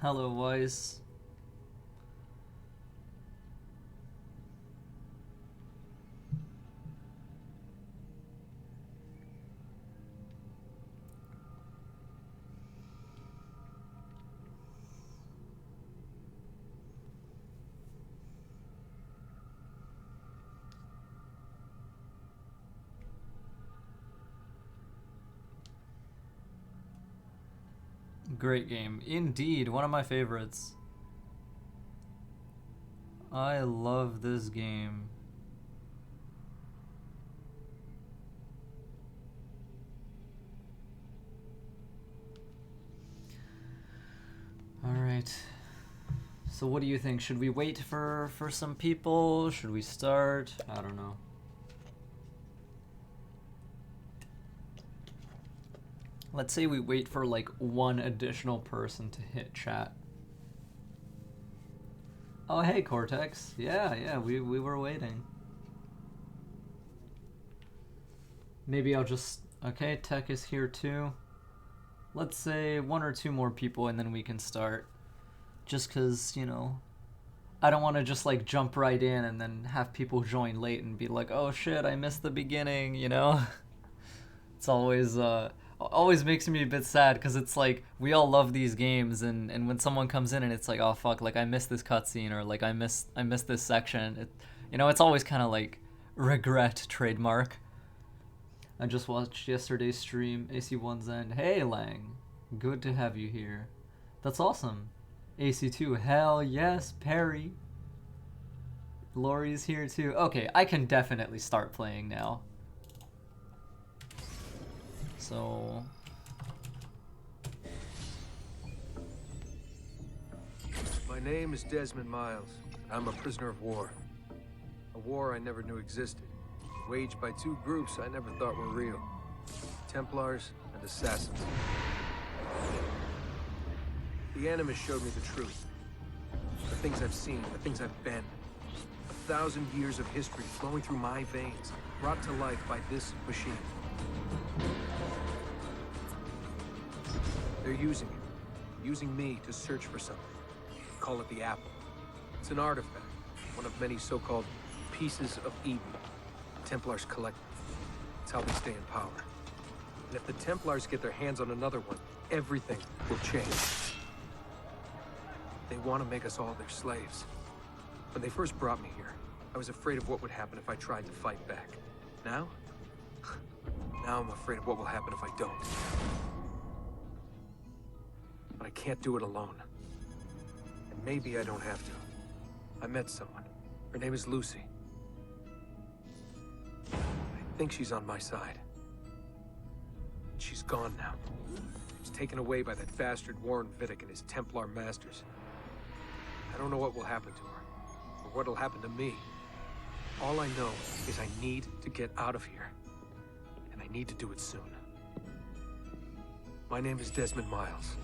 Hello, Weiss. Great game. Indeed, one of my favorites. I love this game. Alright. So what do you think? Should we wait for some people? Should we start? I don't know. Let's say we wait for like one additional person to hit chat. Oh, hey, Cortex. Yeah, we were waiting. Maybe I'll just... Okay, Tech is here too. Let's say one or two more people and then we can start. Just because, you know, I don't want to just like jump right in and then have people join late and be like, oh shit, I missed the beginning, you know? It's always makes me a bit sad because it's like we all love these games and when someone comes in and it's like, oh fuck, like I missed this cutscene or like I missed this section. You know, it's always kind of like regret trademark. I just watched yesterday's stream, AC1's End. Hey Lang, good to have you here. That's awesome. AC2, hell yes, Perry. Lori's here too. Okay, I can definitely start playing now. So... My name is Desmond Miles. I'm a prisoner of war. A war I never knew existed. Waged by two groups I never thought were real. Templars and Assassins. The Animus showed me the truth. The things I've seen, the things I've been. 1,000 years of history flowing through my veins, brought to life by this machine. They're using it. Using me to search for something. Call it the Apple. It's an artifact. One of many so-called pieces of Eden. Templars collect them. It's how they stay in power. And if the Templars get their hands on another one, everything will change. They want to make us all their slaves. When they first brought me here, I was afraid of what would happen if I tried to fight back. Now? Now I'm afraid of what will happen if I don't. But I can't do it alone. And maybe I don't have to. I met someone. Her name is Lucy. I think she's on my side. She's gone now. She's taken away by that bastard Warren Vidic and his Templar masters. I don't know what will happen to her, or what'll happen to me. All I know is I need to get out of here. And I need to do it soon. My name is Desmond Miles.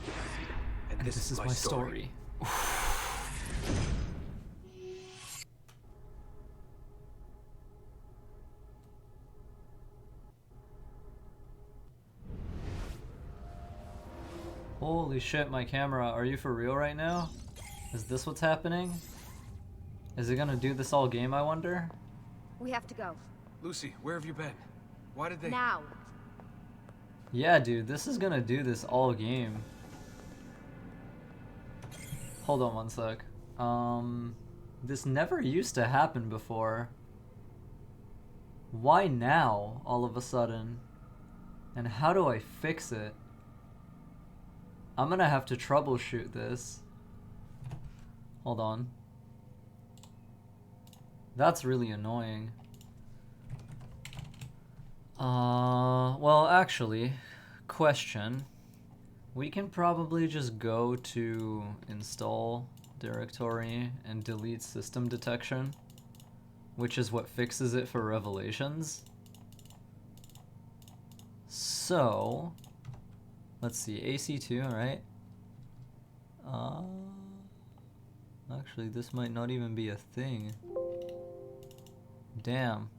And this is my story. Holy shit, my camera. Are you for real right now? Is this what's happening? Is it gonna do this all game, I wonder? We have to go. Lucy, where have you been? Why did they... Now. Yeah, dude, this is gonna do this all game. Hold on one sec. This never used to happen before. Why now, all of a sudden? And how do I fix it? I'm gonna have to troubleshoot this. Hold on. That's really annoying. Well, actually, question. We can probably just go to install directory and delete system detection, which is what fixes it for Revelations. So, let's see, AC2, alright. Actually, this might not even be a thing. Damn.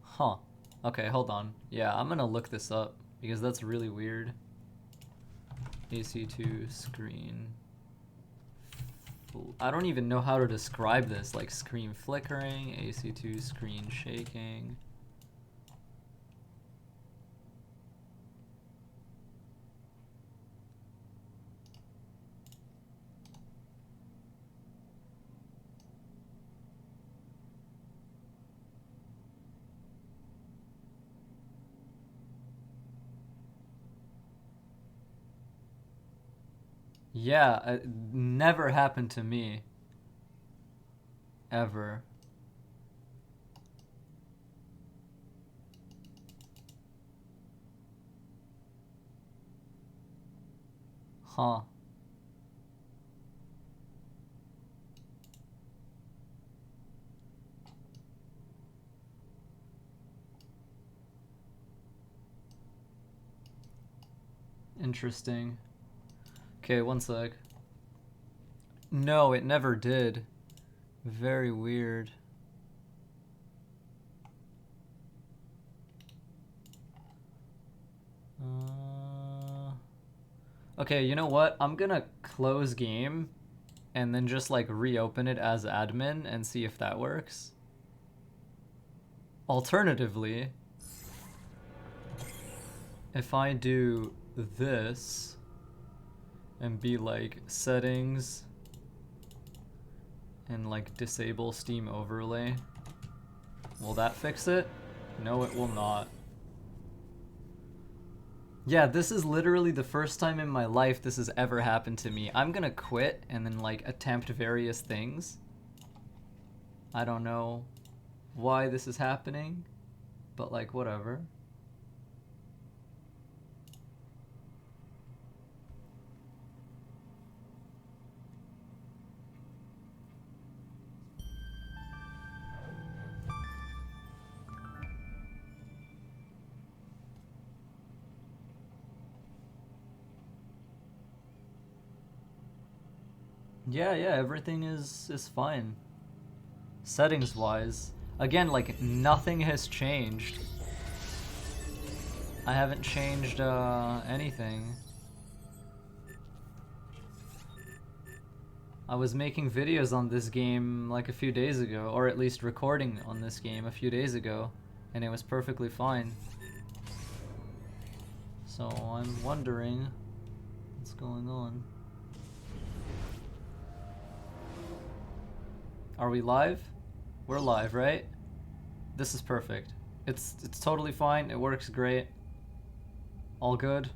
Huh. Okay, hold on. Yeah, I'm gonna look this up because that's really weird. AC2 screen. I don't even know how to describe this, like screen flickering, AC2 screen shaking. Yeah, it never happened to me. Ever. Huh. Interesting. Okay, one sec. No, it never did. Very weird. Okay, you know what? I'm gonna close game and then just like reopen it as admin and see if that works. Alternatively, if I do this and be like settings and like disable Steam overlay, will that fix it? No, it will not. Yeah, this is literally the first time in my life this has ever happened to me. I'm gonna quit and then like attempt various things. I don't know why this is happening, but like whatever. Yeah, everything is fine. Settings wise, again, like nothing has changed. I haven't changed anything. I was making videos on this game like a few days ago, or at least recording on this game a few days ago, and it was perfectly fine. So I'm wondering what's going on. Are we live? We're live, right? This is perfect. It's totally fine. It works great. All good.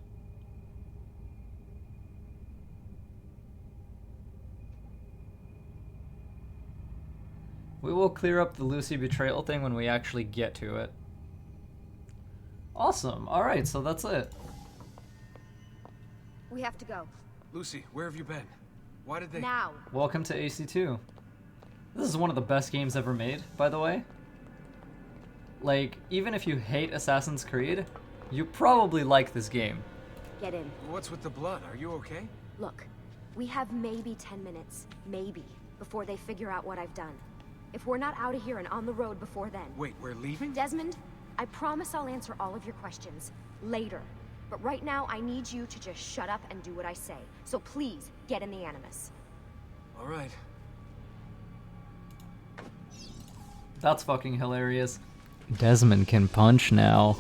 We will clear up the Lucy betrayal thing when we actually get to it. Awesome. All right, so that's it. We have to go. Lucy, where have you been? Why did they... Now. Welcome to AC2. This is one of the best games ever made, by the way. Like, even if you hate Assassin's Creed, you probably like this game. Get in. What's with the blood? Are you okay? Look, we have maybe 10 minutes, maybe, before they figure out what I've done. If we're not out of here and on the road before then... Wait, we're leaving? Desmond, I promise I'll answer all of your questions later. But right now, I need you to just shut up and do what I say. So please, get in the Animus. All right. That's fucking hilarious. Desmond can punch now.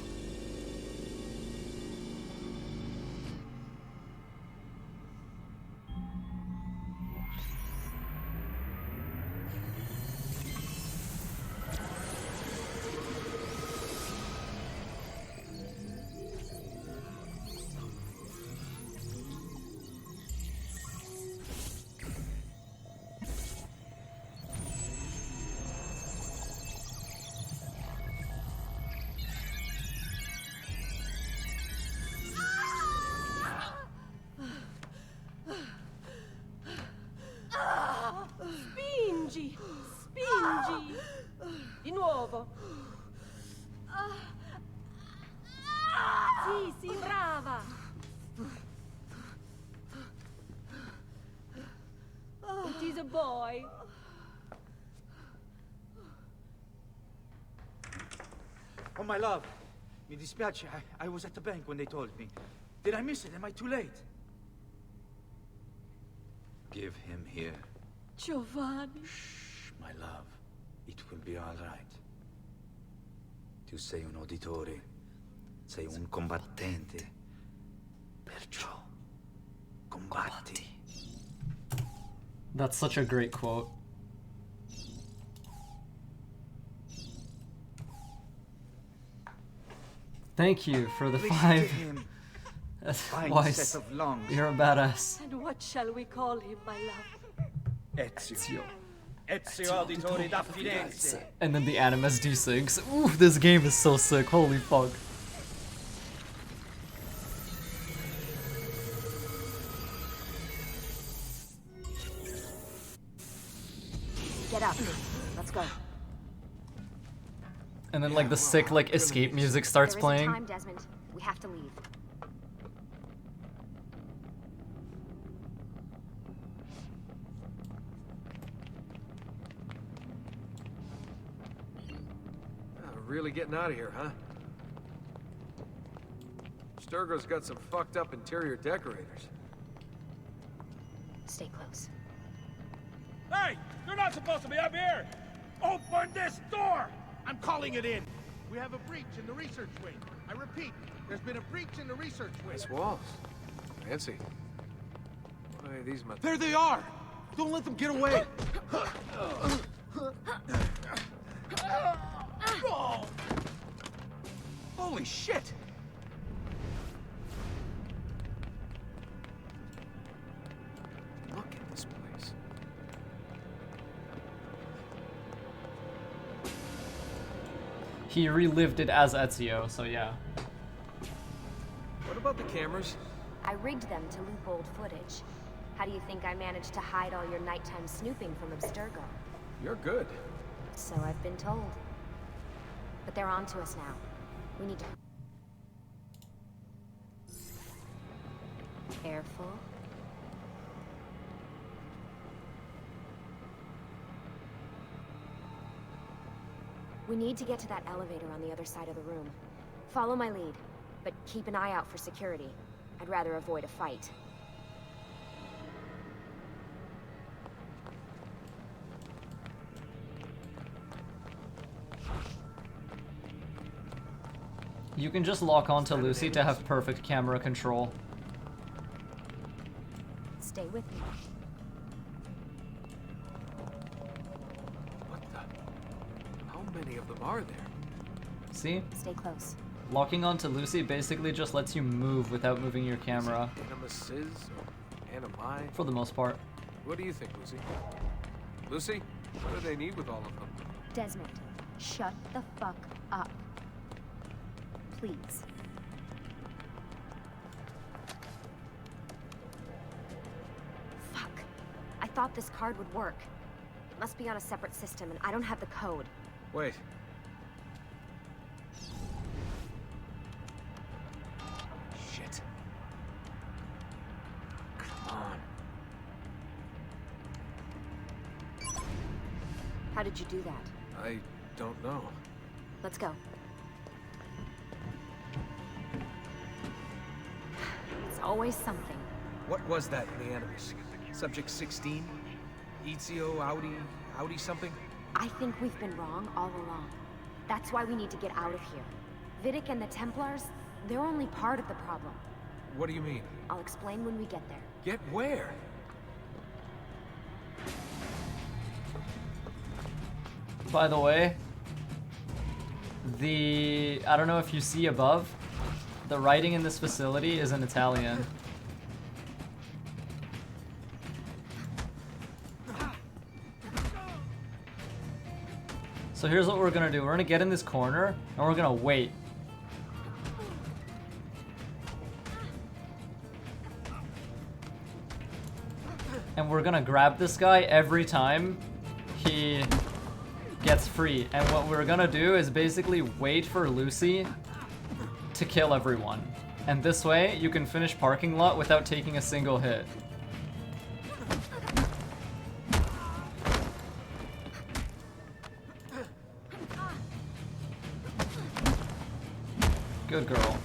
Spingi! Spingi! Di nuovo! Sì, sì, brava! It is a boy. Oh, my love. Mi dispiace. I was at the bank when they told me. Did I miss it? Am I too late? Give him here. Giovanni. Shh, my love. It will be all right. Tu sei un auditore. Sei un combattente. Perciò, combatti. That's such a great quote. Thank you for the Listen 5. to him. Fine Weiss, set of lungs. you're a badass. And what shall we call him, my love? Ezio. Ezio Auditore da Firenze. And then the Animus D6. Ooh, this game is so sick. Holy fuck. Get up. Let's go. And then like the sick like escape music starts There isn't playing. time, Desmond. We have to leave. Really getting out of here, huh? Abstergo's got some fucked up interior decorators. Stay close. Hey! You're not supposed to be up here! Open this door! I'm calling it in. We have a breach in the research wing. I repeat, there's been a breach in the research wing. Nice walls. Fancy. Boy, these must... There they are! Don't let them get away! Holy shit! Look at this place. He relived it as Ezio, so yeah. What about the cameras? I rigged them to loop old footage. How do you think I managed to hide all your nighttime snooping from Abstergo? You're good. So I've been told. But they're on to us now. We need to... Careful. We need to get to that elevator on the other side of the room. Follow my lead, but keep an eye out for security. I'd rather avoid a fight. You can just lock onto Lucy to have perfect camera control. Stay with me. What the... How many of them are there? See? Stay close. Locking onto Lucy basically just lets you move without moving your camera, Animuses or animi? for the most part. What do you think, Lucy? Lucy? What do they need with all of them? Desmond, shut the fuck up. Please. Fuck. I thought this card would work. It must be on a separate system, and I don't have the code. Wait. Shit. Come on. How did you do that? I don't know. Let's go. It's always something. What was that in the Animus? Subject 16? Ezio Audi something? I think we've been wrong all along. That's why we need to get out of here. Vidic and the Templars, they're only part of the problem. What do you mean? I'll explain when we get there. Get where? By the way, I don't know if you see above, the writing in this facility is in Italian. So here's what we're gonna do. We're gonna get in this corner and we're gonna wait. And we're gonna grab this guy every time he gets free. And what we're gonna do is basically wait for Lucy to kill everyone. And this way you can finish parking lot without taking a single hit. Good girl.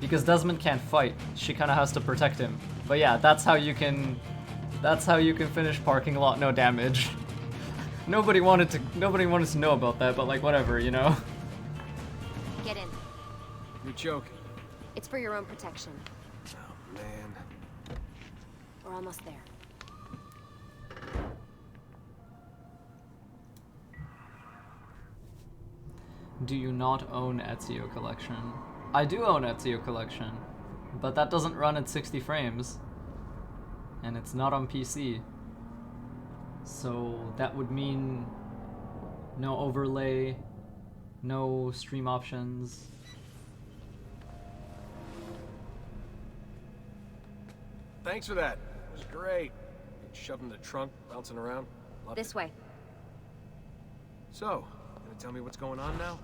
Because Desmond can't fight, she kind of has to protect him. But yeah, that's how you can That's how you can finish parking lot no damage. Nobody wanted to know about that, but like whatever, you know. Get in. You're joking. It's for your own protection. Oh, man. We're almost there. Do you not own Ezio Collection? I do own Ezio Collection, but that doesn't run at 60 frames. And it's not on PC. So that would mean no overlay, no stream options. Thanks for that. It was great. Shoved in the trunk, bouncing around. Loved This it. way. So, gonna tell me what's going on now?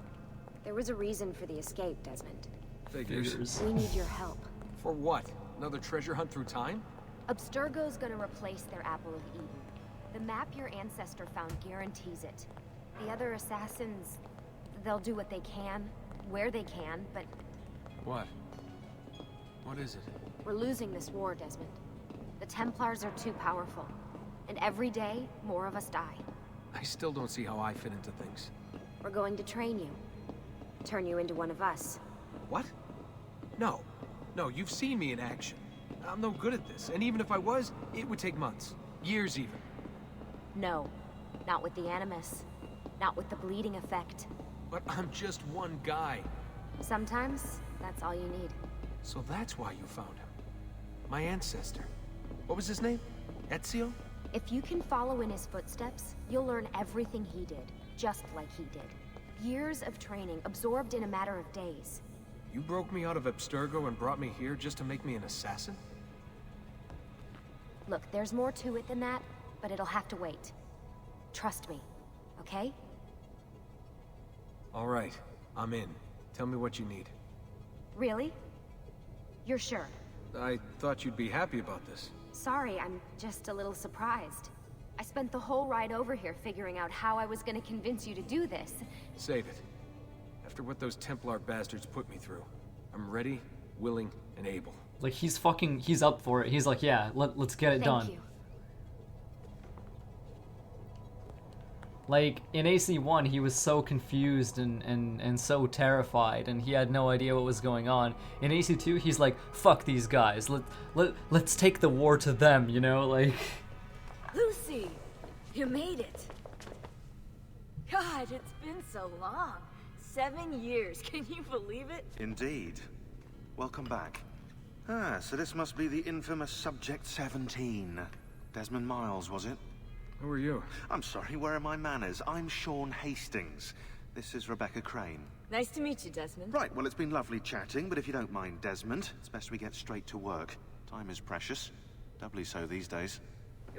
There was a reason for the escape, Desmond. Figures. We need your help. For what? Another treasure hunt through time? Abstergo's gonna replace their Apple of Eden. The map your ancestor found guarantees it. The other assassins, they'll do what they can, where they can, but What? What is it? we're losing this war, Desmond. The Templars are too powerful, and every day, more of us die. I still don't see how I fit into things. We're going to train you. Turn you into one of us. What? No. No, you've seen me in action. I'm no good at this, and even if I was, it would take months. Years even. No, not with the Animus. Not with the bleeding effect. But I'm just one guy. Sometimes, that's all you need. So that's why you found him. My ancestor. What was his name? Ezio? If you can follow in his footsteps, you'll learn everything he did, just like he did. Years of training, absorbed in a matter of days. You broke me out of Abstergo and brought me here just to make me an assassin? Look, there's more to it than that, but it'll have to wait. Trust me, okay? All right, I'm in. Tell me what you need. Really? You're sure? I thought you'd be happy about this. Sorry, I'm just a little surprised. I spent the whole ride over here figuring out how I was gonna convince you to do this. Save it. After what those Templar bastards put me through, I'm ready, willing, and able. Like he's up for it. He's like, yeah, let's get it done. Thank you. Like in AC1 he was so confused and so terrified and he had no idea what was going on. In AC2 he's like, fuck these guys. Let's take the war to them, you know, like Lucy, you made it. God, it's been so long. 7 years, can you believe it? Indeed. Welcome back. Ah, so this must be the infamous Subject 17. Desmond Miles, was it? Who are you? I'm sorry, where are my manners? I'm Sean Hastings. This is Rebecca Crane. Nice to meet you, Desmond. Right, well, it's been lovely chatting, but if you don't mind, Desmond, it's best we get straight to work. Time is precious. Doubly so these days.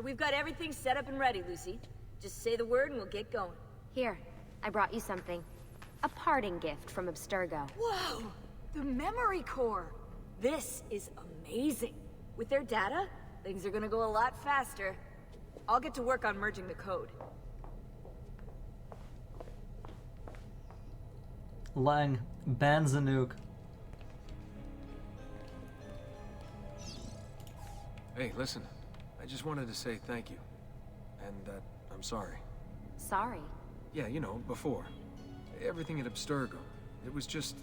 We've got everything set up and ready, Lucy. Just say the word and we'll get going. Here, I brought you something. A parting gift from Abstergo. Whoa! The memory core! This is amazing. With their data, things are gonna go a lot faster. I'll get to work on merging the code. Lang, Banzanook. Hey, listen. I just wanted to say thank you. And that I'm sorry. Sorry. Yeah, you know, before. Everything at Abstergo. It was just...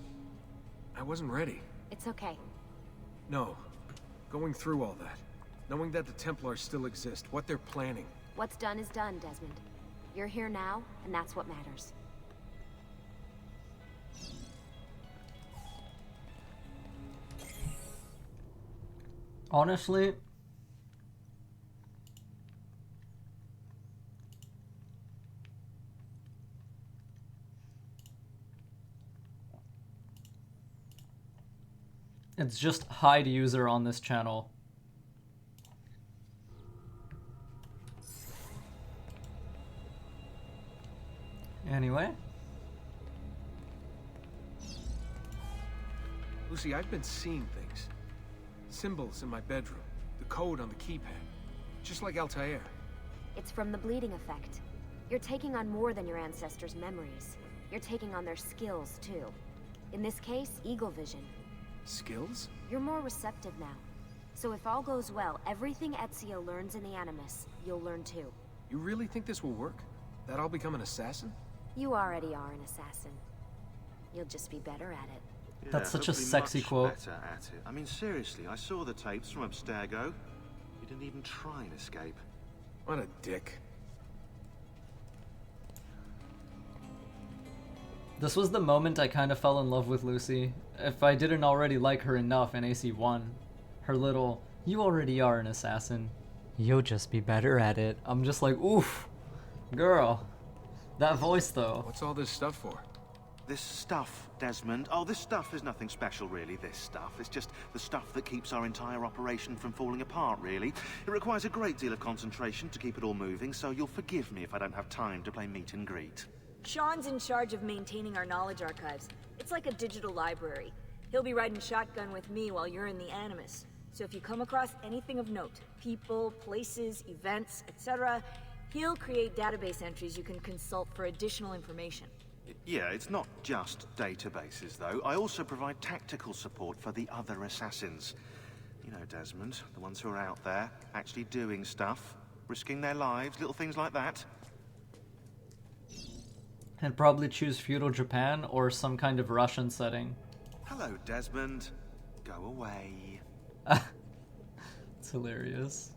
I wasn't ready. It's okay. No. Going through all that. Knowing that the Templars still exist, what they're planning. What's done is done, Desmond. You're here now, and that's what matters. Honestly, it's just hide user on this channel. Anyway. Lucy, I've been seeing things. Symbols in my bedroom. The code on the keypad. Just like Altair. It's from the bleeding effect. You're taking on more than your ancestors' memories. You're taking on their skills, too. In this case, eagle vision. Skills? You're more receptive now. So if all goes well, everything Ezio learns in the Animus, you'll learn too. You really think this will work? That I'll become an assassin? You already are an assassin. You'll just be better at it. Yeah, That's such a hopefully sexy much quote. Better at it. I mean, seriously, I saw the tapes from Abstergo. You didn't even try and escape. What a dick. This was the moment I kind of fell in love with Lucy. If I didn't already like her enough in AC1. Her little, you already are an assassin. You'll just be better at it. I'm just like, oof. Girl. That voice though. What's all this stuff for? This stuff, Desmond. Oh, this stuff is nothing special, really, this stuff. It's just the stuff that keeps our entire operation from falling apart, really. It requires a great deal of concentration to keep it all moving, so you'll forgive me if I don't have time to play meet and greet. Sean's in charge of maintaining our knowledge archives. It's like a digital library. He'll be riding shotgun with me while you're in the Animus. So if you come across anything of note, people, places, events, etc., he'll create database entries you can consult for additional information. Yeah, it's not just databases, though. I also provide tactical support for the other assassins. You know, Desmond, the ones who are out there, actually doing stuff, risking their lives, little things like that. And probably choose feudal Japan or some kind of Russian setting. Hello, Desmond. Go away. It's hilarious.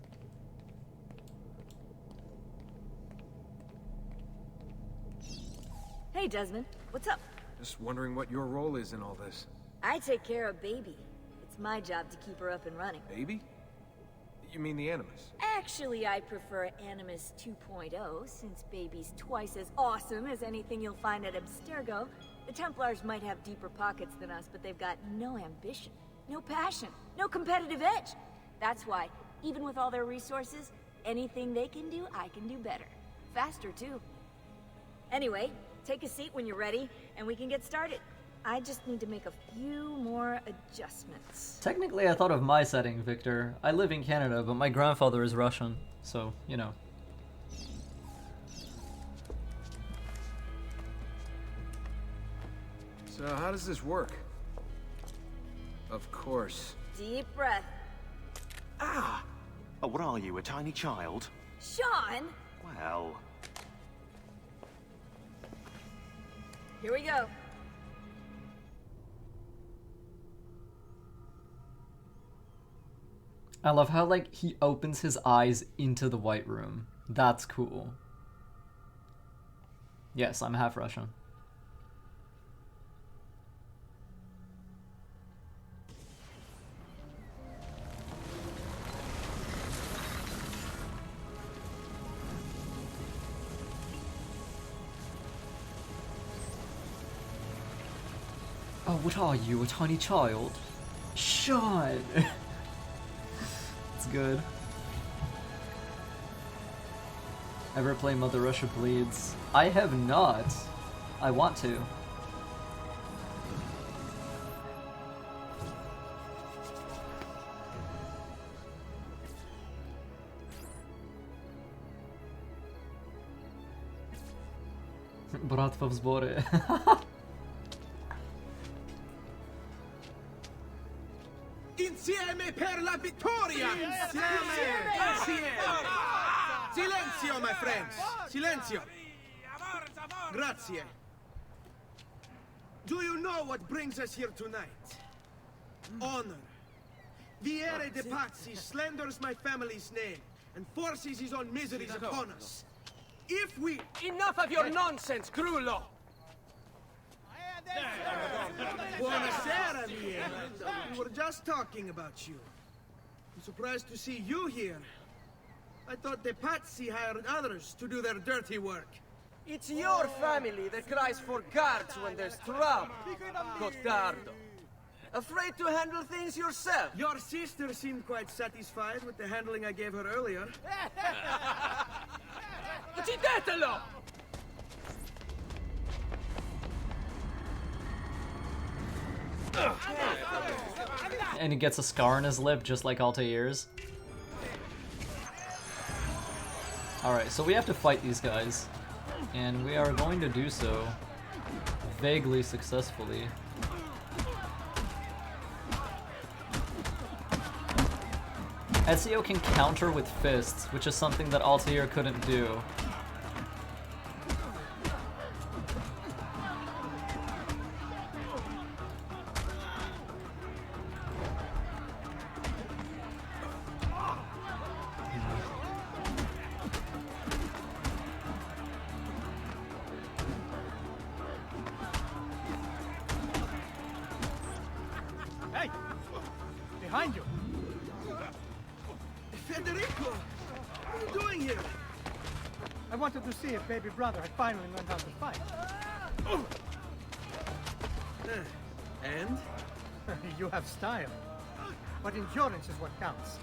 Hey, Desmond. What's up? Just wondering what your role is in all this. I take care of Baby. It's my job to keep her up and running. Baby? You mean the Animus? Actually, I prefer Animus 2.0, since Baby's twice as awesome as anything you'll find at Abstergo. The Templars might have deeper pockets than us, but they've got no ambition, no passion, no competitive edge. That's why, even with all their resources, anything they can do, I can do better. Faster, too. Anyway, take a seat when you're ready, and we can get started. I just need to make a few more adjustments. Technically, I thought of my setting, Victor. I live in Canada, but my grandfather is Russian, so, you know. So how does this work? Of course. Deep breath. Ah! Oh, what are you, a tiny child? Sean! Well... Here we go. I love how, like, he opens his eyes into the White Room. That's cool. Yes, I'm half Russian. Oh, what are you, a tiny child? Shut! It's good. Ever play Mother Russia Bleeds? I have not. I want to. Bratwa w zbory. Insieme per la vittoria! Insieme! Silenzio, my friends! Silenzio! Grazie. Do you know what brings us here tonight? Honor. Vieri de Pazzi slanders my family's name and forces his own miseries upon us. If we... Enough of your nonsense, Grullo! Buonasera, Vieri. We were just talking about you. I'm surprised to see you here. I thought the Pazzi hired others to do their dirty work. It's your family that cries for guards when there's trouble, Gottardo. Afraid to handle things yourself? Your sister seemed quite satisfied with the handling I gave her earlier. Uccidetelo! And he gets a scar on his lip just like Altair's. Alright, so we have to fight these guys. And we are going to do so vaguely successfully. Ezio can counter with fists, which is something that Altair couldn't do. Hey! Behind you! Federico! What are you doing here? I wanted to see if baby brother had finally learned how to fight. And? You have style. But endurance is what counts.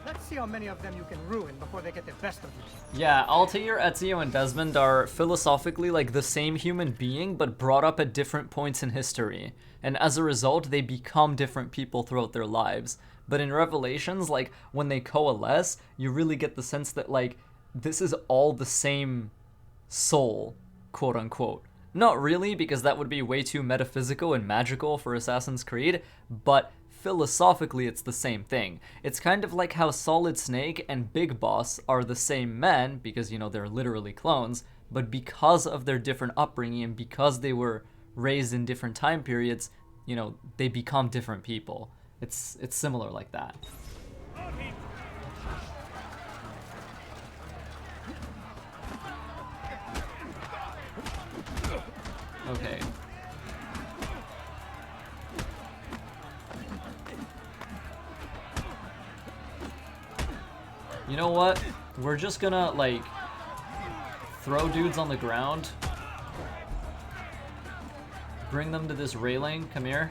Let's see how many of them you can ruin before they get the best of you. Yeah, Altair, Ezio, and Desmond are philosophically like the same human being, but brought up at different points in history. And as a result, they become different people throughout their lives. But in Revelations, like, when they coalesce, you really get the sense that, like, this is all the same soul, quote unquote. Not really, because that would be way too metaphysical and magical for Assassin's Creed, but philosophically it's the same thing. It's kind of like how Solid Snake and Big Boss are the same men, because, you know, they're literally clones, but because of their different upbringing and because they were raised in different time periods, you know, they become different people. It's similar like that. Okay. You know what? We're just gonna, like, throw dudes on the ground. Bring them to this railing. Come here.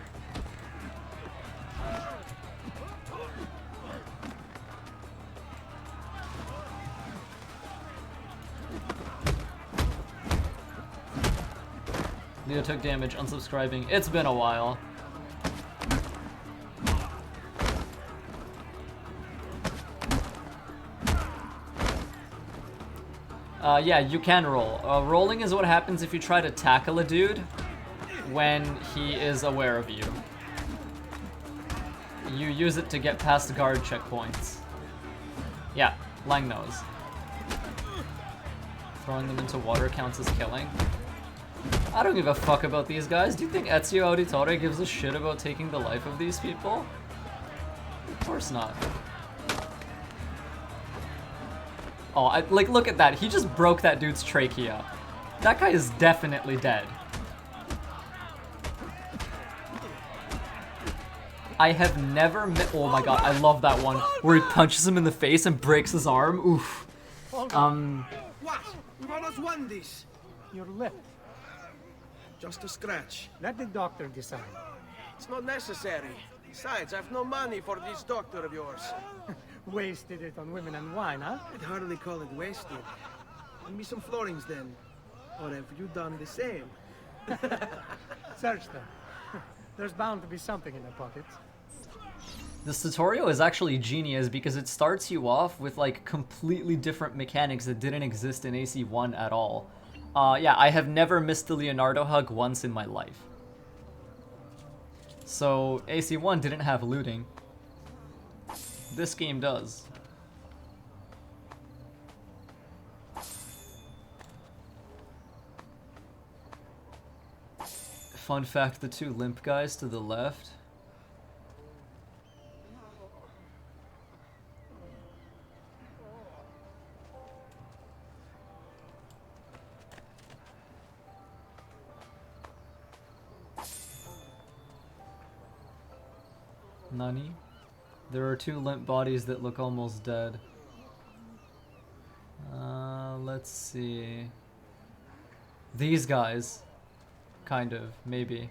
Leo took damage, unsubscribing. It's been a while. Yeah, you can roll. Rolling is what happens if you try to tackle a dude when he is aware of you. You use it to get past guard checkpoints. Yeah, Lang knows. Throwing them into water counts as killing. I don't give a fuck about these guys. Do you think Ezio Auditore gives a shit about taking the life of these people? Of course not. Oh, like, look at that. He just broke that dude's trachea. That guy is definitely dead. I have never met... Oh my god, I love that one. Where he punches him in the face and breaks his arm. Oof. What? We've almost won this. Your lip. Just a scratch. Let the doctor decide. It's not necessary. Besides, I've no money for this doctor of yours. Wasted it on women and wine, huh? I'd hardly call it wasted. Give me some florins then. Or have you done the same? Search them. There's bound to be something in their pockets. This tutorial is actually genius because it starts you off with like completely different mechanics that didn't exist in AC1 at all. Yeah, I have never missed the Leonardo hug once in my life. So AC1 didn't have looting. This game does. Fun fact, the two limp guys to the left. Nani? There are two limp bodies that look almost dead. Let's see. These guys. Kind of, maybe.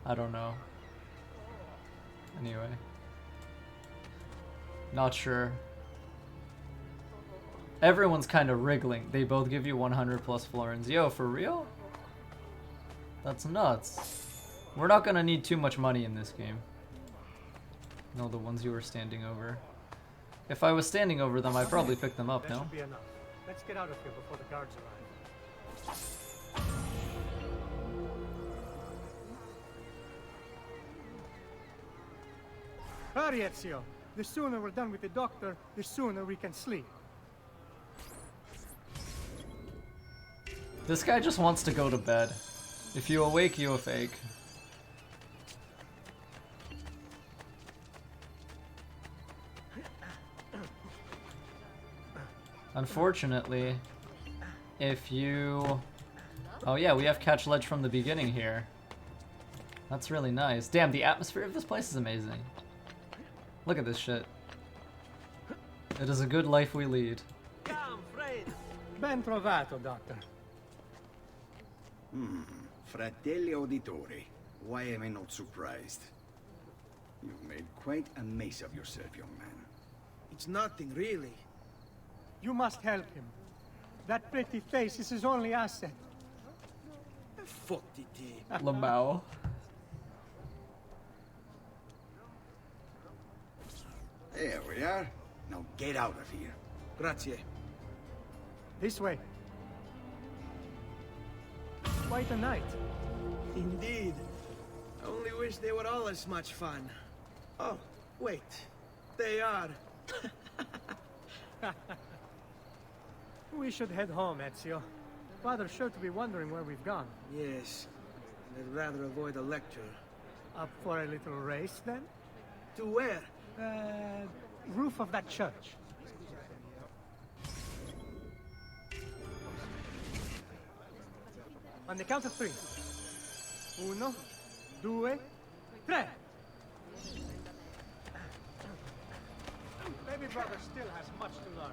I don't know. Anyway. Not sure. Everyone's kind of wriggling. They both give you 100 plus florins. Yo, for real? That's nuts. We're not gonna need too much money in this game. No, the ones you were standing over. If I was standing over them, I'd probably pick them up, That no? should be enough. Let's get out of here before the guards arrive. Hurry, Ezio. The sooner we're done with the doctor, the sooner we can sleep. This guy just wants to go to bed. If you awake, you fake. Unfortunately, if you... Oh yeah, we have catch ledge from the beginning here. That's really nice. Damn, the atmosphere of this place is amazing. Look at this shit. It is a good life we lead. Ben trovato, Doctor. Fratelli Auditore, why am I not surprised? You've made quite a mess of yourself, young man. It's nothing, really. You must help him. That pretty face is his only asset. Fuck it. Lamau. There we are. Now get out of here. Grazie. This way. Quite a night. Indeed. I only wish they were all as much fun. Oh, wait. They are. We should head home, Ezio. Father's sure to be wondering where we've gone. Yes. I'd rather avoid a lecture. Up for a little race, then? To where? Roof of that church. On the count of 3. 1, 2, 3. Baby brother still has much to learn.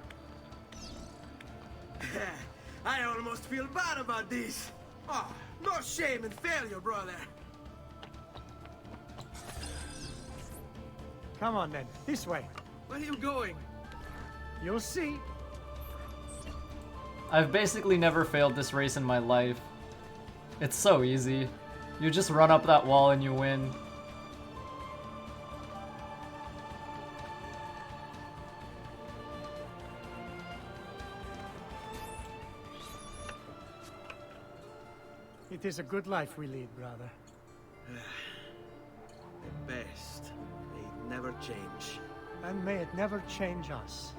I almost feel bad about this. Oh, no shame in failure, brother. Come on, then. This way. Where are you going? You'll see. I've basically never failed this race in my life. It's so easy. You just run up that wall and you win. It is a good life we lead, brother. The best. May it never change. And may it never change us.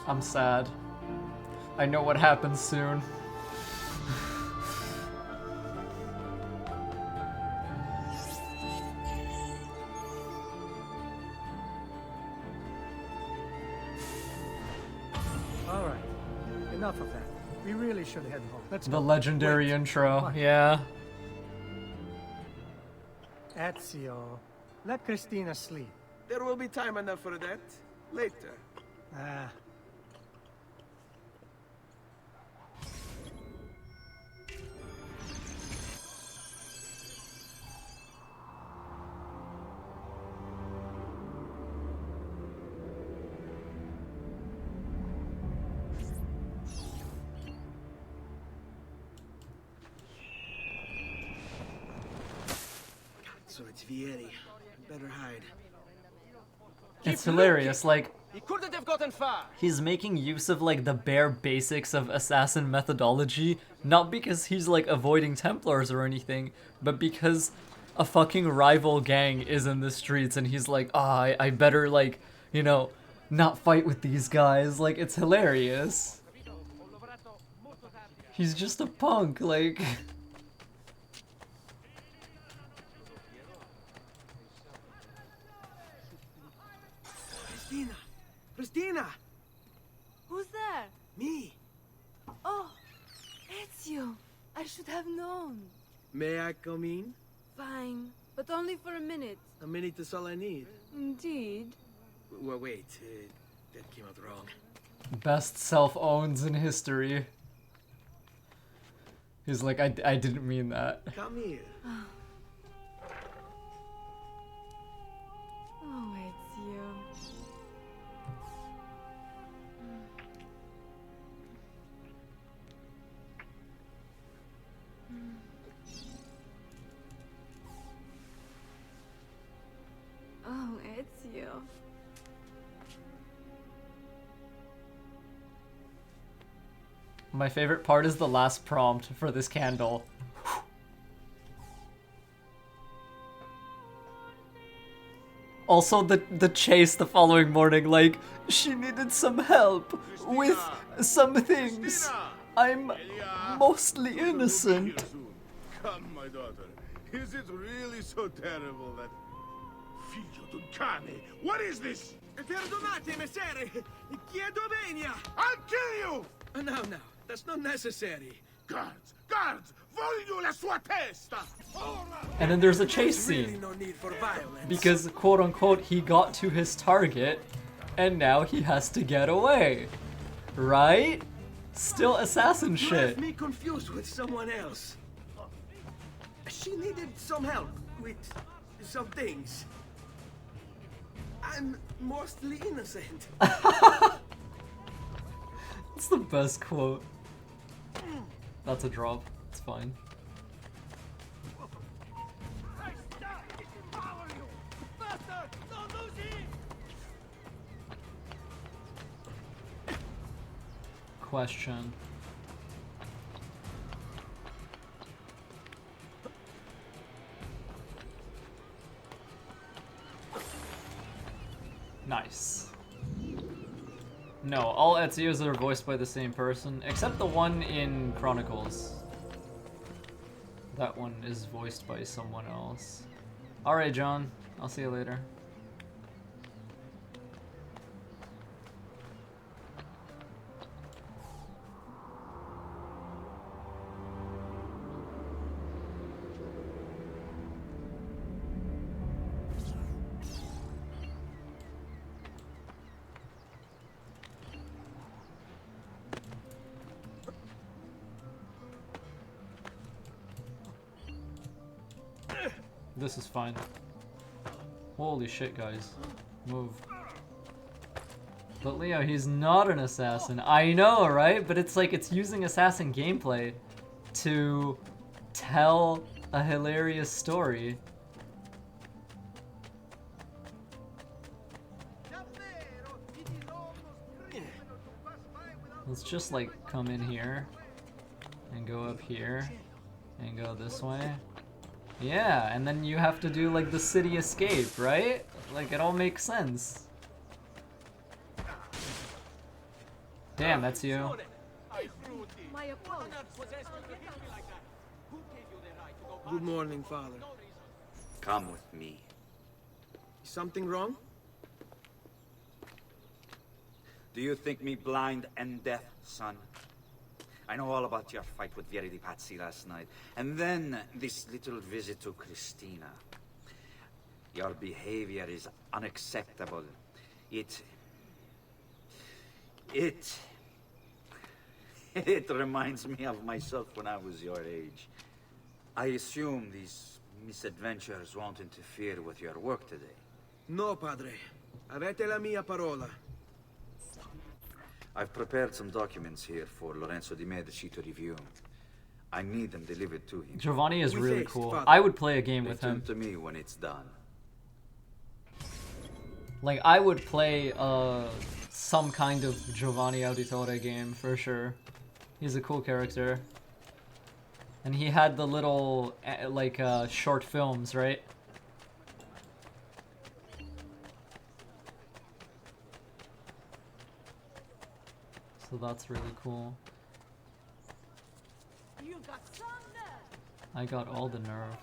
I'm sad. I know what happens soon. Alright. Enough of that. We really should head home. Let's The go. legendary Wait. intro, What? yeah. Ezio, let Christina sleep. There will be time enough for that. Later. Ah. So it's Vieri. Better hide. It's hilarious, like, He couldn't have gotten far. he's making use of, like, the bare basics of assassin methodology, not because he's, like, avoiding Templars or anything, but because a fucking rival gang is in the streets and he's like, I better, like, you know, not fight with these guys. Like, it's hilarious. He's just a punk, like... Christina! Christina! Who's there? Me! Oh, Ezio. I should have known. May I come in? Fine, but only for a minute. A minute is all I need. Indeed. Well, wait. That came out wrong. Best self-owns in history. He's like, I didn't mean that. Come here. Oh, Ezio. Oh, Ezio. My favorite part is the last prompt for this candle. Also, the chase the following morning, like, she needed some help with some things. I'm mostly innocent. Come, my daughter. Is it really so terrible that... Figlio d'un cane! What is this? Perdonate, messere! Chiedo venia! I'll kill you! No, no, that's not necessary. Guards! Guards! Voglio la sua testa! And then there's a chase scene. Really no need for violence. Because, quote unquote, he got to his target, and now he has to get away. Right? Still assassin You shit. left me confused with someone else. She needed some help with some things. I'm mostly innocent. It's the best quote. That's a drop. It's fine. Question. Nice. No, all Ezios are voiced by the same person, except the one in Chronicles. That one is voiced by someone else. Alright, John. I'll see you later. This is fine. Holy shit, guys. Move. But Leo, he's not an assassin. I know, right? But it's like, it's using assassin gameplay to tell a hilarious story. Let's just like come in here and go up here and go this way. Yeah, and then you have to do like the city escape, right? Like it all makes sense. Damn, that's you. Good morning, Father. Come with me. Is something wrong? Do you think me blind and deaf, son? I know all about your fight with Vieri di Pazzi last night. And then this little visit to Christina. Your behavior is unacceptable. It reminds me of myself when I was your age. I assume these misadventures won't interfere with your work today. No, Padre. Avete la mia parola. I've prepared some documents here for Lorenzo di Medici to review. I need them delivered to him. Giovanni is really cool. I would play a game with him. Return to me when it's done. Like, I would play some kind of Giovanni Auditore game for sure. He's a cool character. And he had the little, like, short films, right? So that's really cool. I got all the nerve.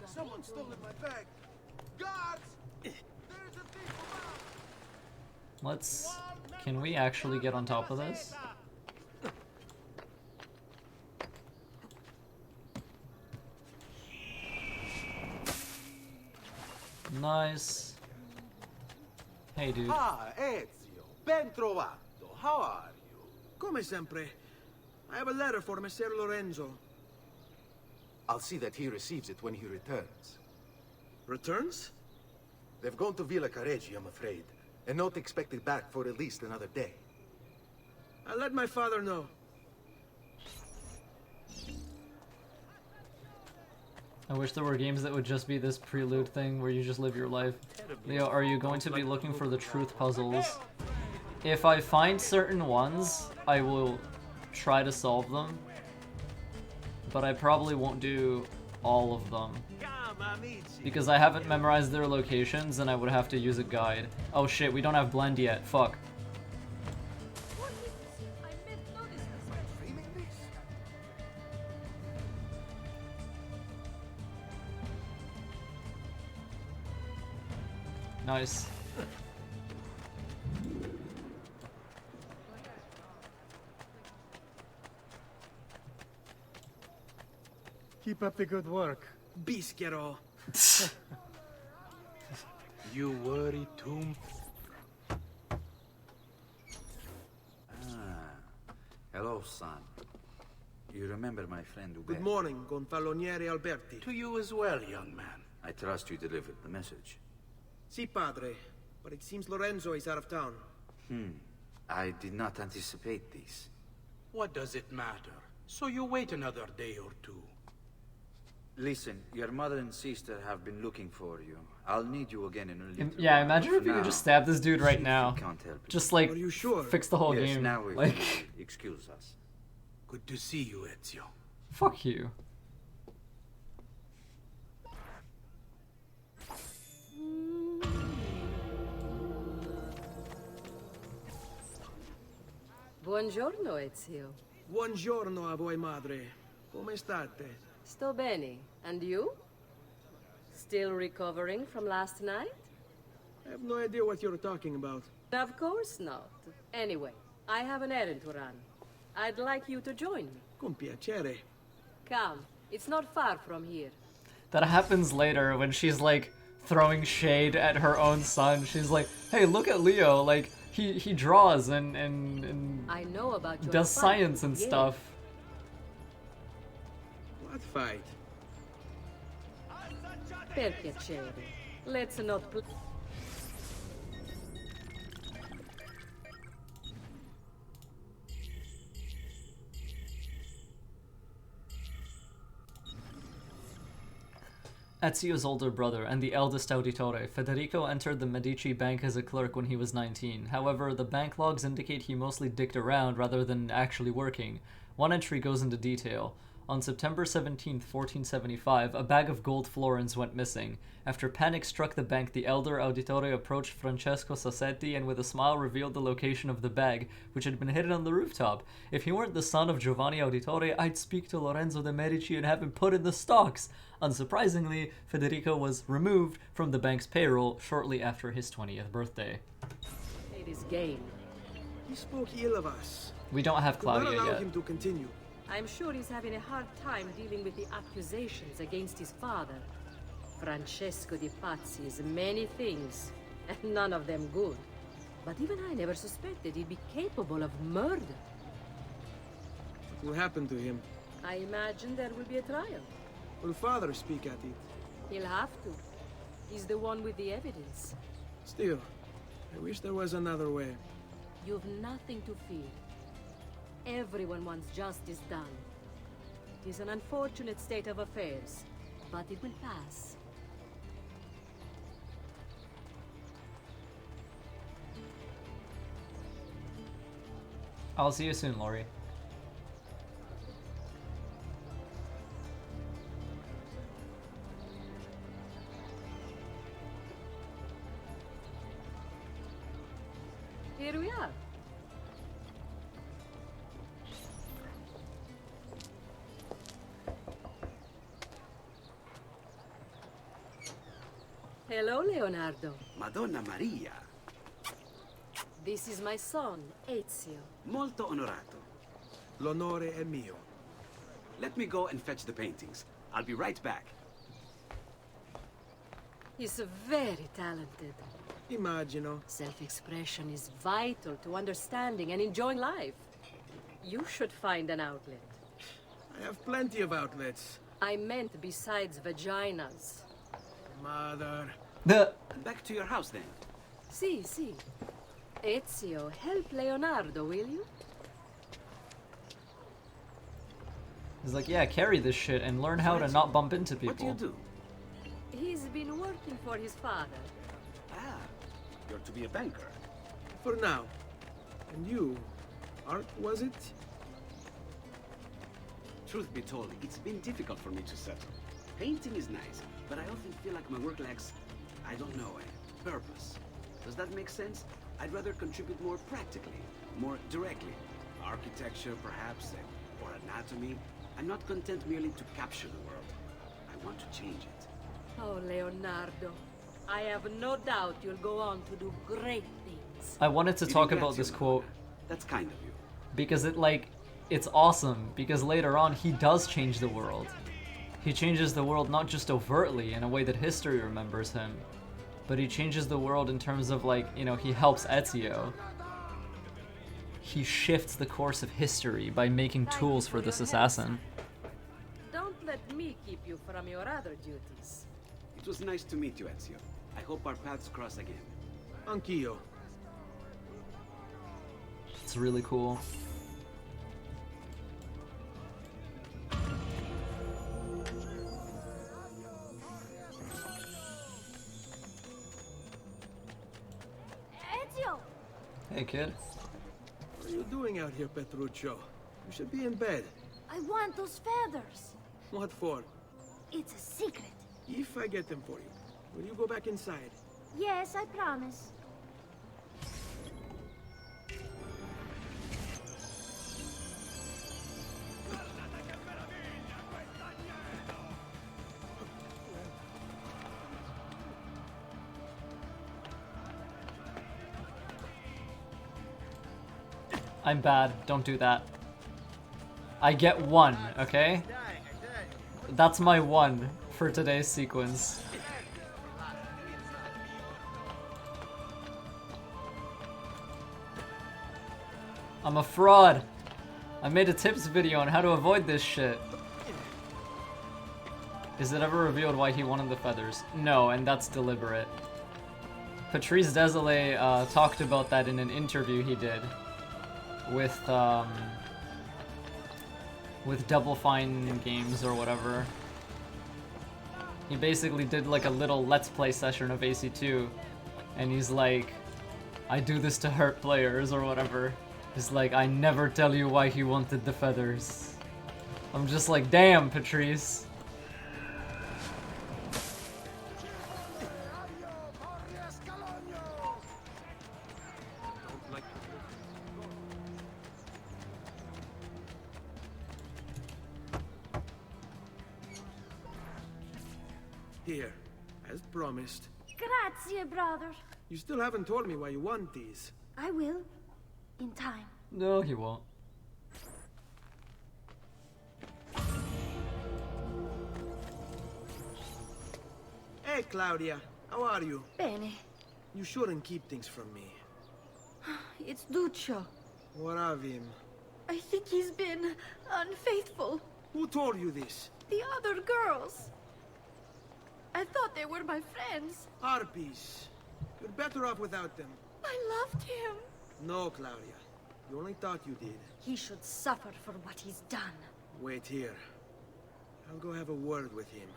Someone stole my bag. Guards! There's a thief around. Let's... Can we actually get on top of this? Nice. Hey, dude. Ah, Ezio. Ben trovato. How are you? Come sempre. I have a letter for Messer Lorenzo. I'll see that he receives it when he returns. Returns? They've gone to Villa Careggi, I'm afraid, and not expected back for at least another day. I'll let my father know. I wish there were games that would just be this prelude thing where you just live your life. Leo, are you going to be looking for the truth puzzles If I find certain ones, I will try to solve them. But I probably won't do all of them. Because I haven't memorized their locations and I would have to use a guide. Oh shit, we don't have blend yet. Fuck. Nice. Keep up the good work. Bischero. You worry too. Hello, son. You remember my friend Ube? Good morning, Gonfaloniere Alberti. To you as well, young man. I trust you delivered the message. Si, padre. But it seems Lorenzo is out of town. I did not anticipate this. What does it matter? So you wait another day or two. Listen, your mother and sister have been looking for you. I'll need you again in a little Yeah, while, imagine but if you for could just now, stab this dude right see if now. you can't help Just like, Are you sure? fix the whole yes, game. now we Like, can excuse us. Good to see you, Ezio. fuck you. Buongiorno, Ezio. Buongiorno a voi, madre. Come state? Sto bene. And you? Still recovering from last night? I have no idea what you're talking about. Of course not. Anyway, I have an errand to run. I'd like you to join me. Con piacere. Come. It's not far from here. That happens later when she's like throwing shade at her own son. She's like, hey, look at Leo. Like, he draws and I know about your does fight, science and Vieri. stuff. What fight? Per piacere. Let's not Ezio's older brother and the eldest Auditore, Federico entered the Medici bank as a clerk when he was 19. However, the bank logs indicate he mostly dicked around rather than actually working. One entry goes into detail. On September 17, 1475, a bag of gold florins went missing. After panic struck the bank, the elder Auditore approached Francesco Sassetti and with a smile revealed the location of the bag, which had been hidden on the rooftop. If he weren't the son of Giovanni Auditore, I'd speak to Lorenzo de' Medici and have him put in the stocks. Unsurprisingly, Federico was removed from the bank's payroll shortly after his 20th birthday. It is game. He spoke ill of us. We don't have Do not Claudia allow yet. him to continue. I'm sure he's having a hard time dealing with the accusations against his father. Francesco di Pazzi is many things, and none of them good. But even I never suspected he'd be capable of murder. What will happen to him? I imagine there will be a trial. Will father speak at it? He'll have to. He's the one with the evidence. Still, I wish there was another way. You've nothing to fear. Everyone wants justice done. It is an unfortunate state of affairs, but it will pass. I'll see you soon, Lori. Here we are. Hello, Leonardo. Madonna Maria. This is my son, Ezio. Molto onorato. L'onore è mio. Let me go and fetch the paintings. I'll be right back. He's very talented. Immagino. Self-expression is vital to understanding and enjoying life. You should find an outlet. I have plenty of outlets. I meant besides vaginas. Mother. Back to your house then. Si, si. Ezio, help Leonardo, will you? He's like, yeah, carry this shit and learn how to not bump into people. What do you do? He's been working for his father. Ah, you're to be a banker. For now. And you, art was it? Truth be told, it's been difficult for me to settle. Painting is nice, but I often feel like my work lacks, I don't know, a purpose. Does that make sense? I'd rather contribute more practically, more directly. Architecture, perhaps, or anatomy. I'm not content merely to capture the world. I want to change it. Oh, Leonardo. I have no doubt you'll go on to do great things. I wanted to talk about this quote. That's kind of you. Because it's awesome. Because later on, he does change the world. He changes the world not just overtly in a way that history remembers him, but he changes the world in terms of he helps Ezio. He shifts the course of history by making tools for this assassin. Don't let me keep you from your other duties. It was nice to meet you, Ezio. I hope our paths cross again. Anch'io. It's really cool. Ezio! Hey, kid. What are you doing out here, Petruccio? You should be in bed. I want those feathers. What for? It's a secret. If I get them for you, will you go back inside? Yes, I promise. I'm bad. Don't do that. I get 1, okay? That's my 1 for today's sequence. I'm a fraud. I made a tips video on how to avoid this shit. Is it ever revealed why he wanted the feathers? No, and that's deliberate. Patrice Désolé talked about that in an interview he did with Double Fine Games or whatever. He basically did like a little Let's Play session of AC2, and he's like, I do this to hurt players or whatever. He's like, I never tell you why he wanted the feathers. I'm just like, damn, Patrice. Here, as promised. Grazie, brother. You still haven't told me why you want these. I will. In time. No, he won't. Hey, Claudia. How are you? Bene. You shouldn't keep things from me. It's Duccio. What of him? I think he's been unfaithful. Who told you this? The other girls. I thought they were my friends. Harpies. You're better off without them. I loved him. No, Claudia. You only thought you did. He should suffer for what he's done. Wait here. I'll go have a word with him.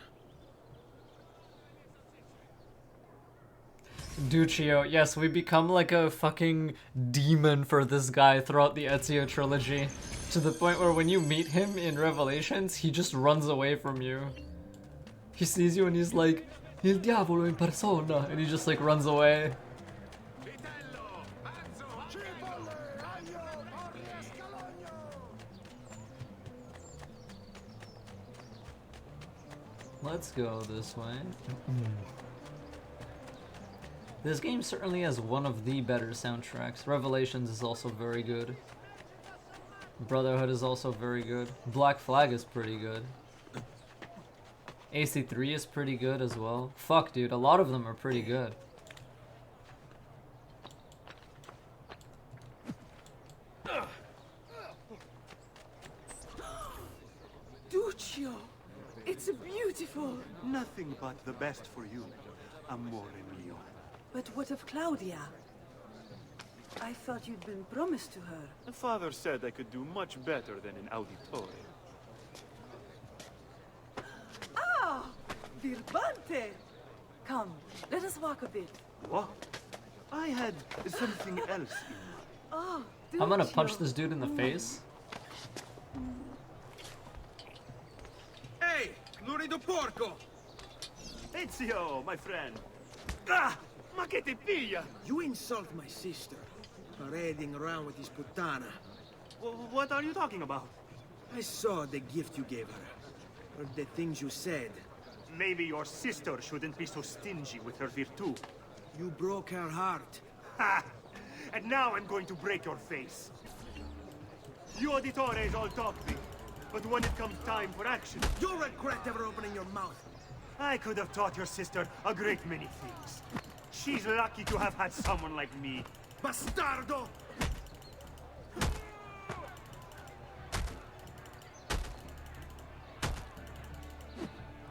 Duccio, yes, we become like a fucking demon for this guy throughout the Ezio trilogy. To the point where when you meet him in Revelations, he just runs away from you. He sees you and he's like, Il diavolo in persona, and he just like runs away. Let's go this way. This game certainly has one of the better soundtracks. Revelations is also very good. Brotherhood is also very good. Black Flag is pretty good. AC3 is pretty good as well. Fuck, dude, a lot of them are pretty good. Duccio! It's beautiful! Nothing but the best for you, amore mio. But what of Claudia? I thought you'd been promised to her. The father said I could do much better than in Auditore. Ah! Birbante! Come, let us walk a bit. What? I had something else in mind. Oh, I'm gonna punch this dude in the face. Hey, lurido porco! Ezio, my friend. Ah, ma che te piglia? You insult my sister, parading around with this putana. What are you talking about? I saw the gift you gave her, or the things you said. Maybe your sister shouldn't be so stingy with her virtù. You broke her heart. Ha! And now I'm going to break your face. You Auditore is all talk big, but when it comes time for action... You'll regret ever opening your mouth. I could have taught your sister a great many things. She's lucky to have had someone like me. Bastardo!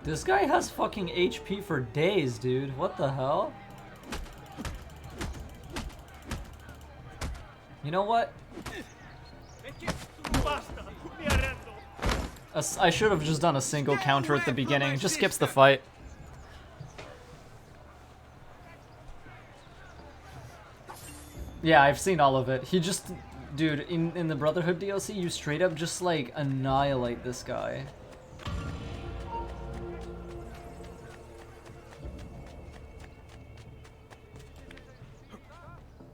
This guy has fucking HP for days, dude. What the hell? You know what? I should have just done a single counter at the beginning. It just skips the fight. Yeah, I've seen all of it. He just... Dude, in the Brotherhood DLC, you straight up just, like, annihilate this guy.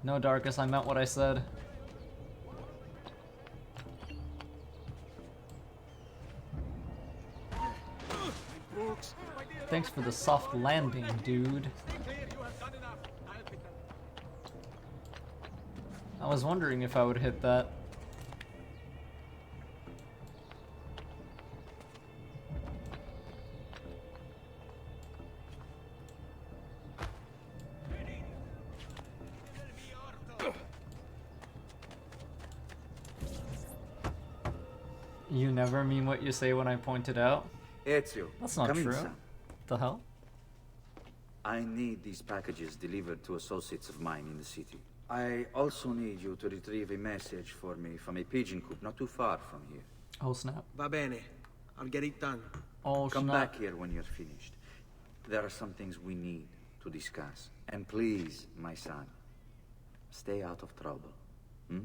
No, Darkus, I meant what I said. Thanks for the soft landing, dude. I was wondering if I would hit that. You never mean what you say when I point it out? Ezio, That's not come true. Son. The hell? I need these packages delivered to associates of mine in the city. I also need you to retrieve a message for me from a pigeon coop not too far from here. Oh snap. Va bene. I'll get it done. Oh Come snap. back here when you're finished. There are some things we need to discuss. And please, my son, stay out of trouble. Hmm?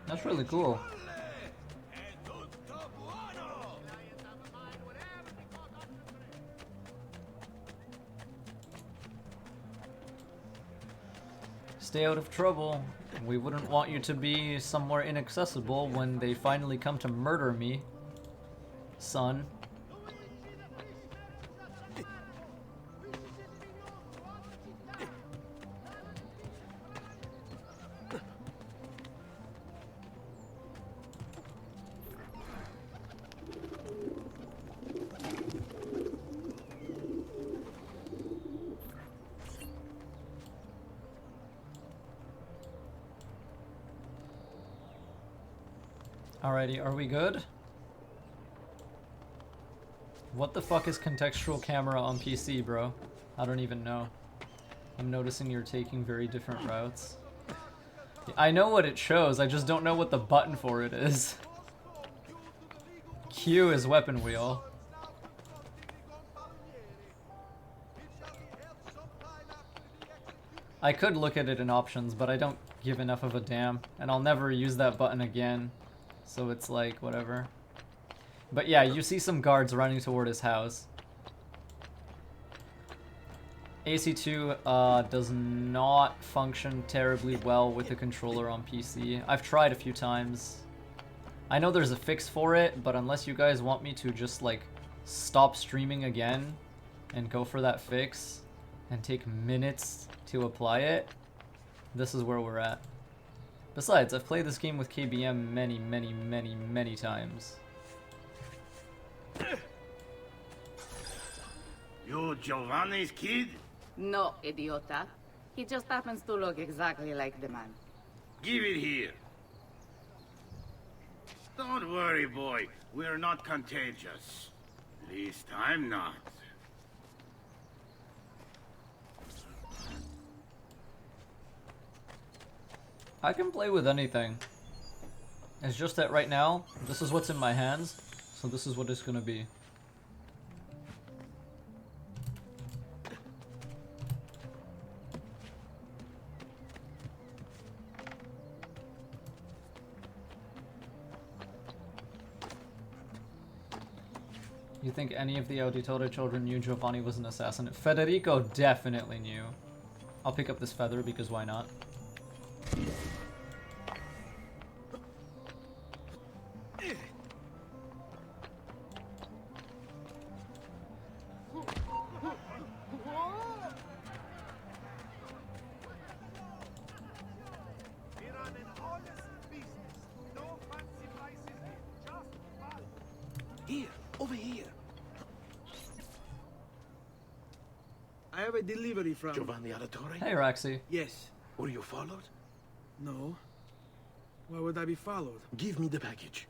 That's really cool. Stay out of trouble. We wouldn't want you to be somewhere inaccessible when they finally come to murder me, son. Alrighty, are we good? What the fuck is contextual camera on PC, bro? I don't even know. I'm noticing you're taking very different routes. I know what it shows, I just don't know what the button for it is. Q is weapon wheel. I could look at it in options, but I don't give enough of a damn. And I'll never use that button again. So it's like, whatever. But yeah, you see some guards running toward his house. AC2 does not function terribly well with the controller on PC. I've tried a few times. I know there's a fix for it, but unless you guys want me to just like stop streaming again and go for that fix and take minutes to apply it, this is where we're at. Besides, I've played this game with KBM many times. You Giovanni's kid? No, idiota. He just happens to look exactly like the man. Give it here. Don't worry, boy. We're not contagious. At least I'm not. I can play with anything. It's just that right now, this is what's in my hands, so this is what it's gonna be. You think any of the Auditore children knew Giovanni was an assassin? Federico definitely knew. I'll pick up this feather because why not? Here, over here. I have a delivery from Giovanni Auditore? Hey, Roxy. Yes. Were you followed? No. Why would I be followed? Give me the package.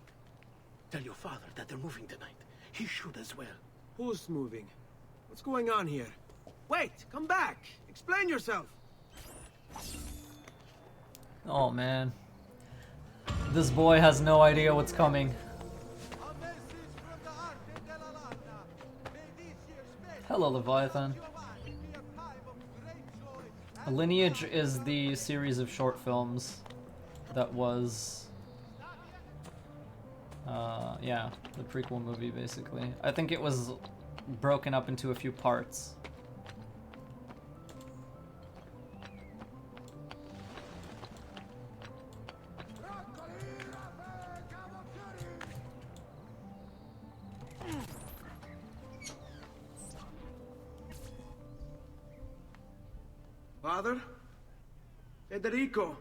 Tell your father that they're moving tonight. He should as well. Who's moving? What's going on here? Wait, come back. Explain yourself. Oh, man. This boy has no idea what's coming. Hello, Leviathan. Lineage is the series of short films that was, yeah, the prequel movie, basically. I think it was broken up into a few parts. Father? Federico!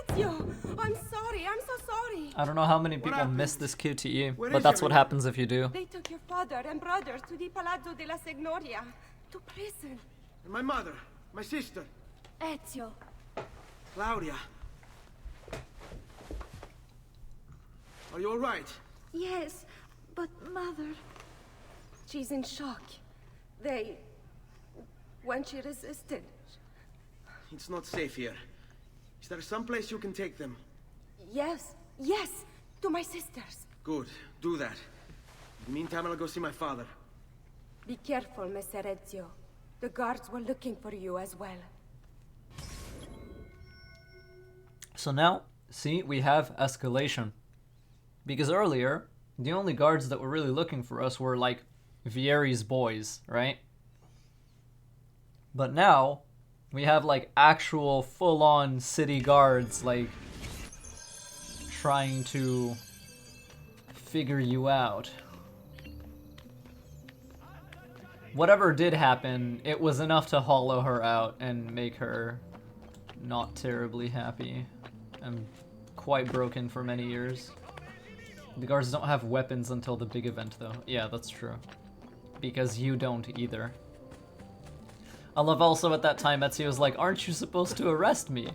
Ezio! I'm sorry, I'm so sorry. I don't know how many people miss this QTE, Where but is that's what everyone? happens if you do. They took your father and brothers to the Palazzo della Signoria, to prison. And my mother, my sister, Ezio, Claudia. Are you all right? yes, but mother, she's in shock. When she resisted. It's not safe here. Is there some place you can take them? Yes, yes, to my sisters. Good, do that. In the meantime, I'll go see my father. Be careful, Messer Ezio. The guards were looking for you as well. So now, see, we have escalation. Because earlier, the only guards that were really looking for us were, like, Vieri's boys, right? But now, we have, like, actual full-on city guards, like, trying to figure you out. Whatever did happen, it was enough to hollow her out and make her not terribly happy. And quite broken for many years. The guards don't have weapons until the big event, though. Yeah, that's true. Because you don't either. I love also at that time Ezio was like, aren't you supposed to arrest me?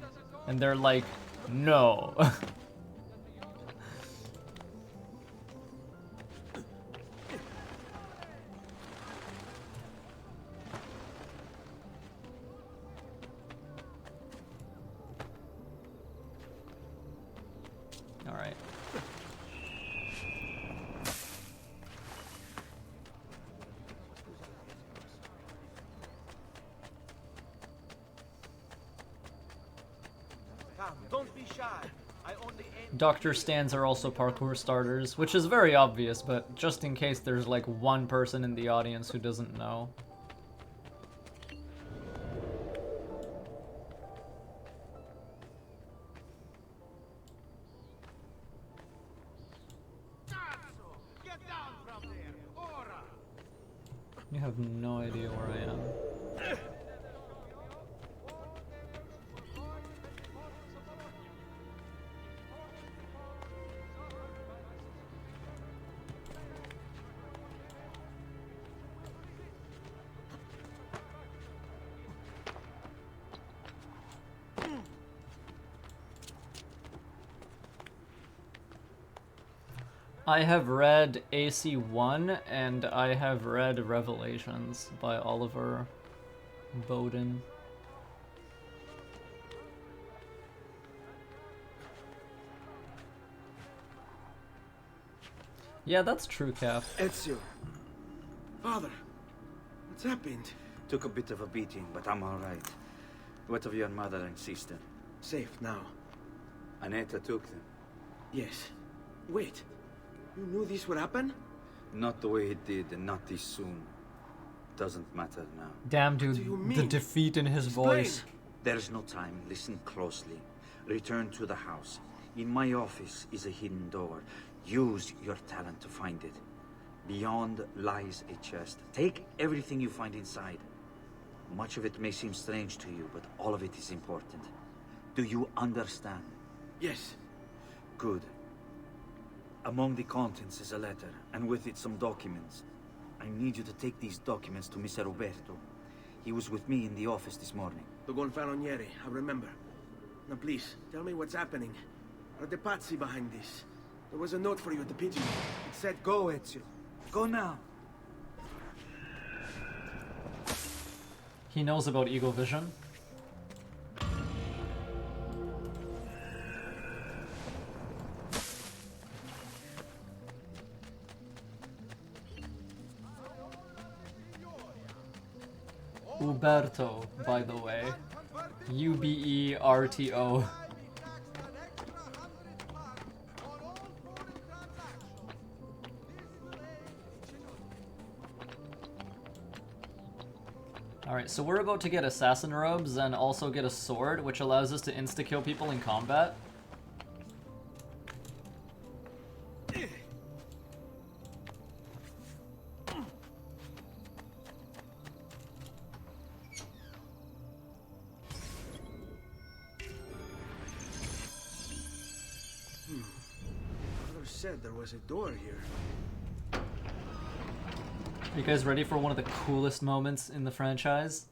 And they're like, no. Alright. Don't be shy. I only aim. Doctor stands are also parkour starters, which is very obvious, but just in case there's like one person in the audience who doesn't know. You have no idea where I am. I have read AC1 and I have read Revelations by Oliver Bowden. Yeah, that's true, Calf. Ezio. Father, what's happened? Took a bit of a beating, but I'm all right. What of your mother and sister? Safe now. Aneta took them. Yes. Wait. You knew this would happen? Not the way it did, and not this soon. Doesn't matter now. Damn, dude, the defeat in his voice. There's no time. Listen closely. Return to the house. In my office is a hidden door. Use your talent to find it. Beyond lies a chest. Take everything you find inside. Much of it may seem strange to you, but all of it is important. Do you understand? Yes. Good. Among the contents is a letter, and with it some documents. I need you to take these documents to Mr. Roberto. He was with me in the office this morning. The Gonfaloniere, I remember. Now please, tell me what's happening. Are the Pazzi behind this? There was a note for you at the pigeon. It said go, Ezio. Go now. He knows about Eagle Vision. Uberto, by the way. Uberto. Alright, so we're about to get assassin robes and also get a sword, which allows us to insta-kill people in combat. Mother said there was a door here. Are you guys ready for one of the coolest moments in the franchise?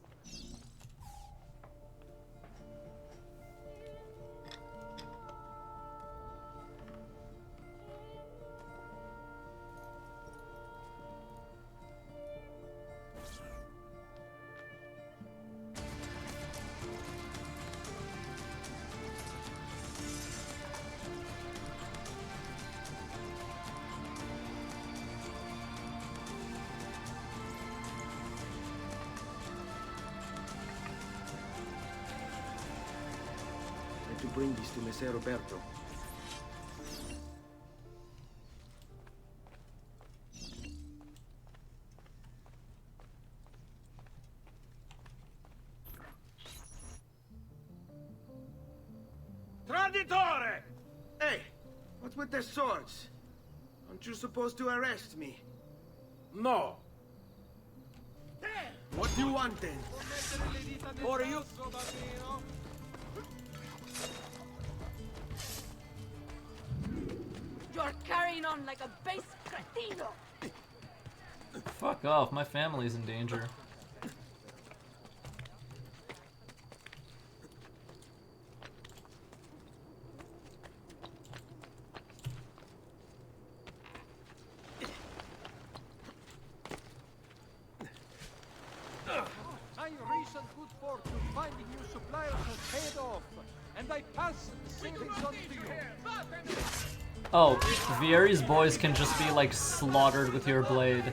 To bring this to Messer Roberto. Traditore! Hey, what's with the swords? Aren't you supposed to arrest me? No. What do you want then? Or you... You're carrying on like a base cretino. Fuck off, my family's in danger. My recent good fortune finding you suppliers has paid off, and I pass the savings on to you. Oh, Vieri's boys can just be like slaughtered with your blade.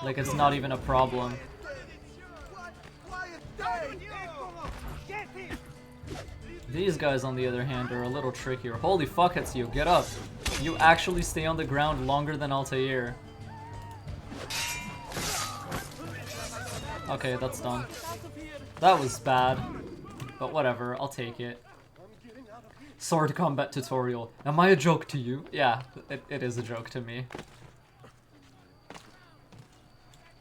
Like it's not even a problem. These guys on the other hand are a little trickier. Holy fuck, Ezio, get up. You actually stay on the ground longer than Altair. Okay, that's done. That was bad. But whatever, I'll take it. Sword combat tutorial. Am I a joke to you? Yeah, it is a joke to me.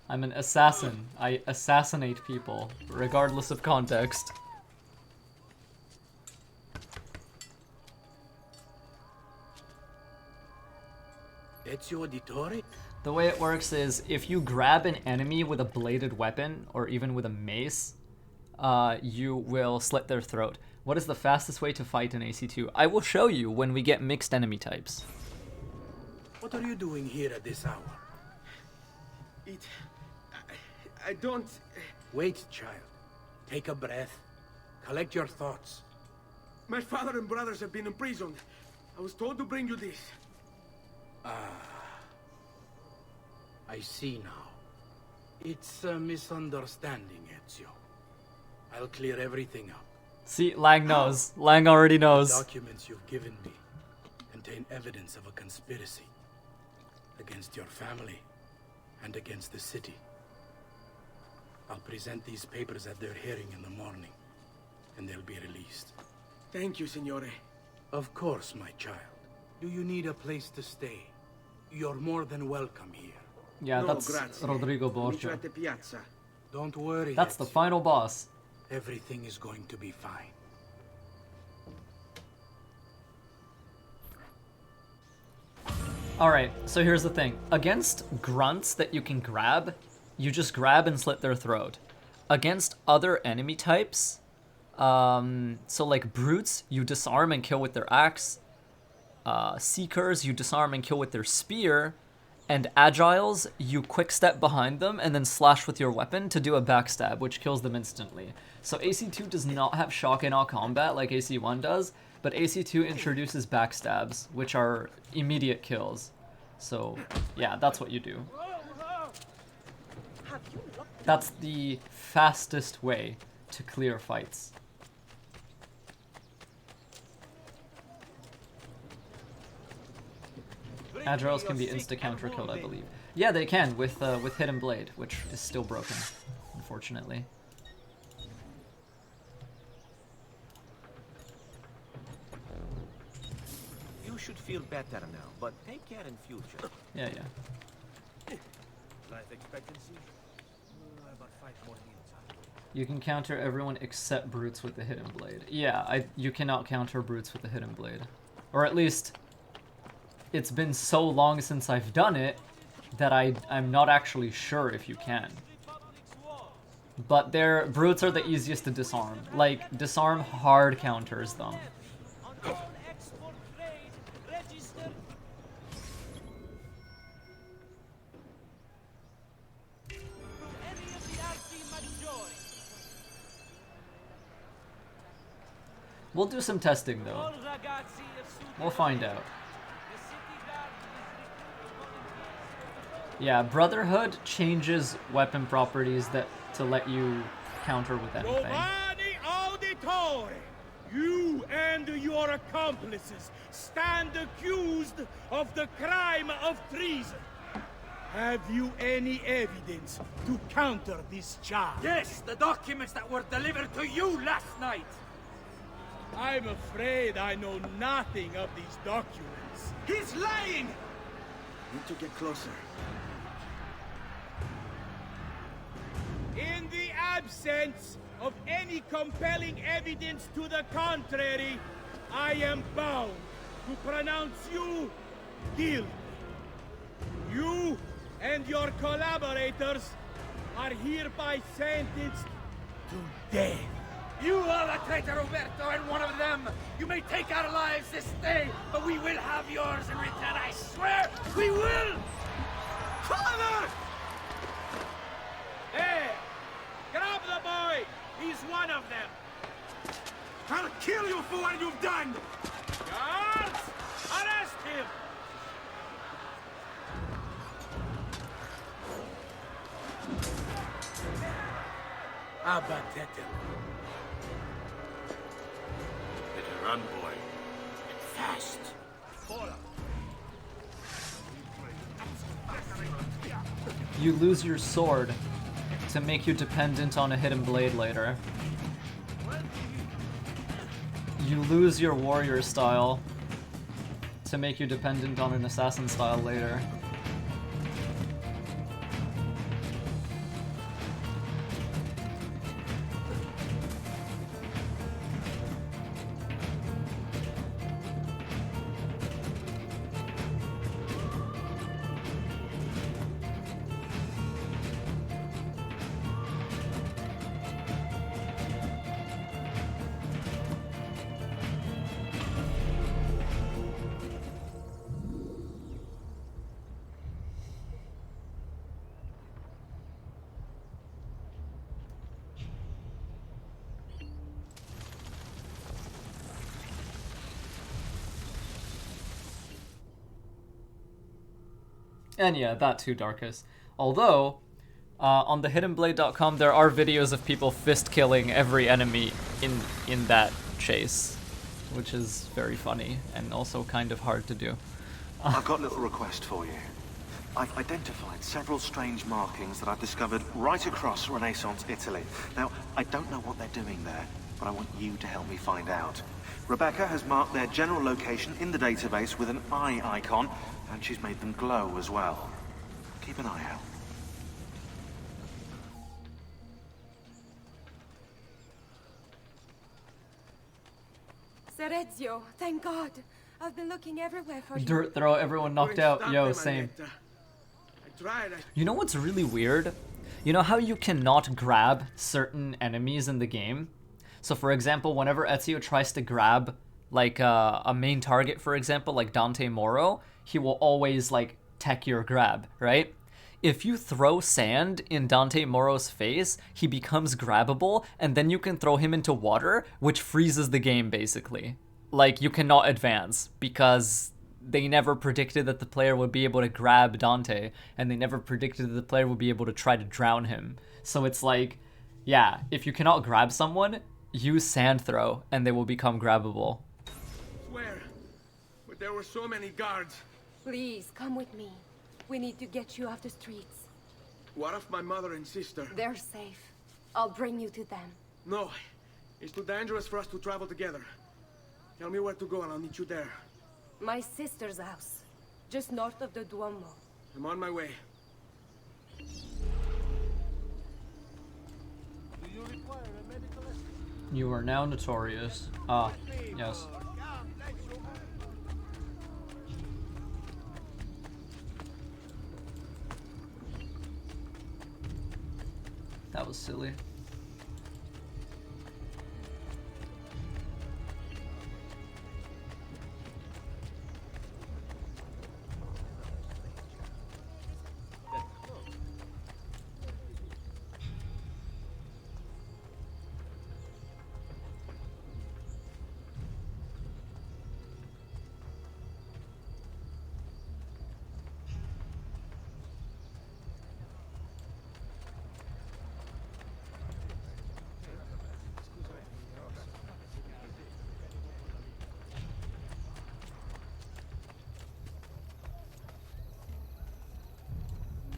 I'm an assassin. I assassinate people, regardless of context. Ezio Auditore? The way it works is, if you grab an enemy with a bladed weapon, or even with a mace, you will slit their throat. What is the fastest way to fight in AC2? I will show you when we get mixed enemy types. What are you doing here at this hour? I don't... Wait, child. Take a breath. Collect your thoughts. My father and brothers have been imprisoned. I was told to bring you this. I see now. It's a misunderstanding, Ezio. I'll clear everything up. See, Lang knows. Lang already knows. The documents you've given me, and contain evidence of a conspiracy against your family and against the city. I'll present these papers at their hearing in the morning, and they'll be released. Thank you, Signore. Of course, my child. Do you need a place to stay? You're more than welcome here. Yeah, No, that's grazie. Rodrigo Meet you Borgia. at the piazza. Don't worry. That's the Ezio. final boss. Everything is going to be fine. Alright, so here's the thing. Against grunts that you can grab, you just grab and slit their throat. Against other enemy types, so like brutes, you disarm and kill with their axe. Seekers, you disarm and kill with their spear. And agiles, you quick step behind them and then slash with your weapon to do a backstab, which kills them instantly. So AC2 does not have shock in all combat like AC1 does, but AC2 introduces backstabs, which are immediate kills. So yeah, that's what you do. That's the fastest way to clear fights. Agiles can be insta-counter killed, I believe. Yeah, they can with Hidden Blade, which is still broken, unfortunately. You should feel better now, but take care in future. Yeah. Life expectancy? About 5 more years. You can counter everyone except brutes with the Hidden Blade. Yeah, you cannot counter brutes with the Hidden Blade. Or at least, it's been so long since I've done it that I'm not actually sure if you can. But brutes are the easiest to disarm. Like, disarm hard counters them. We'll do some testing though. We'll find out. Yeah, Brotherhood changes weapon properties to let you counter with anything. Giovanni Auditore! You and your accomplices stand accused of the crime of treason. Have you any evidence to counter this charge? Yes, the documents that were delivered to you last night. I'm afraid I know nothing of these documents. He's lying! Need to get closer. In the absence of any compelling evidence to the contrary, I am bound to pronounce you guilty. You and your collaborators are hereby sentenced to death. You are the traitor, Roberto, and one of them. You may take our lives this day, but we will have yours in return, I swear! We will! Father! Hey! Grab the boy! He's one of them! I'll kill you for what you've done! Guards! Arrest him! Abatete. Better run, boy. And fast. You lose your sword to make you dependent on a Hidden Blade later. You lose your warrior style to make you dependent on an assassin style later. And yeah, that too, Darkus. Although, on the hiddenblade.com there are videos of people fist killing every enemy in that chase. which is very funny and also kind of hard to do. I've got a little request for you. I've identified several strange markings that I've discovered right across Renaissance Italy. Now, I don't know what they're doing there, but I want you to help me find out. Rebecca has marked their general location in the database with an eye icon, and she's made them glow as well. Keep an eye out. Ser Ezio, thank God. I've been looking everywhere for you. Dirt throw, everyone knocked out. Yo, same. I tried. You know what's really weird? You know how you cannot grab certain enemies in the game? So for example, whenever Ezio tries to grab like a main target, for example, like Dante Moro, he will always like tech your grab, right? If you throw sand in Dante Moro's face, he becomes grabbable, and then you can throw him into water, which freezes the game basically. Like, you cannot advance because they never predicted that the player would be able to grab Dante, and they never predicted that the player would be able to try to drown him. So it's like, yeah, if you cannot grab someone, use sand throw, and they will become grabbable. Swear, but there were so many guards. Please, come with me. We need to get you off the streets. What of my mother and sister? They're safe. I'll bring you to them. No, it's too dangerous for us to travel together. Tell me where to go and I'll meet you there. My sister's house, just north of the Duomo. I'm on my way. Do you require a medical assistant? You are now notorious. Ah, yes. That was silly.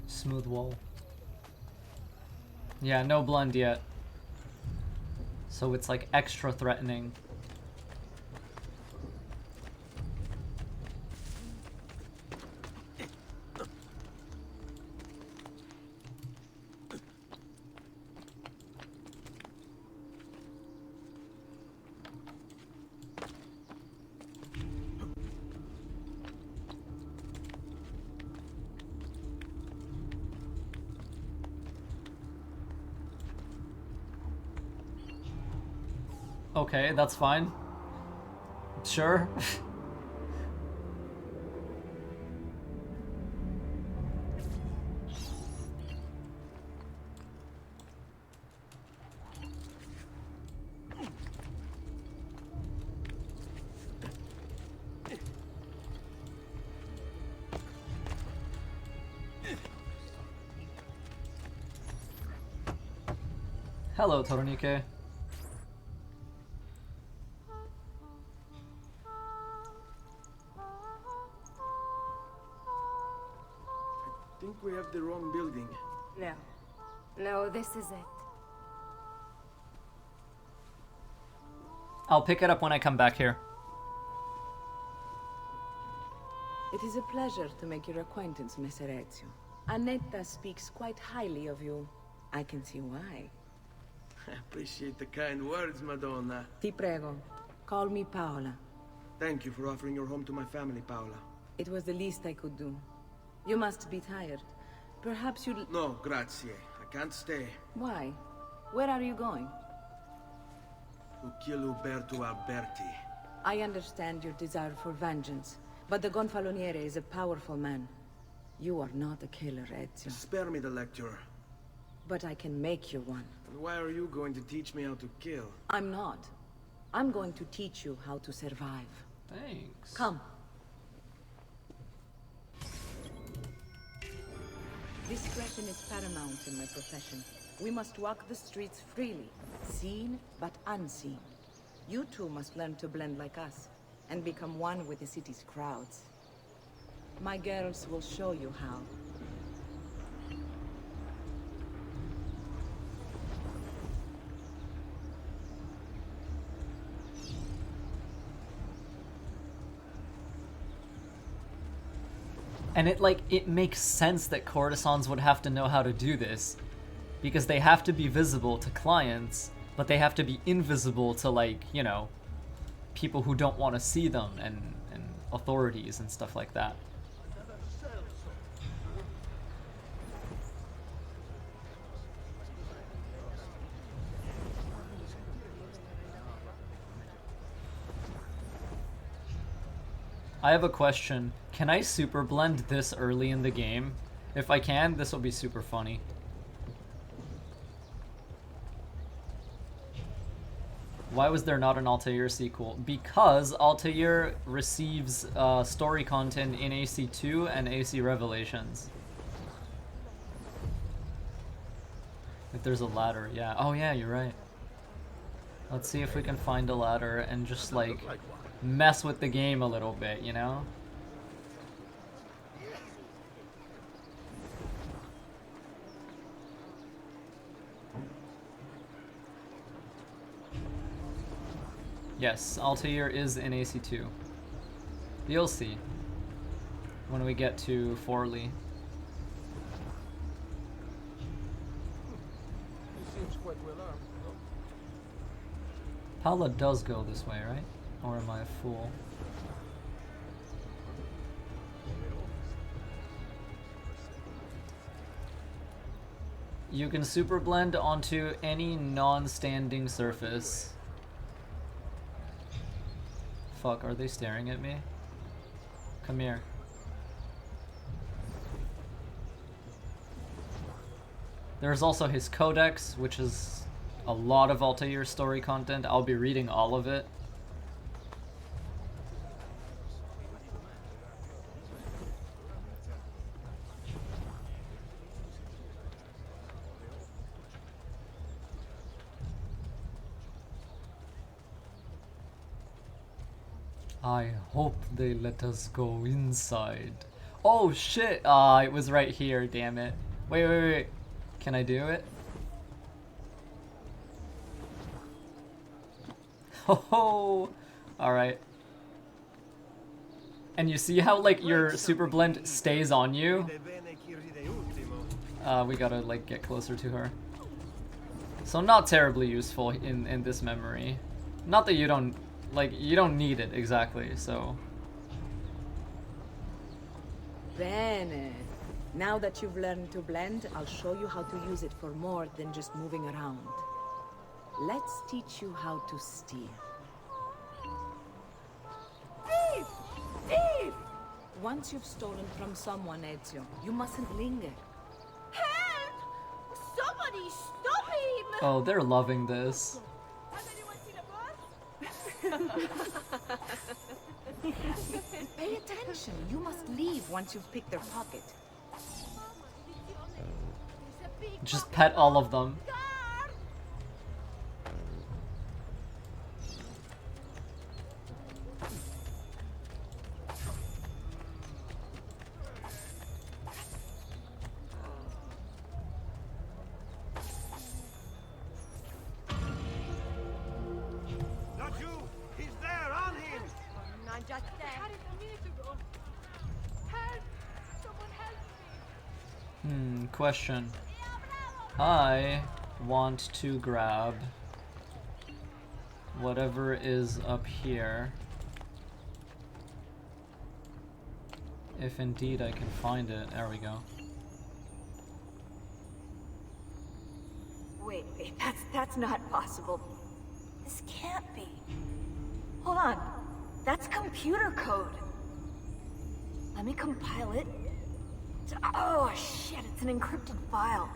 Smooth wall. Yeah, no blend yet. So it's like extra threatening. Okay, that's fine. Sure. Hello, Toronike. I think we have the wrong building. No. No, this is it. I'll pick it up when I come back here. It is a pleasure to make your acquaintance, Messer Ezio. Annetta speaks quite highly of you. I can see why. I appreciate the kind words, Madonna. Ti prego. Call me Paola. Thank you for offering your home to my family, Paola. It was the least I could do. You must be tired. Perhaps you'd... No, grazie. I can't stay. Why? Where are you going? To kill Uberto Alberti. I understand your desire for vengeance, but the Gonfaloniere is a powerful man. You are not a killer, Ezio. Spare me the lecture. But I can make you one. And why are you going to teach me how to kill? I'm not. I'm going to teach you how to survive. Thanks. Come. Discretion is paramount in my profession. We must walk the streets freely, seen but unseen. You two must learn to blend like us, and become one with the city's crowds. My girls will show you how. And it makes sense that courtesans would have to know how to do this, because they have to be visible to clients, but they have to be invisible to, like, you know, people who don't want to see them, and authorities and stuff like that. I have a question. Can I super blend this early in the game? If I can, this will be super funny. Why was there not an Altair sequel? Because Altair receives story content in AC2 and AC Revelations. If there's a ladder, yeah. Oh yeah, you're right. Let's see if we can find a ladder and just like mess with the game a little bit, you know? Yes, Altair is in AC2. You'll see when we get to Forley. He seems quite well armed. Paula does go this way, right? Or am I a fool? You can super blend onto any non-standing surface. Fuck, are they staring at me? Come here. There's also his codex, which is a lot of Altair story content. I'll be reading all of it. I hope they let us go inside. Oh shit! Ah, it was right here, damn it. Wait. Can I do it? Ho! Alright. And you see how, like, your super blend stays on you? We gotta, like, get closer to her. So not terribly useful in this memory. Not that you don't... Like, you don't need it, exactly, so... Bene. Now that you've learned to blend, I'll show you how to use it for more than just moving around. Let's teach you how to steal. Thief! Thief! Once you've stolen from someone, Ezio, you mustn't linger. Help! Somebody stop him! Oh, they're loving this. Pay attention. You must leave once you've picked their pocket. Just pet all of them. Not you! He's there, on him! Not just there. Had it a minute ago. Help! Someone help me! Question. I want to grab whatever is up here. If indeed I can find it. There we go. Wait, that's not possible. This can't be. Hold on. That's computer code. Let me compile it. Oh shit, it's an encrypted file.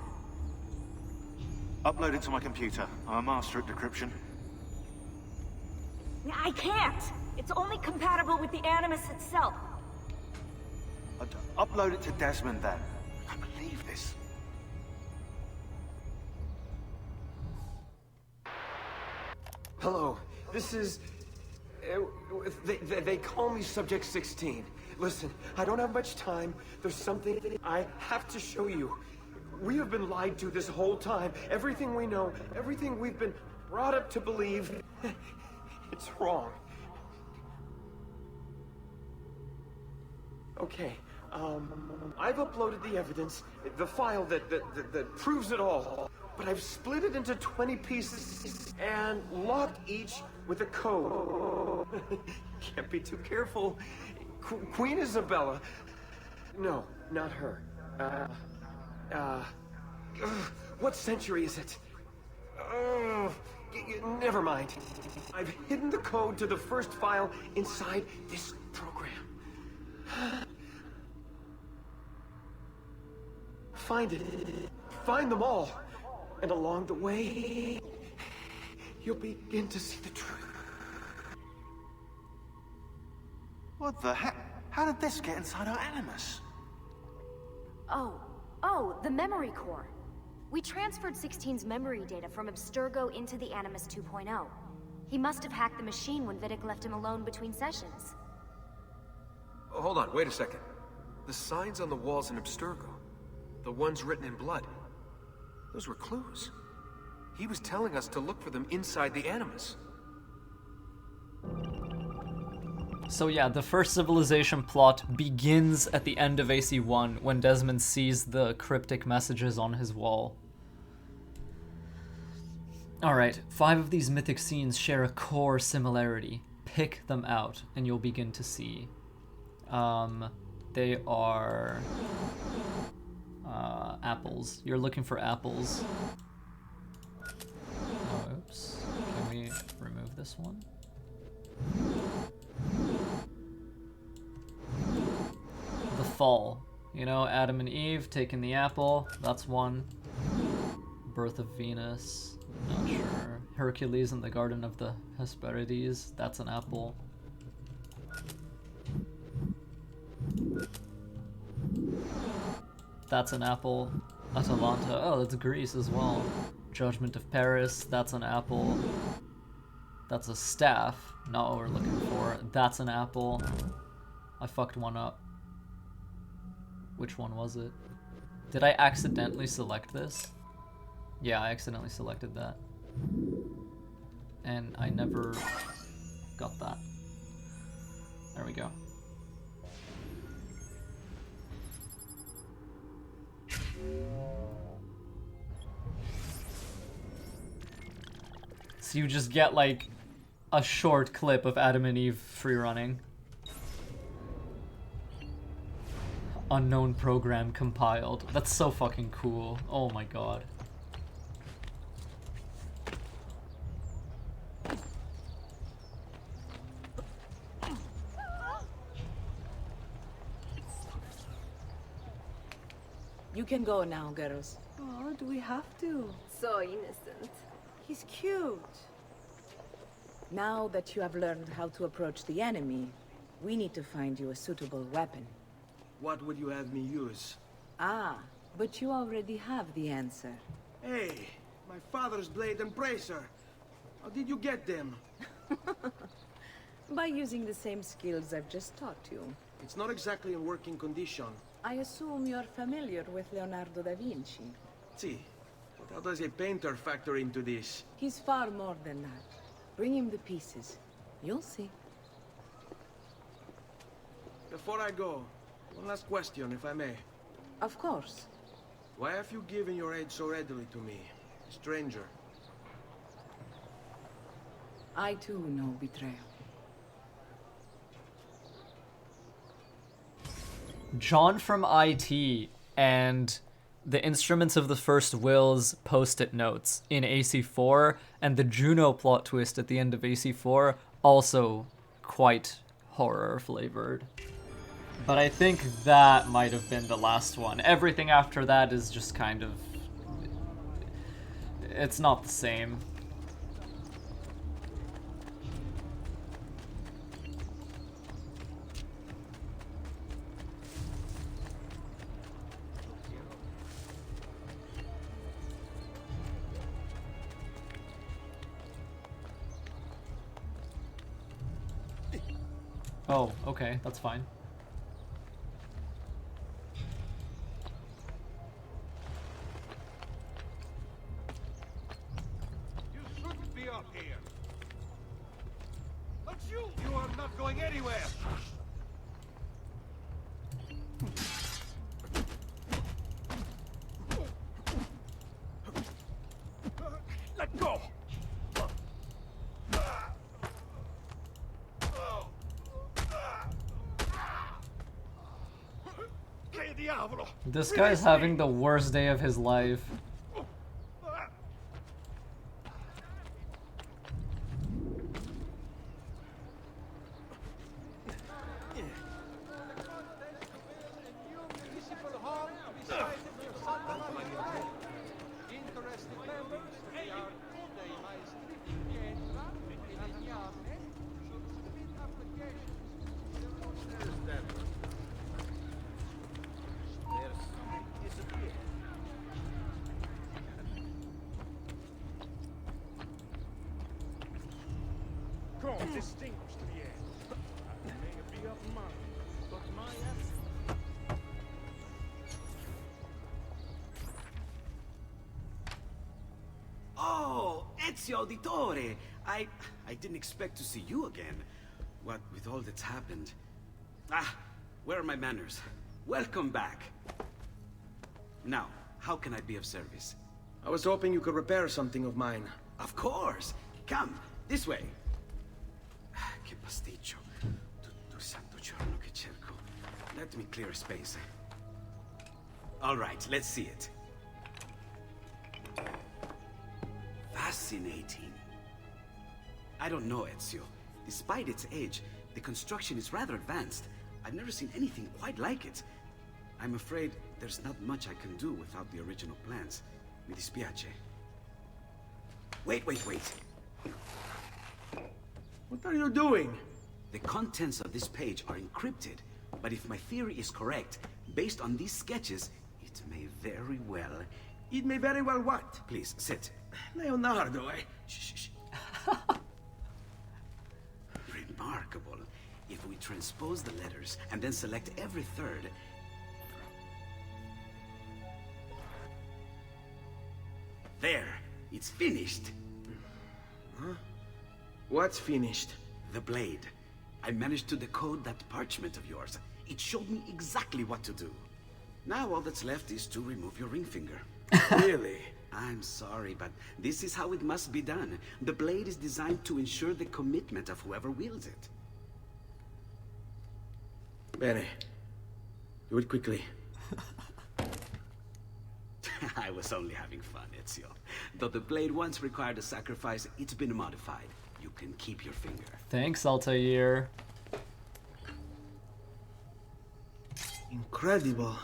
Upload it to my computer. I'm a master at decryption. I can't! It's only compatible with the Animus itself. Upload it to Desmond then. I can't believe this. Hello. This is... They call me Subject 16. Listen, I don't have much time. There's something I have to show you. We have been lied to this whole time. Everything we know, everything we've been brought up to believe, it's wrong. Okay, I've uploaded the evidence, the file that proves it all. But I've split it into 20 pieces and locked each with a code. Can't be too careful. Queen Isabella. No, not her. What century is it? Never mind. I've hidden the code to the first file inside this program. Find it. Find them all. And along the way, you'll begin to see the truth. What the heck? How did this get inside our Animus? Oh, the memory core. We transferred 16's memory data from Abstergo into the Animus 2.0. He must have hacked the machine when Vidic left him alone between sessions. Oh, hold on, wait a second. The signs on the walls in Abstergo, the ones written in blood, those were clues. He was telling us to look for them inside the Animus. So yeah, the first civilization plot begins at the end of AC1 when Desmond sees the cryptic messages on his wall. Alright, 5 of these mythic scenes share a core similarity. Pick them out and you'll begin to see. They are apples. You're looking for apples. Oh, oops. Can we remove this one? The fall. You know, Adam and Eve taking the apple. That's one. Birth of Venus. Not sure. Hercules in the Garden of the Hesperides. That's an apple. That's an apple. Atalanta. Oh, that's Greece as well. Judgment of Paris. That's an apple. That's a staff. Not what we're looking for. That's an apple. I fucked one up. Which one was it? Did I accidentally select this? Yeah, I accidentally selected that. And I never got that. There we go. So you just get like a short clip of Adam and Eve free running. Unknown program compiled. That's so fucking cool. Oh my god. You can go now, girls. Oh, do we have to? So innocent. He's cute. Now that you have learned how to approach the enemy, we need to find you a suitable weapon. What would you have me use? Ah, but you already have the answer. Hey, my father's blade and bracer. How did you get them? By using the same skills I've just taught you. It's not exactly in working condition. I assume you're familiar with Leonardo da Vinci. See, but how does a painter factor into this? He's far more than that. Bring him the pieces. You'll see. Before I go, one last question, if I may. Of course. Why have you given your aid so readily to me, a stranger? I too know betrayal. John from IT and the Instruments of the First Will's post-it notes in AC4 and the Juno plot twist at the end of AC4 also quite horror flavored. But I think that might have been the last one. Everything after that is just kind of... it's not the same. Oh, okay, that's fine. You shouldn't be up here. But you are not going anywhere. Let go. This guy's having the worst day of his life. Distinguished Vieri. I may be of mine, but my Oh, Ezio Auditore! I didn't expect to see you again. What with all that's happened. Ah, where are my manners? Welcome back. Now, how can I be of service? I was hoping you could repair something of mine. Of course! Come, this way. Che pasticcio. Tutto santo giorno che cerco. Let me clear a space. All right, let's see it. Fascinating. I don't know, Ezio. Despite its age, the construction is rather advanced. I've never seen anything quite like it. I'm afraid there's not much I can do without the original plans. Mi dispiace. Wait. What are you doing? The contents of this page are encrypted, but if my theory is correct, based on these sketches, it may very well... It may very well what? Please, sit. Leonardo, eh? Shh. Remarkable. If we transpose the letters and then select every third... There! It's finished! Huh? What's finished? The blade. I managed to decode that parchment of yours. It showed me exactly what to do. Now all that's left is to remove your ring finger. Really? I'm sorry, but this is how it must be done. The blade is designed to ensure the commitment of whoever wields it. Bene. Do it quickly. I was only having fun, Ezio. Though the blade once required a sacrifice, it's been modified. You can keep your finger. Thanks, Altair. Incredible.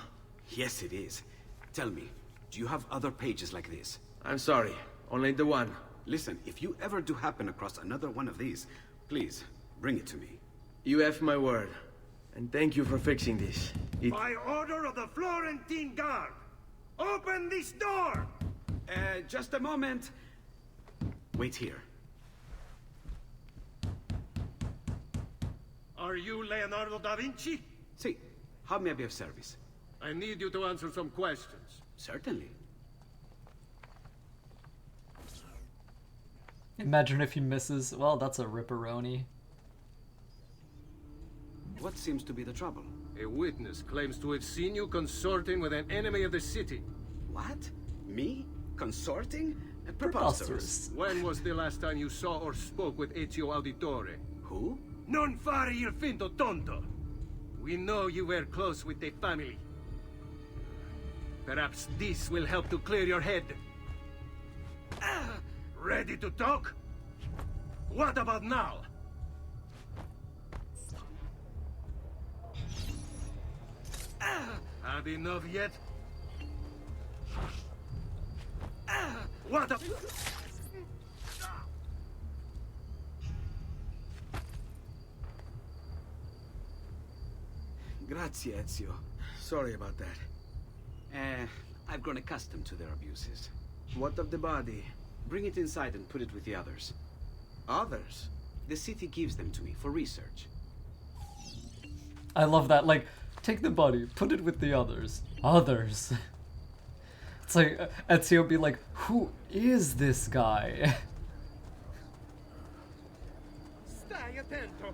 Yes, it is. Tell me, do you have other pages like this? I'm sorry, only the one. Listen, if you ever do happen across another one of these, please, bring it to me. You have my word. And thank you for fixing this. By order of the Florentine Guard! Open this door! Just a moment. Wait here. Are you Leonardo da Vinci? See, how may I be of service? I need you to answer some questions. Certainly. Imagine if he misses. Well, that's a ripperoni. What seems to be the trouble? A witness claims to have seen you consorting with an enemy of the city. What? Me? Consorting? Preposterous. When was the last time you saw or spoke with Ezio Auditore? Who? Non fare il finto tonto! We know you were close with the family. Perhaps this will help to clear your head. Ready to talk? What about now? Had enough yet? What a... Grazie, Ezio. Sorry about that. I've grown accustomed to their abuses. What of the body? Bring it inside and put it with the others. Others? The city gives them to me for research. I love that. Like, take the body, put it with the others. Others. It's like Ezio be like, who is this guy? Stai attento.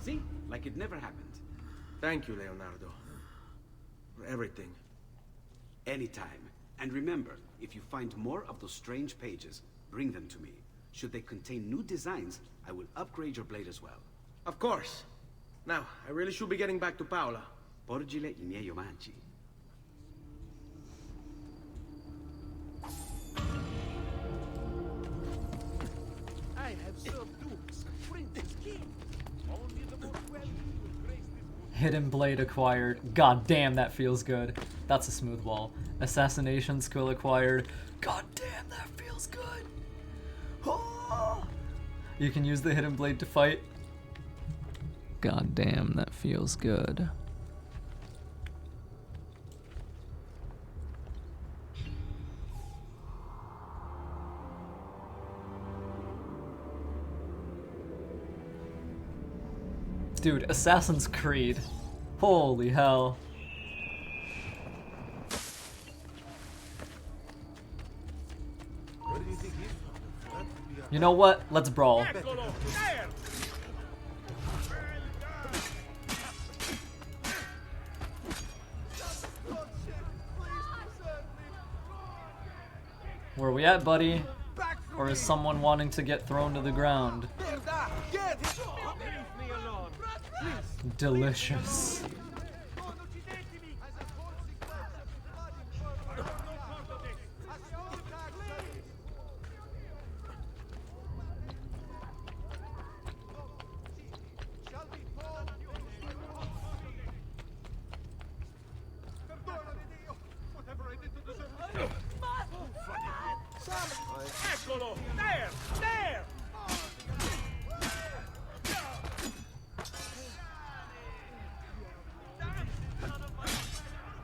See? Like it never happened. Thank you, Leonardo. For everything. Anytime. And remember, if you find more of those strange pages, bring them to me. Should they contain new designs, I will upgrade your blade as well. Of course. Now, I really should be getting back to Paola. Porgile I miei omaggi. I have served dukes, princes, kings. Only the most wealthy will grace this. Hidden blade acquired. God damn, that feels good. That's a smooth wall. Assassination skill acquired. God damn, that feels good. Oh! You can use the hidden blade to fight. God damn, that feels good. Dude, Assassin's Creed. Holy hell. You know what? Let's brawl. Where are we at, buddy? Or is someone wanting to get thrown to the ground? Delicious.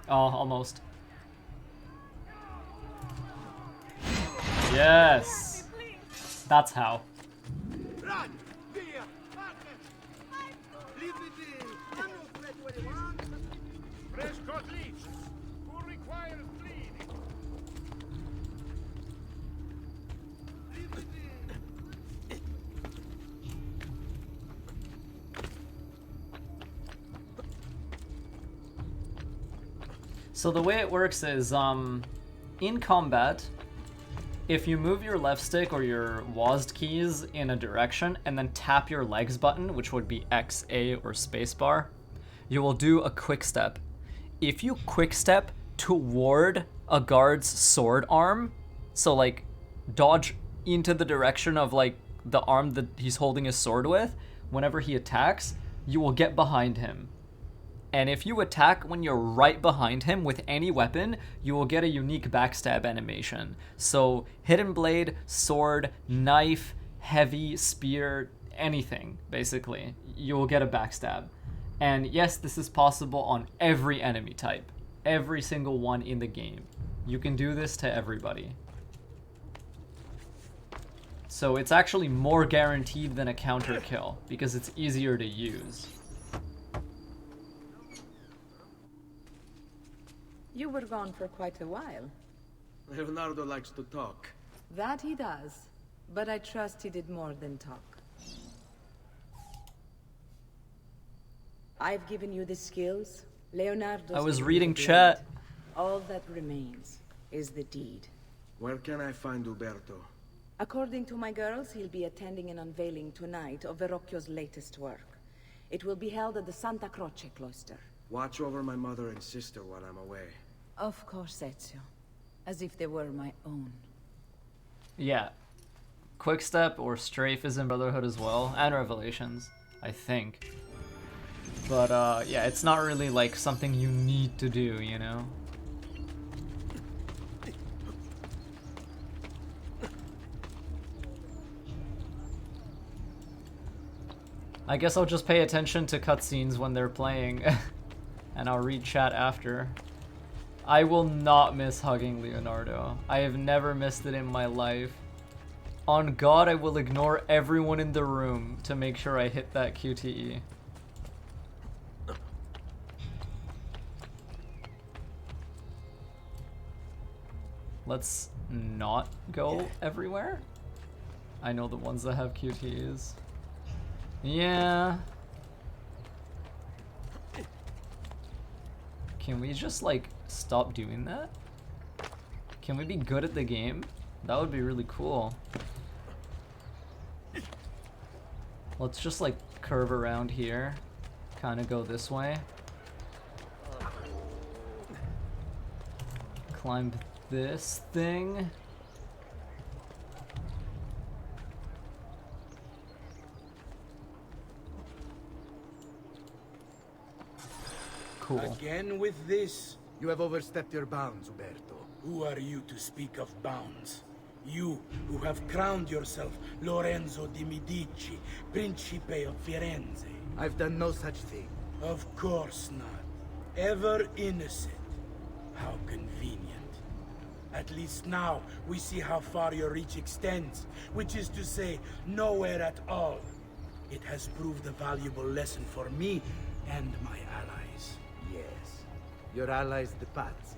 Oh, almost. Yes! That's how. So the way it works is, in combat, if you move your left stick or your WASD keys in a direction and then tap your legs button, which would be X, A, or spacebar, you will do a quick step. If you quick step toward a guard's sword arm, so like dodge into the direction of like the arm that he's holding his sword with, whenever he attacks, you will get behind him. And if you attack when you're right behind him with any weapon, you will get a unique backstab animation. So hidden blade, sword, knife, heavy, spear, anything, basically, you will get a backstab. And yes, this is possible on every enemy type. Every single one in the game. You can do this to everybody. So it's actually more guaranteed than a counter kill, because it's easier to use. You were gone for quite a while. Leonardo likes to talk. That he does. But I trust he did more than talk. I've given you the skills. Leonardo. I was reading chat. All that remains is the deed. Where can I find Uberto? According to my girls, he'll be attending an unveiling tonight of Verrocchio's latest work. It will be held at the Santa Croce cloister. Watch over my mother and sister while I'm away. Of course, Ezio. As if they were my own. Yeah. Quickstep or Strafe is in Brotherhood as well, and Revelations, I think. But yeah, it's not really like something you need to do, you know? I guess I'll just pay attention to cutscenes when they're playing, and I'll read chat after. I will not miss hugging Leonardo. I have never missed it in my life. On God, I will ignore everyone in the room to make sure I hit that QTE. Let's not go everywhere. I know the ones that have QTEs. Yeah. Can we just like stop doing that? Can we be good at the game? That would be really cool. Let's just like curve around here. Kind of go this way. Climb this thing. Cool. Again with this? You have overstepped your bounds, Uberto. Who are you to speak of bounds? You, who have crowned yourself Lorenzo di Medici, Principe of Firenze. I've done no such thing. Of course not. Ever innocent. How convenient. At least now, we see how far your reach extends, which is to say, nowhere at all. It has proved a valuable lesson for me and my allies. Yes. Your allies, the Pazzi.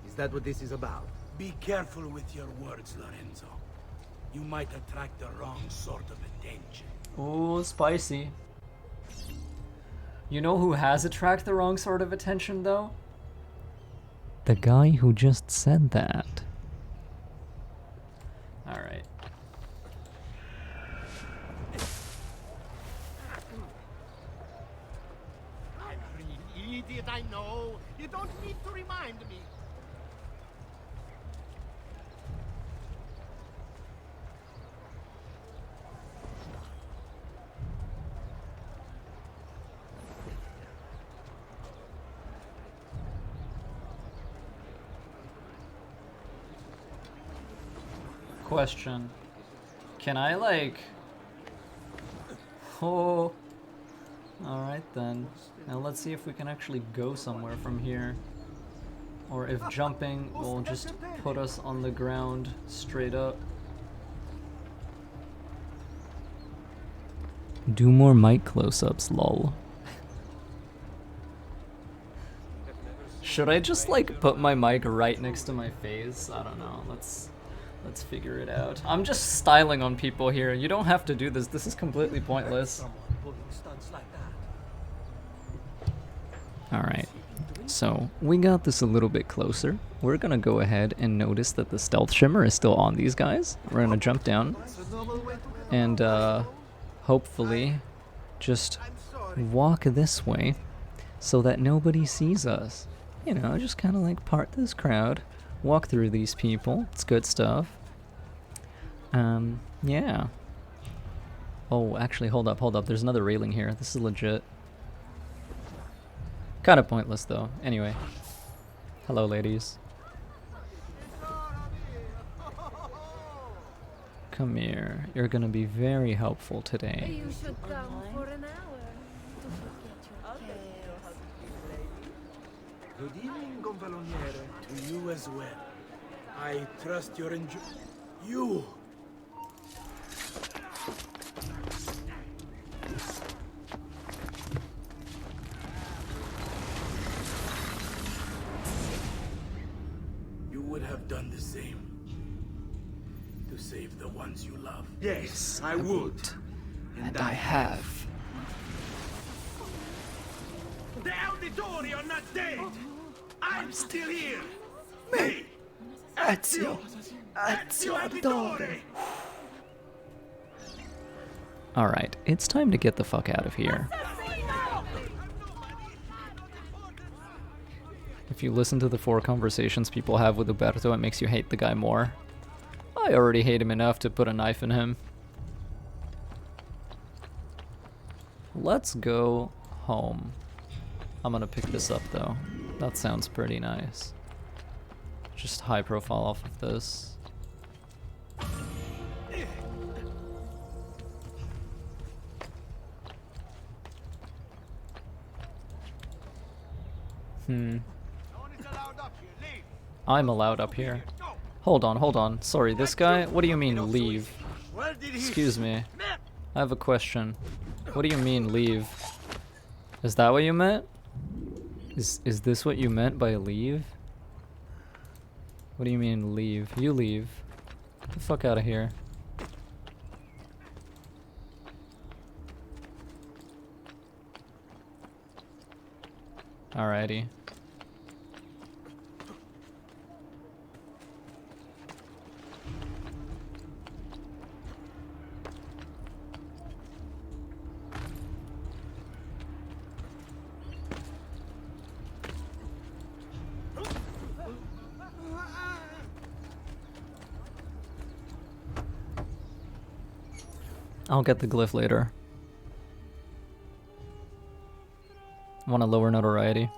Is that what this is about? Be careful with your words, Lorenzo. You might attract the wrong sort of attention. Ooh, spicy. You know who has attracted the wrong sort of attention, though? The guy who just said that. Alright. I'm an idiot, I know. You don't need to remind me. Question. Can I like... Oh. Alright then. Now let's see if we can actually go somewhere from here. Or if jumping will just put us on the ground straight up. Do more mic close-ups, lol. Should I just like put my mic right next to my face? I don't know. Let's figure it out. I'm just styling on people here. You don't have to do this. This is completely pointless. Alright, so we got this a little bit closer. We're gonna go ahead and notice that the stealth shimmer is still on these guys. We're gonna jump down and hopefully just walk this way so that nobody sees us. You know, just kind of like part this crowd, walk through these people. It's good stuff. Yeah. Oh, actually, hold up. There's another railing here. This is legit. Kind of pointless, though. Anyway. Hello, ladies. Come here. You're gonna be very helpful today. You should come for an hour to forget your cares. Good evening, Gonfaloniere. To you as well. I trust your You! You would have done the same. To save the ones you love. Yes, I would. And I have. The Auditore are not dead! I'm still here! Me! Ezio Auditore! Alright, it's time to get the fuck out of here. If you listen to the 4 conversations people have with Uberto, it makes you hate the guy more. I already hate him enough to put a knife in him. Let's go home. I'm gonna pick this up though. That sounds pretty nice. Just high profile off of this. I'm allowed up here. Hold on. Sorry, this guy? What do you mean, leave? Excuse me. I have a question. What do you mean, leave? Is that what you meant? Is this what you meant by leave? What do you mean, leave? You leave. Get the fuck out of here. Alrighty. I'll get the glyph later. Want a lower notoriety?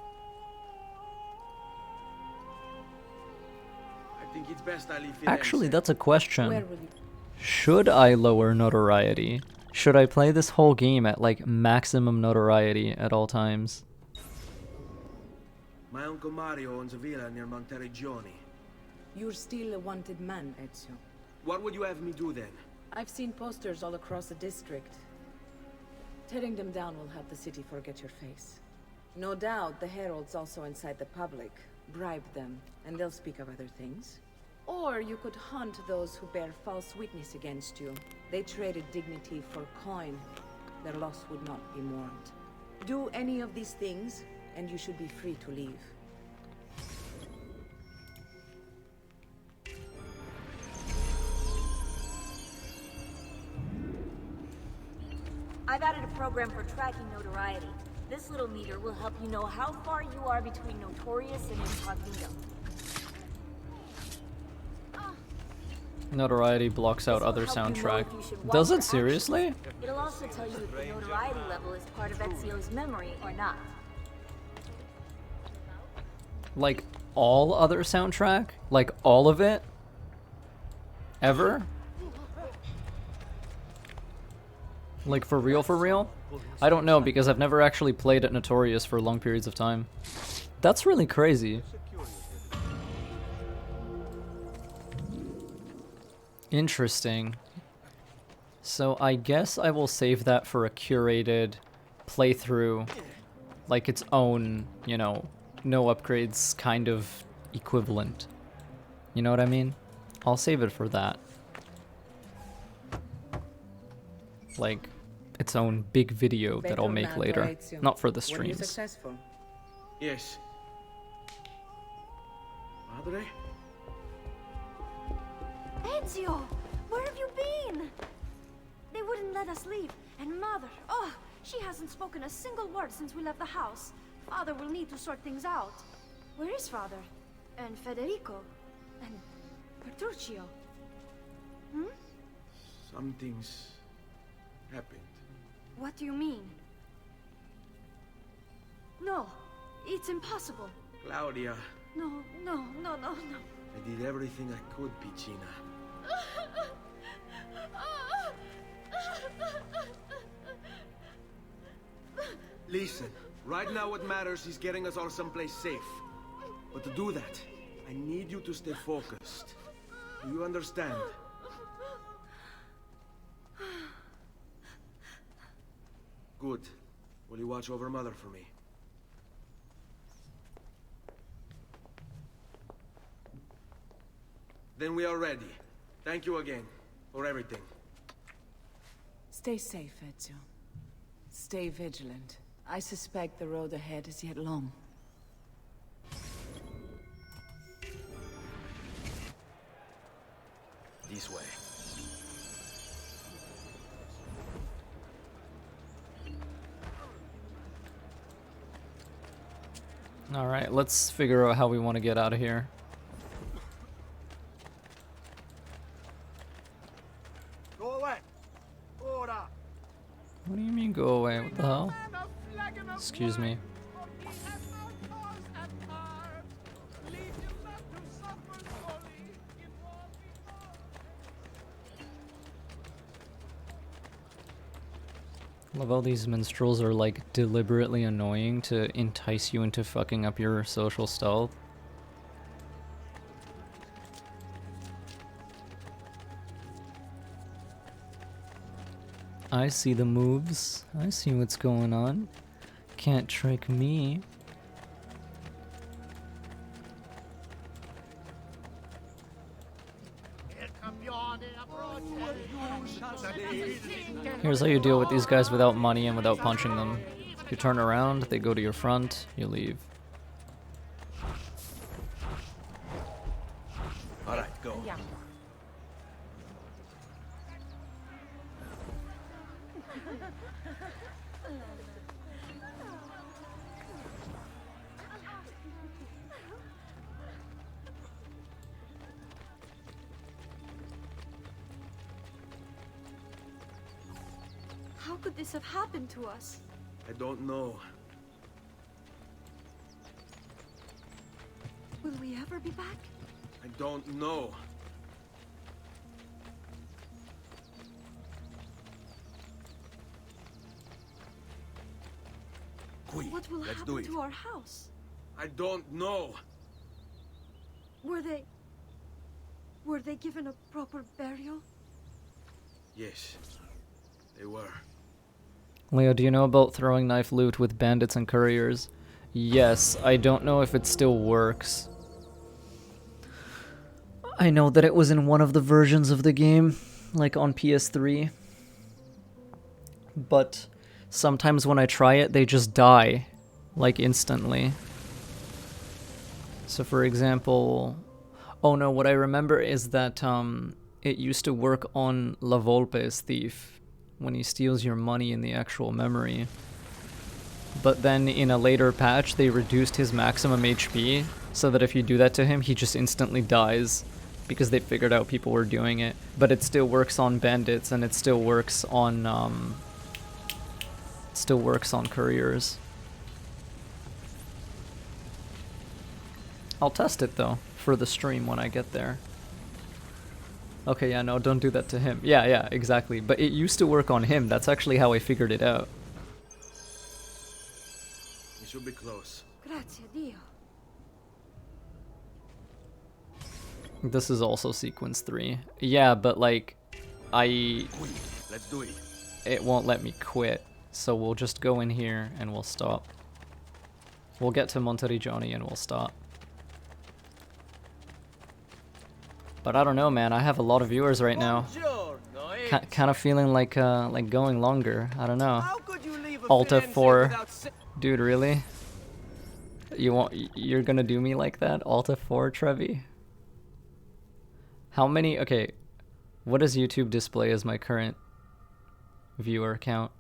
I think it's best I leave Firenze. Actually, that's a question. Should I lower notoriety? Should I play this whole game at like maximum notoriety at all times? My uncle Mario owns a villa near Monteriggioni. You're still a wanted man, Ezio. What would you have me do then? I've seen posters all across the district. Tearing them down will help the city forget your face. No doubt the heralds also incite the public. Bribe them, and they'll speak of other things. Or you could hunt those who bear false witness against you. They traded dignity for coin. Their loss would not be mourned. Do any of these things, and you should be free to leave. I've added a program for tracking notoriety. This little meter will help you know how far you are between notorious and incognito. Notoriety blocks out other soundtrack. Does it seriously? It'll also tell you if the notoriety level is part of Ezio's memory or not. Like all other soundtrack? Like all of it? Ever? Like for real, for real? I don't know because I've never actually played at Notorious for long periods of time. That's really crazy. Interesting. So I guess I will save that for a curated playthrough, like its own, you know, no upgrades kind of equivalent. You know what I mean? I'll save it for that. Like its own big video that I'll make later, not for the streams. Yes. Padre? Ezio! Where have you been? They wouldn't let us leave. And Mother, oh, she hasn't spoken a single word since we left the house. Father will need to sort things out. Where is Father? And Federico? And Petruccio? Hmm? Something's happened. What do you mean? No, it's impossible. Claudia. No. I did everything I could, Piccina. Listen, right now what matters is getting us all someplace safe. But to do that, I need you to stay focused. Do you understand? Good. Will you watch over Mother for me? Then we are ready. Thank you again for everything. Stay safe, Ezio. Stay vigilant. I suspect the road ahead is yet long. This way. Alright, let's figure out how we want to get out of here. Go away. Ora. What do you mean go away? What the hell? Excuse me. Love how these minstrels are like deliberately annoying to entice you into fucking up your social stealth. I see the moves. I see what's going on. Can't trick me. Here's how you deal with these guys without money and without punching them. You turn around, they go to your front, you leave. Alright, go. Yeah. How could this have happened to us? I don't know. Will we ever be back? I don't know. What will happen to our house? I don't know. Were they given a proper burial? Yes, they were. Leo, do you know about throwing knife loot with bandits and couriers? Yes, I don't know if it still works. I know that it was in one of the versions of the game, like on PS3. But sometimes when I try it, they just die, like instantly. So for example... Oh no, what I remember is that it used to work on La Volpe's thief, when he steals your money in the actual memory. But then in a later patch, they reduced his maximum HP, so that if you do that to him, he just instantly dies, because they figured out people were doing it. But it still works on bandits, and it still works on couriers. I'll test it though, for the stream when I get there. Okay, yeah, no, don't do that to him. Yeah, exactly. But it used to work on him. That's actually how I figured it out. We should be close. Grazie Dio. This is also sequence 3. Yeah, but like, Let's do it. It won't let me quit. So we'll just go in here and we'll stop. We'll get to Monteriggioni and we'll stop. But I don't know, man. I have a lot of viewers right now. Kind of feeling like going longer. I don't know. Alta 4, dude, really? You're gonna do me like that, Alta 4, Trevi? How many? Okay, what does YouTube display as my current viewer count?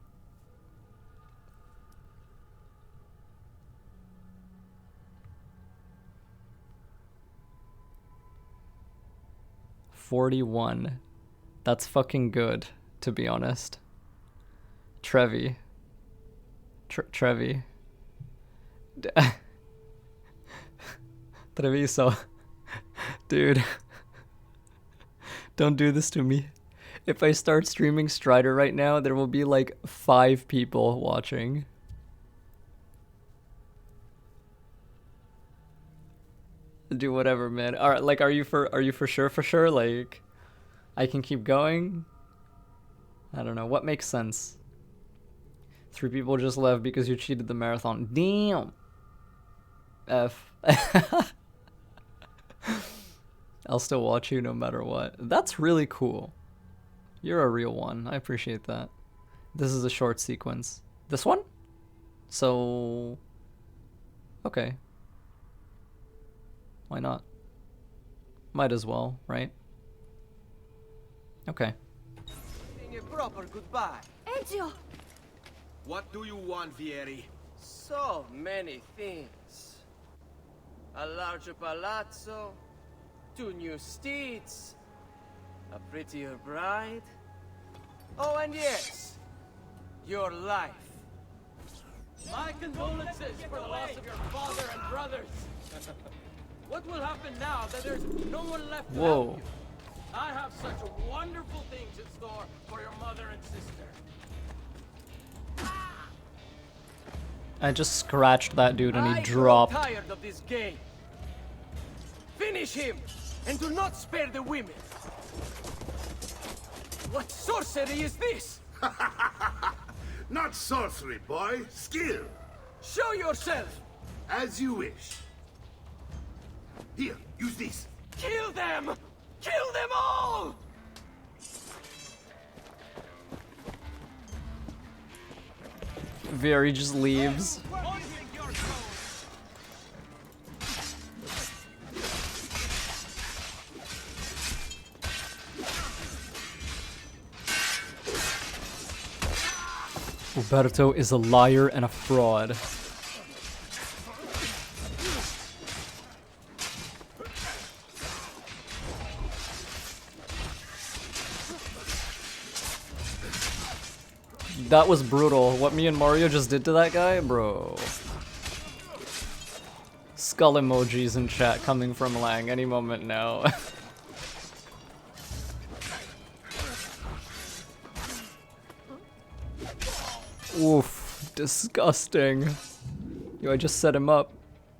$41. That's fucking good, to be honest. Trevi. Trevi. Treviso. Dude. Don't do this to me. If I start streaming Strider right now, there will be like 5 people watching. Do whatever, man. All right, like, are you for sure? Like, I can keep going. I don't know what makes sense. 3 people just left because you cheated the marathon. Damn. F. I'll still watch you no matter what. That's really cool. You're a real one. I appreciate that. This is a short sequence. This one? So, okay. Why not? Might as well, right? Okay. A proper goodbye. Ezio! What do you want, Vieri? So many things. A larger palazzo, 2 new steeds, a prettier bride. Oh, and yes, your life. My condolences for the loss of your father and brothers. What will happen now that there's no one left to help you? I have such wonderful things in store for your mother and sister. I just scratched that dude and he I dropped. grow tired of this game. Finish him, and do not spare the women. What sorcery is this? Not sorcery, boy. Skill. Show yourself. As you wish. Here, use this. Kill them! Kill them all! Vieri just leaves. Roberto is a liar and a fraud. That was brutal. What me and Mario just did to that guy, bro. Skull emojis in chat coming from Lang any moment now. Oof, disgusting. Yo, I just set him up.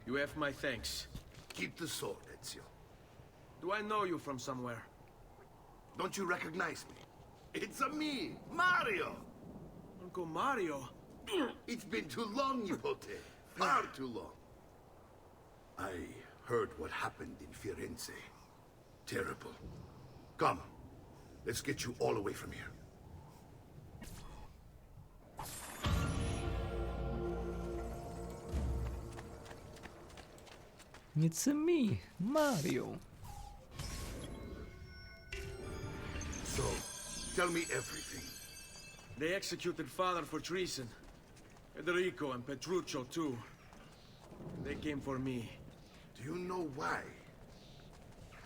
You have my thanks. Keep the sword, Ezio. Do I know you from somewhere? Don't you recognize me? It's a me, Mario. Uncle Mario? It's been too long, Nipote. Far too long. I heard what happened in Firenze. Terrible. Come, let's get you all away from here. It's a me, Mario. So, tell me everything. They executed father for treason. Federico and Petruccio too. They came for me. Do you know why?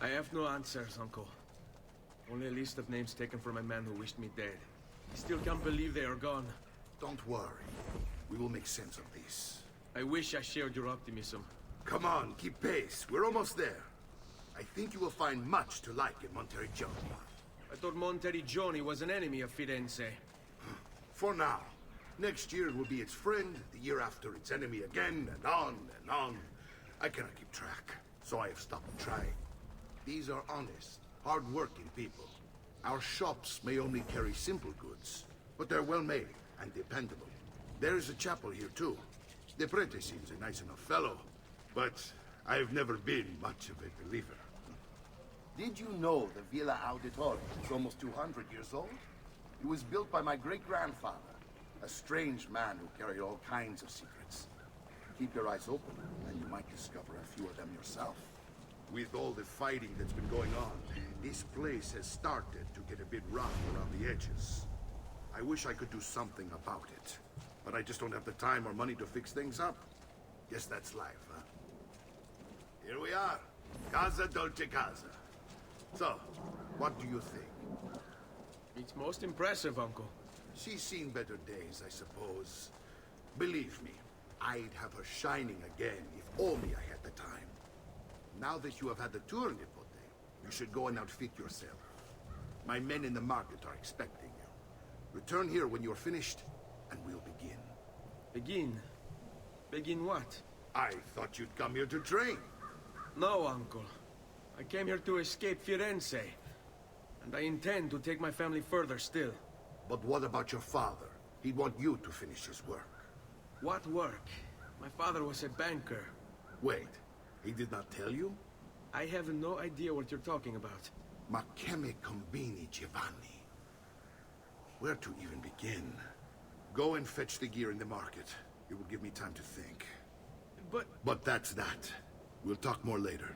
I have no answers, Uncle. Only a list of names taken from a man who wished me dead. I still can't believe they are gone. Don't worry. We will make sense of this. I wish I shared your optimism. Come on, keep pace. We're almost there. I think you will find much to like in Monteriggioni. I thought Monteriggioni was an enemy of Firenze. For now. Next year it will be its friend, the year after its enemy again, and on and on. I cannot keep track, so I have stopped trying. These are honest, hard-working people. Our shops may only carry simple goods, but they're well-made and dependable. There is a chapel here too. The prete seems a nice enough fellow, but I've never been much of a believer. Did you know the Villa Auditore is almost 200 years old? It was built by my great-grandfather, a strange man who carried all kinds of secrets. Keep your eyes open, and you might discover a few of them yourself. With all the fighting that's been going on, this place has started to get a bit rough around the edges. I wish I could do something about it, but I just don't have the time or money to fix things up. Guess that's life, huh? Here we are. Casa Dolce Casa. So, what do you think? It's most impressive, Uncle. She's seen better days, I suppose. Believe me, I'd have her shining again if only I had the time. Now that you have had the tour, Nipote, you should go and outfit yourself. My men in the market are expecting you. Return here when you're finished, and we'll begin. Begin? Begin what? I thought you'd come here to train. No, Uncle. I came here to escape Firenze. And I intend to take my family further still. But what about your father? He'd want you to finish his work. What work? My father was a banker. Wait, he did not tell you? I have no idea what you're talking about. Ma che me combini, Giovanni? Where to even begin? Go and fetch the gear in the market. It will give me time to think. But that's that. We'll talk more later.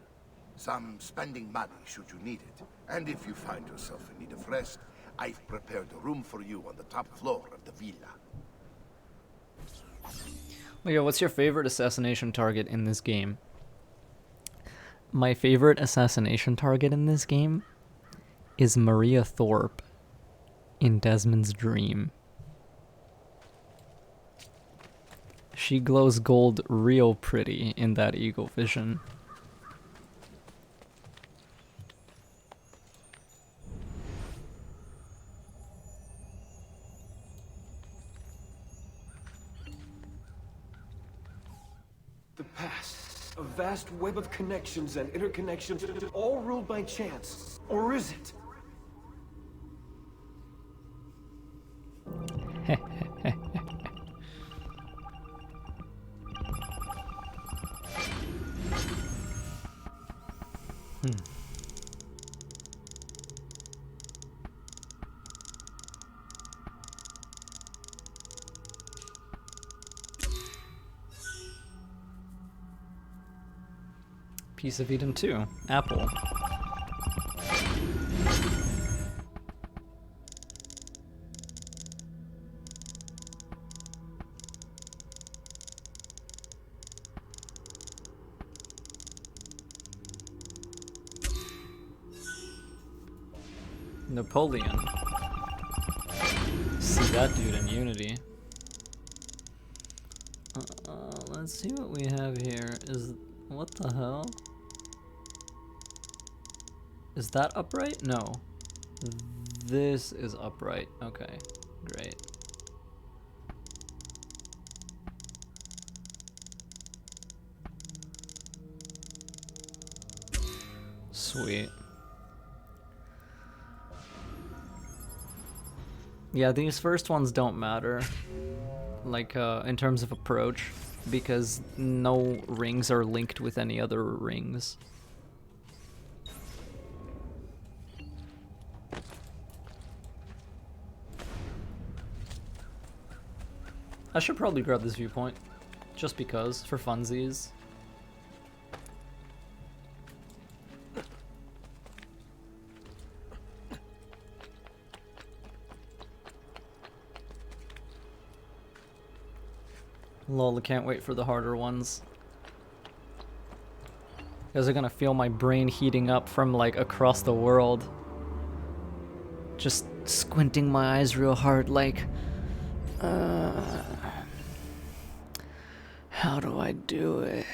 Some spending money should you need it. And if you find yourself in need of rest, I've prepared a room for you on the top floor of the villa. Well, yo, what's your favorite assassination target in this game? My favorite assassination target in this game is Maria Thorpe in Desmond's Dream. She glows gold real pretty in that eagle vision. The past. A vast web of connections and interconnections, all ruled by chance. Or is it? Piece of Eden 2. Apple. Napoleon. See that dude in Unity. Let's see what we have here. What the hell? Is that upright? No. This is upright. Okay, great. Sweet. Yeah, these first ones don't matter, like in terms of approach, because no rings are linked with any other rings. I should probably grab this viewpoint, just because, for funsies. Lol, I can't wait for the harder ones. You guys are gonna feel my brain heating up from like across the world. Just squinting my eyes real hard like, how do I do it?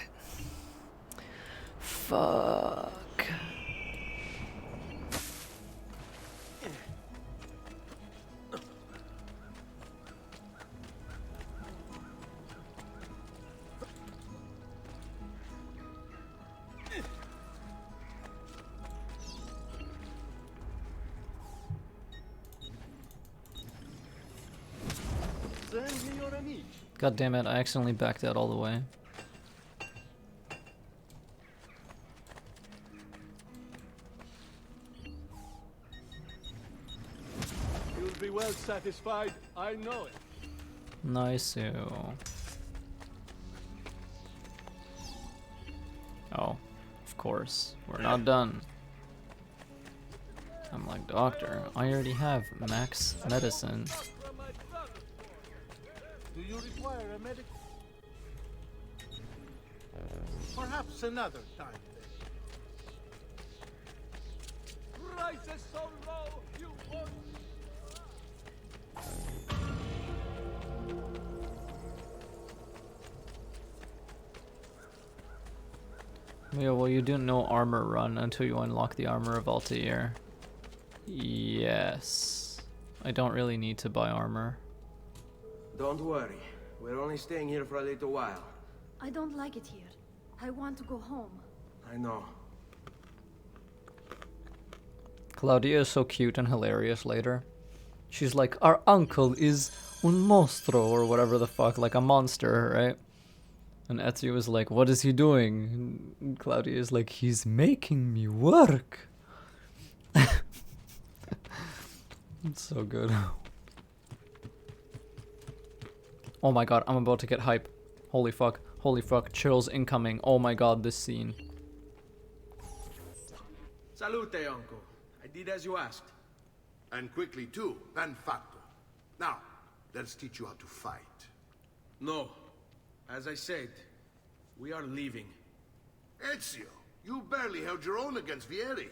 Fuck. God damn it, I accidentally backed out all the way. You'll be well satisfied, I know it. Nice. Oh, of course. We're not done. I'm like, doctor, I already have max medicine. Do you require a medic? Perhaps another time. Prices so low, you won't. Yeah, well, you do no armor run until you unlock the armor of Altair. Yes. I don't really need to buy armor. Don't worry. We're only staying here for a little while. I don't like it here. I want to go home. I know. Claudia is so cute and hilarious later. She's like, our uncle is un monstro, or whatever the fuck, like a monster, right? And Ezio is like, what is he doing? And Claudia is like, he's making me work. It's so good. Oh my god, I'm about to get hype. Holy fuck, chills incoming. Oh my god, this scene. Salute, uncle. I did as you asked. And quickly too, ben fatto. Now, let's teach you how to fight. No. As I said, we are leaving. Ezio, you barely held your own against Vieri.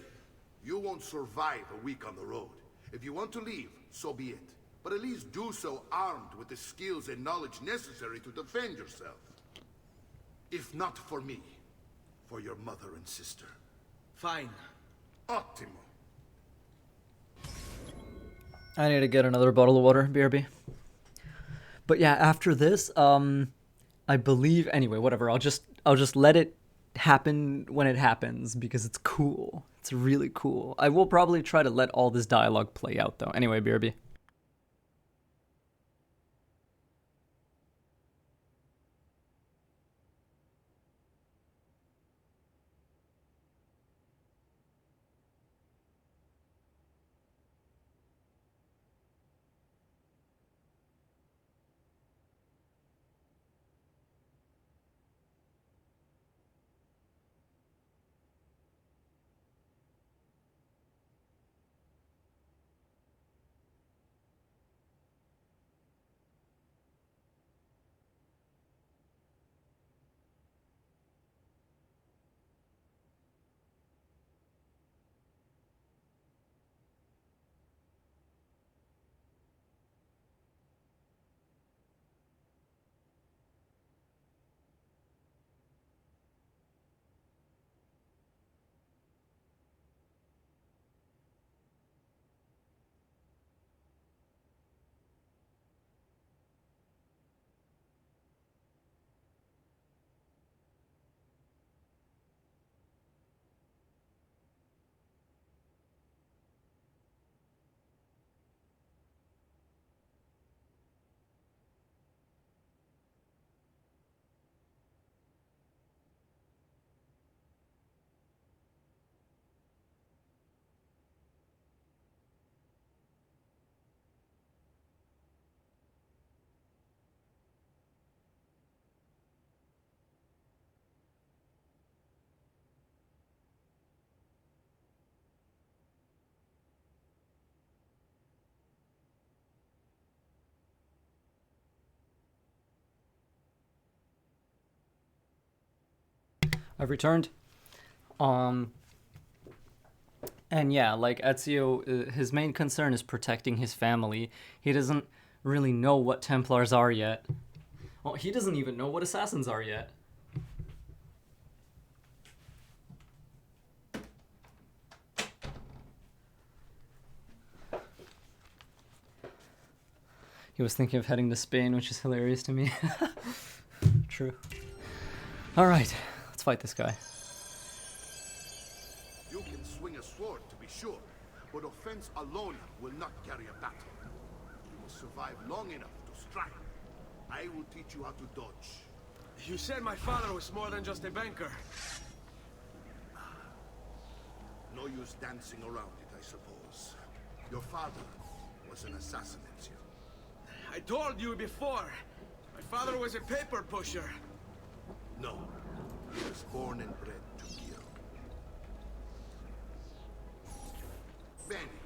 You won't survive a week on the road. If you want to leave, so be it. But at least do so armed with the skills and knowledge necessary to defend yourself. If not for me, for your mother and sister. Fine. Ottimo. I need to get another bottle of water, BRB. But yeah, after this, I believe, anyway, whatever, I'll just let it happen when it happens because it's cool. It's really cool. I will probably try to let all this dialogue play out though. Anyway, BRB. I've returned. And yeah, like Ezio, his main concern is protecting his family. He doesn't really know what Templars are yet. Well, he doesn't even know what assassins are yet. He was thinking of heading to Spain, which is hilarious to me. True. All right, let's fight this guy. You can swing a sword, to be sure, but offense alone will not carry a battle. You will survive long enough to strike. I will teach you how to dodge. You said my father was more than just a banker. No use dancing around it, I suppose. Your father was an assassin, Ezio. I told you before. My father was a paper pusher. No. He was born and bred to kill. Benny,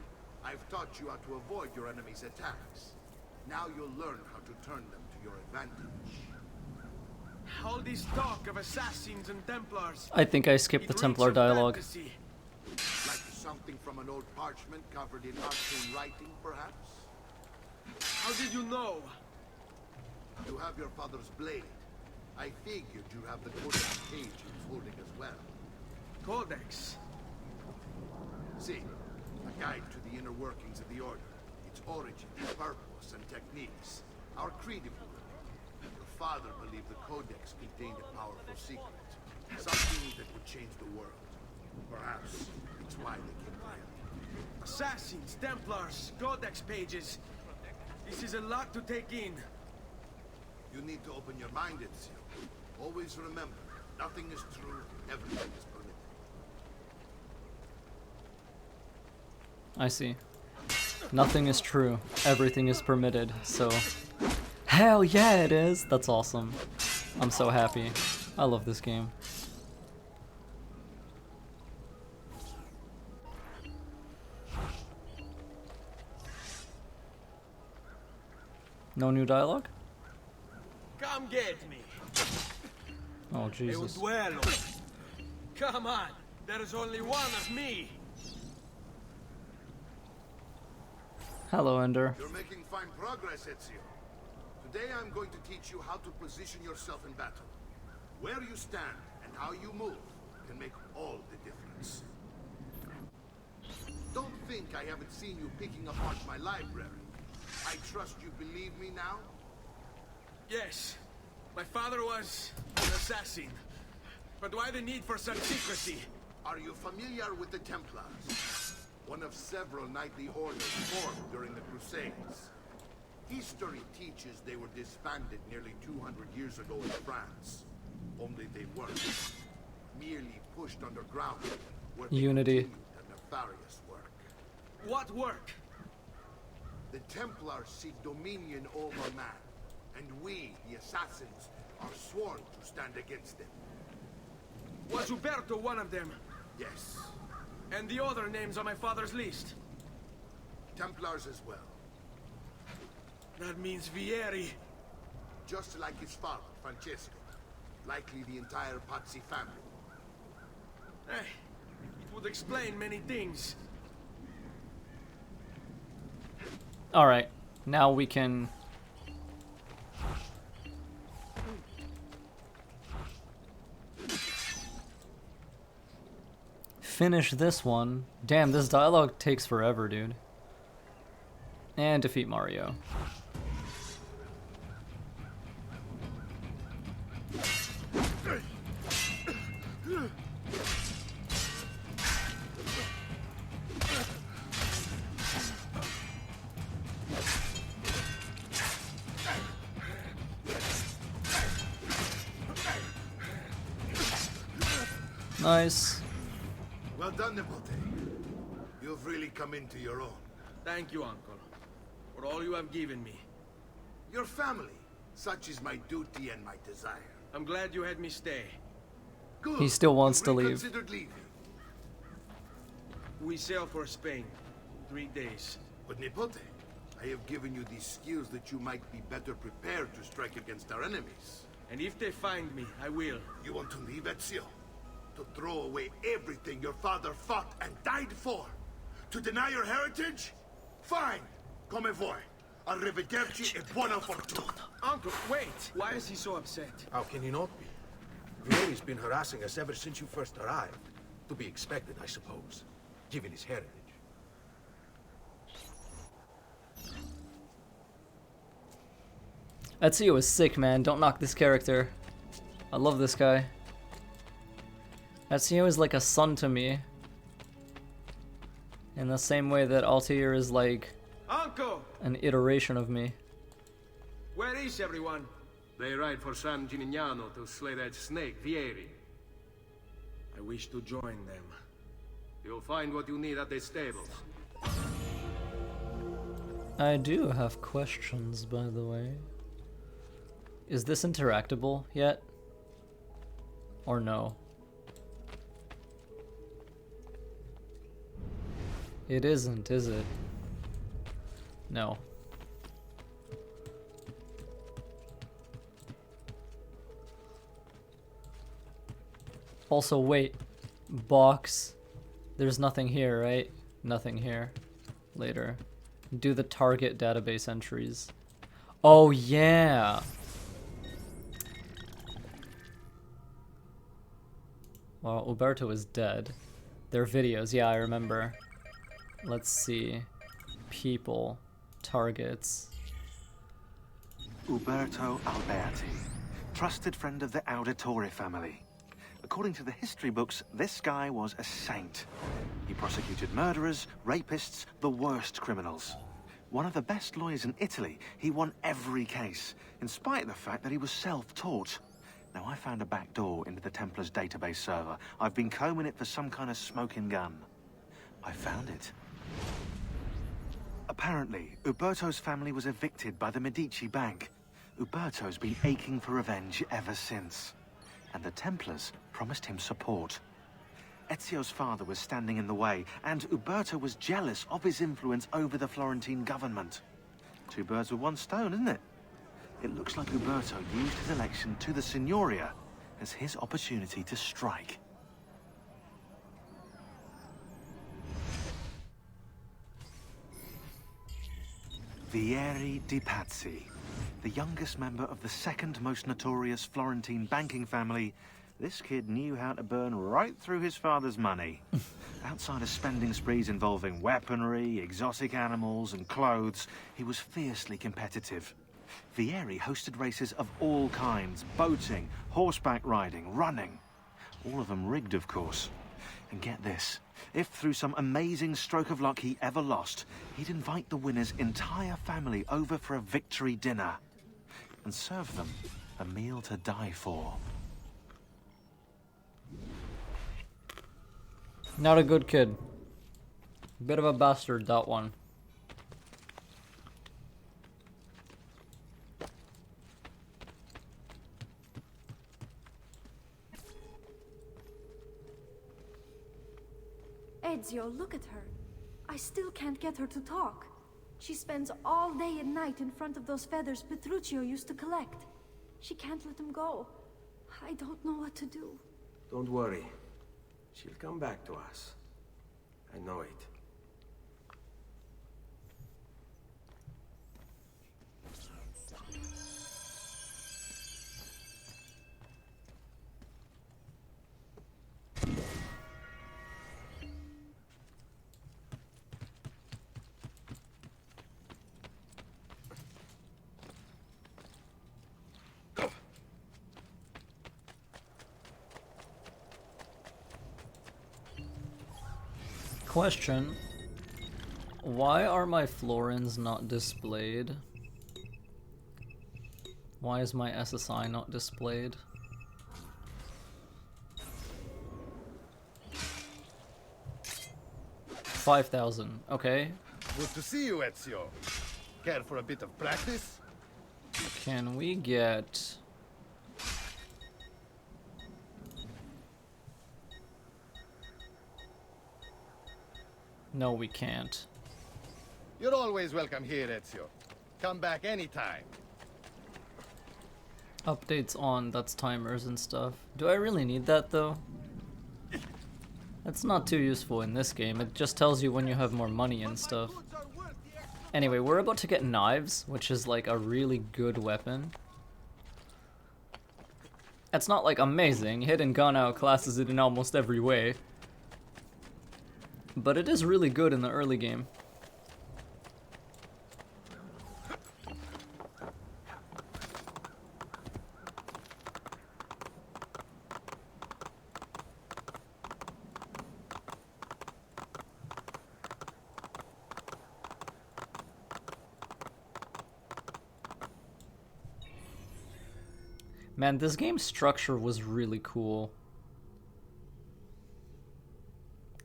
I've taught you how to avoid your enemy's attacks. Now you'll learn how to turn them to your advantage. All this talk of assassins and Templars. I think I skipped the Templar dialogue. Fantasy. Like something from an old parchment covered in arcane writing, perhaps? How did you know? You have your father's blade. I figured you have the codex page he was holding as well. Codex? See, a guide to the inner workings of the Order, its origin, purpose, and techniques. Our creed, if you will. Your father believed the codex contained a powerful secret. Something that would change the world. Perhaps it's why they came to him. Assassins, Templars, codex pages. This is a lot to take in. You need to open your mind, Ezio. Always remember, nothing is true, everything is permitted. I see. Nothing is true. Everything is permitted. So, hell yeah, it is. That's awesome. I'm so happy. I love this game. No new dialogue? Come get me. Oh, Jesus. Un duelo. Come on, there is only one of me. Hello, Ender. You're making fine progress, Ezio. Today I'm going to teach you how to position yourself in battle. Where you stand and how you move can make all the difference. Don't think I haven't seen you picking apart my library. I trust you believe me now? Yes. My father was an assassin. But why the need for such secrecy? Are you familiar with the Templars? One of several knightly orders formed during the Crusades. History teaches they were disbanded nearly 200 years ago in France. Only they weren't. Merely pushed underground. Where they Unity. continued their nefarious work. What work? The Templars seek dominion over man. And we, the assassins, are sworn to stand against them. Was Uberto one of them? Yes. And the other names on my father's list? Templars as well. That means Vieri. Just like his father, Francesco. Likely the entire Pazzi family. Hey, it would explain many things. Alright, now we can... finish this one. Damn, this dialogue takes forever, dude. And defeat Mario. Nice. Well done, Nipote. You've really come into your own. Thank you, Uncle, for all you have given me. Your family. Such is my duty and my desire. I'm glad you had me stay. Good. He still wants to leave. Considered leaving. We sail for Spain. 3 days. But Nipote, I have given you these skills that you might be better prepared to strike against our enemies. And if they find me, I will. You want to leave, Ezio? To throw away everything your father fought and died for? To deny your heritage? Fine. Come vuoi. Arrivederci e buona fortuna. Uncle, wait! Why is he so upset? How can he not be? Vieri's been harassing us ever since you first arrived. To be expected, I suppose, given his heritage. Ezio is sick, man. Don't knock this character. I love this guy. Ezio is like a son to me. In the same way that Altair is like... Uncle! an iteration of me. Where is everyone? They ride for San Gimignano to slay that snake, Vieri. I wish to join them. You'll find what you need at the stables. I do have questions, by the way. Is this interactable yet? Or no? It isn't, is it? No. Also, wait. Box. There's nothing here, right? Nothing here. Later. Do the target database entries. Oh, yeah! Well, Uberto is dead. Their videos, yeah, I remember. Let's see. People. Targets. Uberto Alberti, trusted friend of the Auditore family. According to the history books, this guy was a saint. He prosecuted murderers, rapists, the worst criminals. One of the best lawyers in Italy, he won every case, in spite of the fact that he was self-taught. Now, I found a back door into the Templars' database server. I've been combing it for some kind of smoking gun. I found it. Apparently, Uberto's family was evicted by the Medici Bank. Uberto's been aching for revenge ever since. And the Templars promised him support. Ezio's father was standing in the way, and Uberto was jealous of his influence over the Florentine government. Two birds with one stone, isn't it? It looks like Uberto used his election to the Signoria as his opportunity to strike. Vieri di Pazzi, the youngest member of the second most notorious Florentine banking family. This kid knew how to burn right through his father's money. Outside of spending sprees involving weaponry, exotic animals, and clothes, he was fiercely competitive. Vieri hosted races of all kinds: boating, horseback riding, running. All of them rigged, of course. And get this, if through some amazing stroke of luck he ever lost, he'd invite the winner's entire family over for a victory dinner and serve them a meal to die for. Not a good kid. Bit of a bastard, that one. Ezio, look at her. I still can't get her to talk. She spends all day and night in front of those feathers Petruccio used to collect. She can't let them go. I don't know what to do. Don't worry. She'll come back to us. I know it. Question. Why are my florins not displayed? Why is my SSI not displayed? $5,000. Okay. Good to see you, Ezio. Care for a bit of practice? Can we get... No, we can't. You're always welcome here, Ezio. Come back anytime. Updates on, that's timers and stuff. Do I really need that though? That's not too useful in this game. It just tells you when you have more money and stuff. Anyway, we're about to get knives, which is like a really good weapon. It's not like amazing. Hidden gun outclasses it in almost every way. But it is really good in the early game. Man, this game's structure was really cool.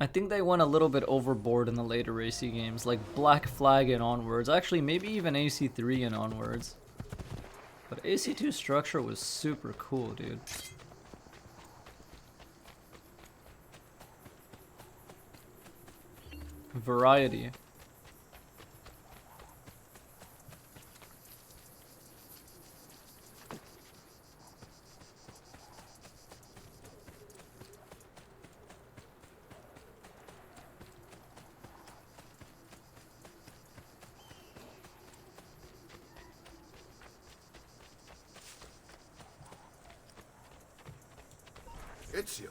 I think they went a little bit overboard in the later AC games, like Black Flag and onwards. Actually, maybe even AC3 and onwards. But AC2 structure was super cool, dude. Variety. Ezio,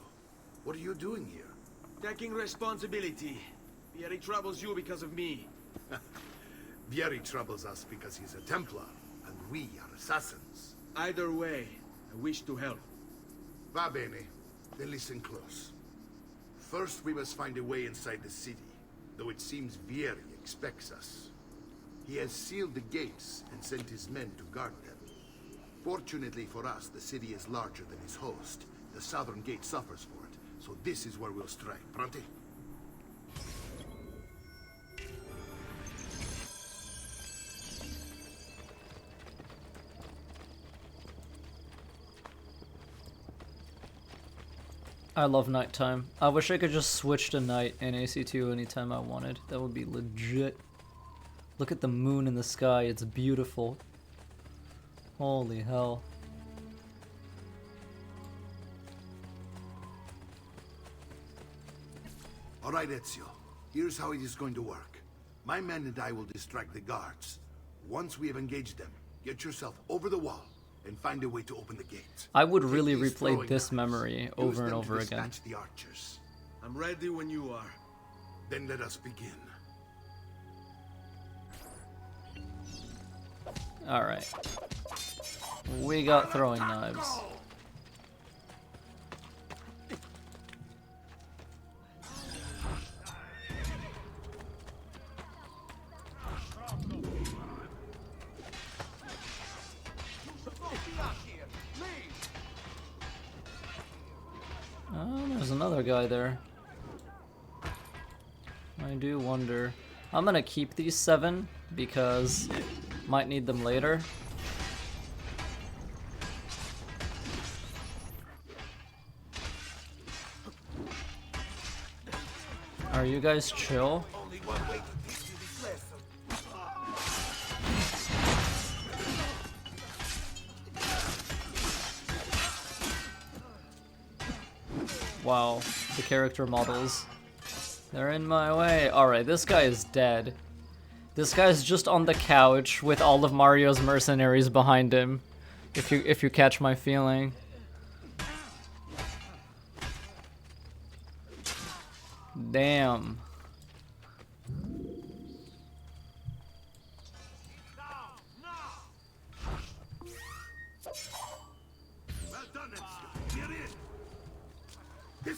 what are you doing here? Taking responsibility. Vieri troubles you because of me. Vieri troubles us because he's a Templar, and we are assassins. Either way, I wish to help. Va bene. Then listen close. First, we must find a way inside the city, though it seems Vieri expects us. He has sealed the gates and sent his men to guard them. Fortunately for us, the city is larger than his host. The southern gate suffers for it, so this is where we'll strike. Pronti? I love nighttime. I wish I could just switch to night in AC2 anytime I wanted. That would be legit. Look at the moon in the sky, it's beautiful. Holy hell. All right, Ezio. Here's how it is going to work. My men and I will distract the guards. Once we have engaged them, get yourself over the wall and find a way to open the gate. I would really replay this memory over and over Use them to again. dispatch the archers. I'm ready when you are. Then let us begin. Alright. We got throwing knives. another guy there. I do wonder. I'm gonna keep these 7 because might need them later. Are you guys chill? Wow, the character models. They're in my way. Alright, this guy is dead. This guy's just on the couch with all of Mario's mercenaries behind him. If you catch my feeling. Damn.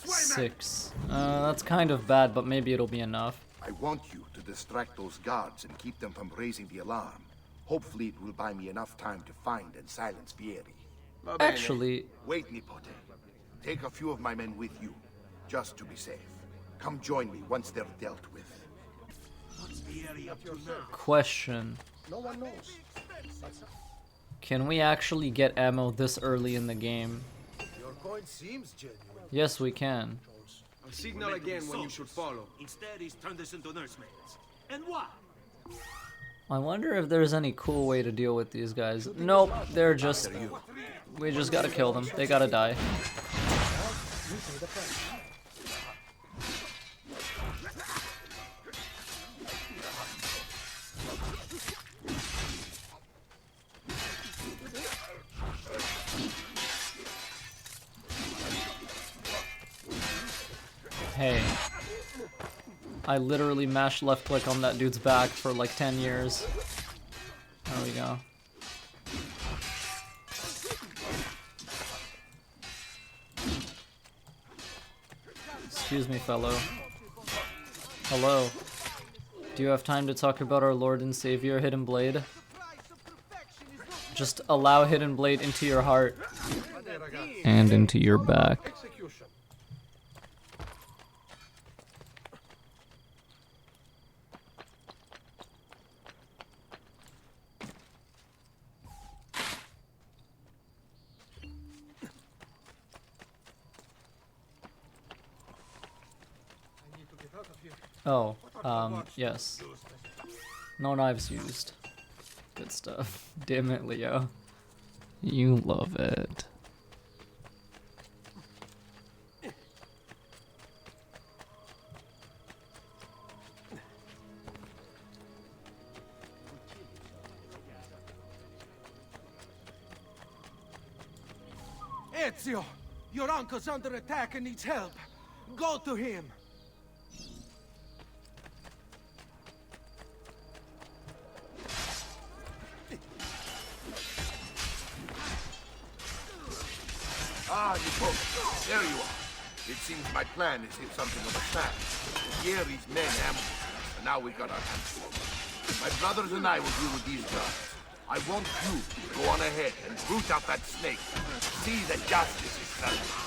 Six. That's kind of bad, but maybe it'll be enough. I want you to distract those guards and keep them from raising the alarm. Hopefully it will buy me enough time to find and silence Vieri. Actually... Wait, Nipote. Take a few of my men with you, just to be safe. Come join me once they're dealt with. What's Vieri up to now? Question. No one knows. Can we actually get ammo this early in the game? Your point seems genuine. Yes, we can. I'll signal again when you should follow. Instead, he's turned us into nursemaids. And what? I wonder if there's any cool way to deal with these guys. Nope, they're just... We just gotta kill them. They gotta die. Hey. I literally mashed left click on that dude's back for like 10 years. There we go. Excuse me, fellow. Hello. Do you have time to talk about our Lord and Savior, Hidden Blade? Just allow Hidden Blade into your heart. And into your back. Oh, yes. No knives used. Good stuff. Damn it, Leo. You love it. Ezio! Your uncle's under attack and needs help. Go to him! Ah, Nipote, there you are. It seems my plan is hit something of a snap. Vieri's men ambushed us, and now we've got our hands full. My brothers and I will deal with these guys. I want you to go on ahead and root out that snake. See that justice is served.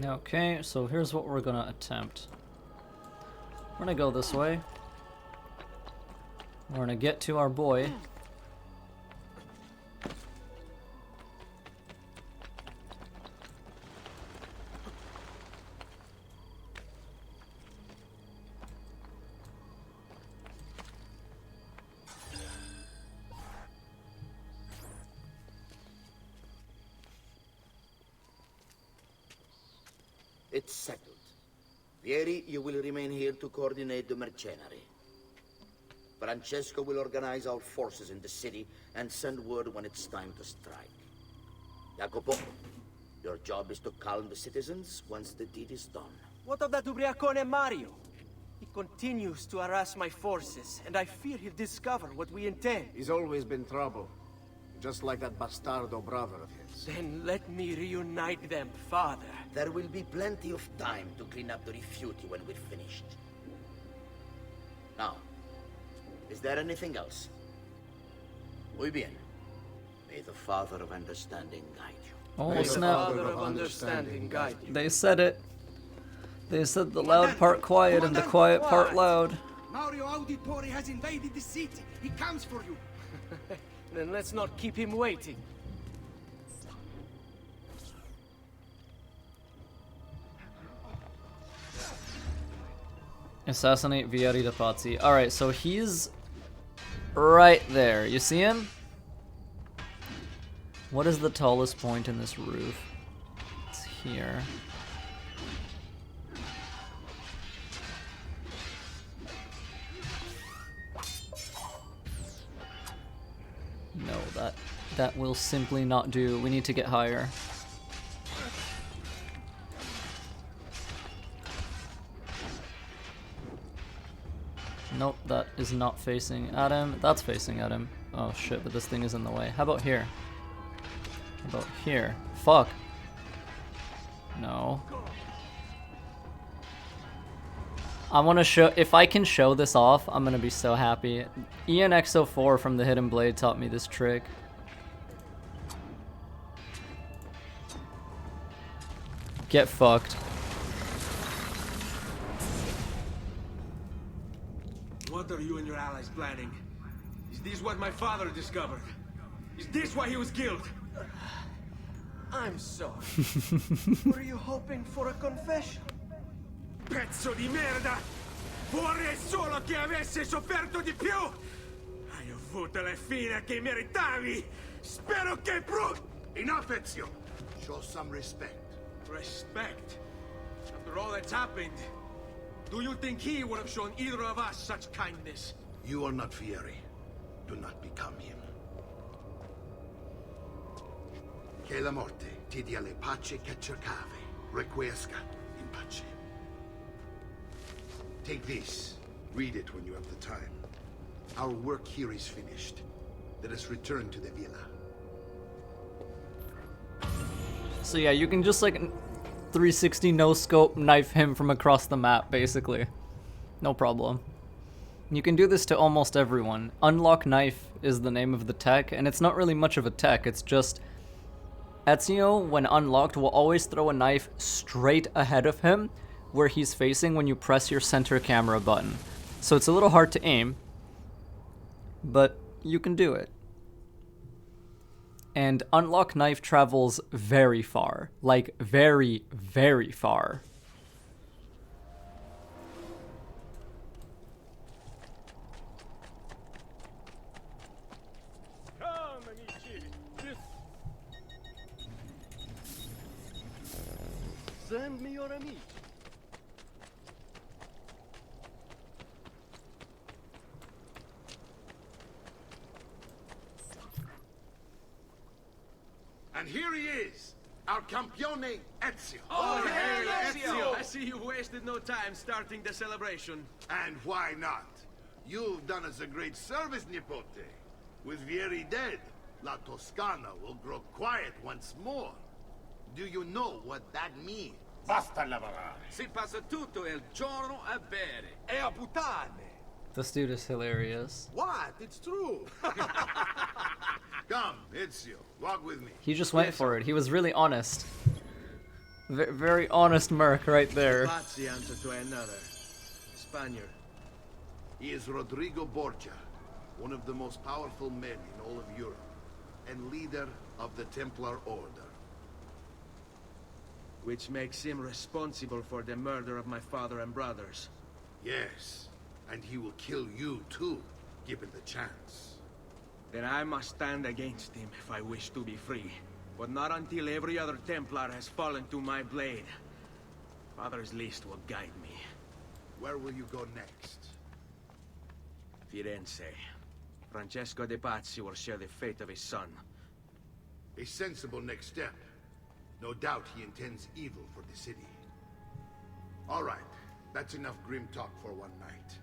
Okay, so here's what we're gonna attempt. We're gonna go this way. We're gonna get to our boy. It's settled. Vieri, you will remain here to coordinate the mercenary. Francesco will organize our forces in the city and send word when it's time to strike. Jacopo, your job is to calm the citizens once the deed is done. What of that ubriacone Mario? He continues to harass my forces, and I fear he'll discover what we intend. He's always been trouble. just like that bastardo brother of his. Then let me reunite them, father. There will be plenty of time to clean up the rifiuti when we're finished. Now, is there anything else? Muy bien. May the Father of Understanding guide you. Oh, snap. Father of Understanding guide you. They said it. They said the loud part quiet and the quiet part loud. Mario Auditore has invaded the city. He comes for you. Then let's not keep him waiting. Assassinate Vieri de Pazzi. Alright, so he's right there. You see him? What is the tallest point in this roof? It's here. No, that will simply not do. We need to get higher. Nope, that is not facing at him. That's facing at him. Oh shit, but this thing is in the way. How about here? How about here? Fuck. No. I want to show, if I can show this off, I'm going to be so happy. ENX04 from the Hidden Blade taught me this trick. Get fucked. What are you and your allies planning? Is this what my father discovered? Is this why he was killed? I'm sorry. Were you hoping for a confession? Pezzo di merda! Vorrei solo che avessi sofferto di più! Hai avuto la fine che meritavi! Spero che Enough, Ezio! Show some respect. Respect? After all that's happened, do you think he would have shown either of us such kindness? You are not Vieri. Do not become him. Che la morte ti dia le pace che cercavi. Requiesca in pace. Take this. Read it when you have the time. Our work here is finished. Let us return to the villa. So yeah, you can just like 360 no scope knife him from across the map, basically. No problem. You can do this to almost everyone. Unlock knife is the name of the tech, and it's not really much of a tech, it's just Ezio, when unlocked, will always throw a knife straight ahead of him where he's facing when you press your center camera button. So it's a little hard to aim, but you can do it. And unlock knife travels very far. Like, very, very far. Come, amici. Send me your amici. And here he is, our campione Ezio. Oh, hail Ezio! I see you wasted no time starting the celebration. And why not? You've done us a great service, Nipote. With Vieri dead, La Toscana will grow quiet once more. Do you know what that means? Basta lavorare. Si passa tutto il giorno a bere e a puttane. This dude is hilarious. What? It's true. Come, Ezio, walk with me. He just went for it. He was really honest. Very honest Merc right there. Pazzi answer to another. Spaniard. He is Rodrigo Borgia, one of the most powerful men in all of Europe, and leader of the Templar Order. Which makes him responsible for the murder of my father and brothers. Yes, and he will kill you too, given the chance. Then I must stand against him if I wish to be free. But not until every other Templar has fallen to my blade. Father's list will guide me. Where will you go next? Firenze. Francesco de Pazzi will share the fate of his son. A sensible next step. No doubt he intends evil for the city. All right, that's enough grim talk for one night.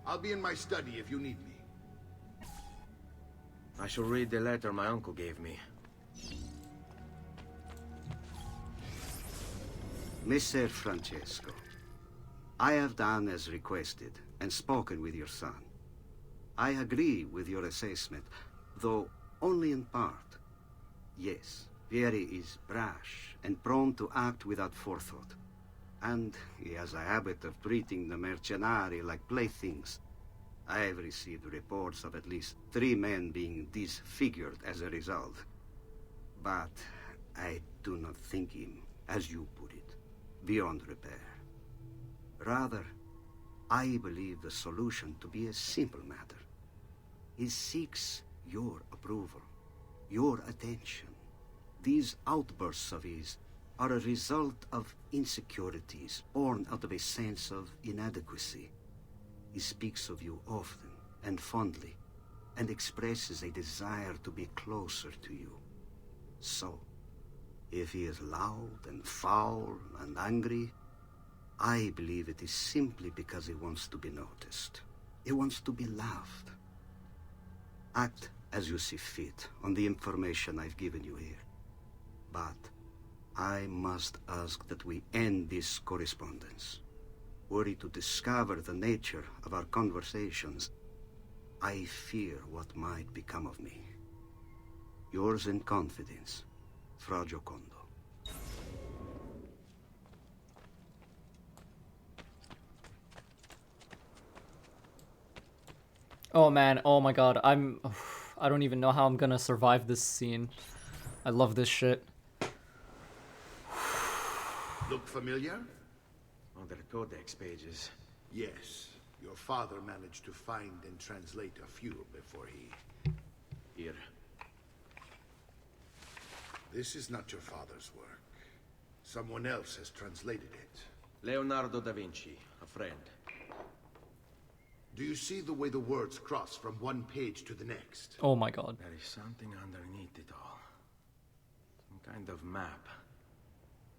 I'll be in my study if you need me. I shall read the letter my uncle gave me. Messer Francesco, I have done as requested and spoken with your son. I agree with your assessment, though only in part. Yes, Vieri is brash and prone to act without forethought. And he has a habit of treating the mercenari like playthings. I have received reports of at least 3 men being disfigured as a result. But I do not think him, as you put it, beyond repair. Rather, I believe the solution to be a simple matter. He seeks your approval, your attention. These outbursts of his are a result of insecurities born out of a sense of inadequacy. He speaks of you often and fondly, and expresses a desire to be closer to you. So, if he is loud and foul and angry, I believe it is simply because he wants to be noticed. He wants to be loved. Act as you see fit on the information I've given you here. But I must ask that we end this correspondence. Were he to discover the nature of our conversations, I fear what might become of me. Yours in confidence, Fra Giocondo. Oh man, oh my god, I don't even know how I'm gonna survive this scene. I love this shit. Look familiar? On the codex pages. Yes. Your father managed to find and translate a few before he... Here. This is not your father's work. Someone else has translated it. Leonardo da Vinci, a friend. Do you see the way the words cross from one page to the next? Oh my god. There is something underneath it all. Some kind of map.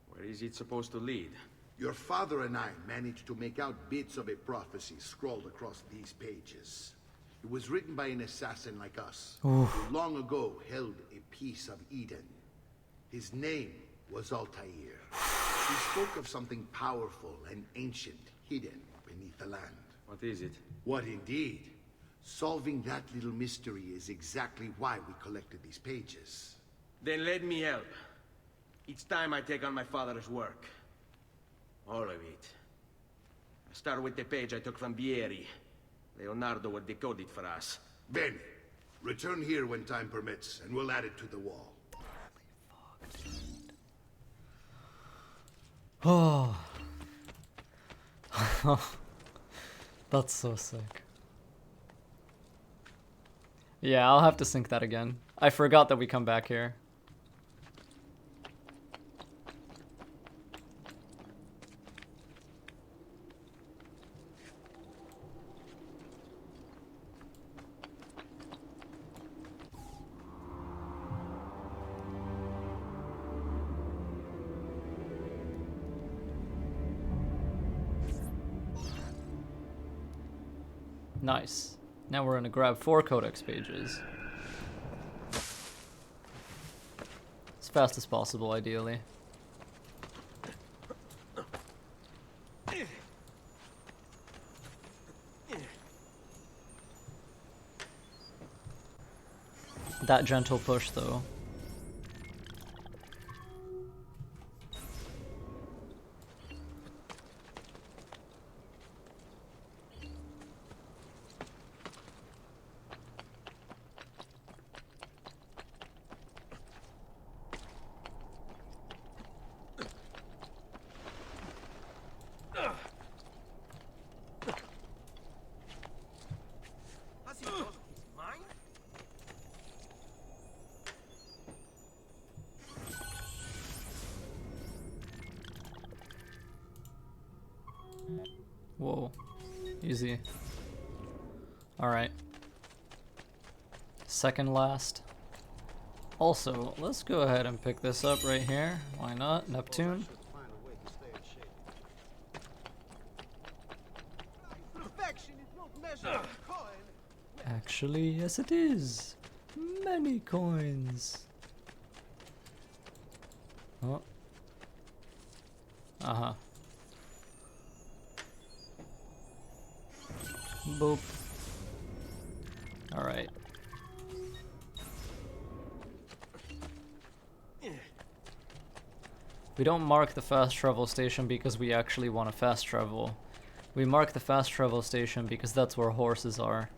Where is it supposed to lead? Your father and I managed to make out bits of a prophecy scrawled across these pages. It was written by an assassin like us, who long ago held a piece of Eden. His name was Altair. He spoke of something powerful and ancient hidden beneath the land. What is it? What indeed? Solving that little mystery is exactly why we collected these pages. Then let me help. It's time I take on my father's work. All of it. I start with the page I took from Vieri. Leonardo will decode it for us. Bene. Return here when time permits, and we'll add it to the wall. Oh. That's so sick. Yeah, I'll have to sync that again. I forgot that we come back here. Nice. Now we're gonna grab 4 codex pages. As fast as possible, ideally. That gentle push, though. Whoa. Easy. Alright. Second last. Also, let's go ahead and pick this up right here. Why not? Neptune. Perfection is not measured in coin. Actually, yes it is. Many coins. Oh. Uh-huh. Boop. Alright. We don't mark the fast travel station because we actually want to fast travel. We mark the fast travel station because that's where horses are.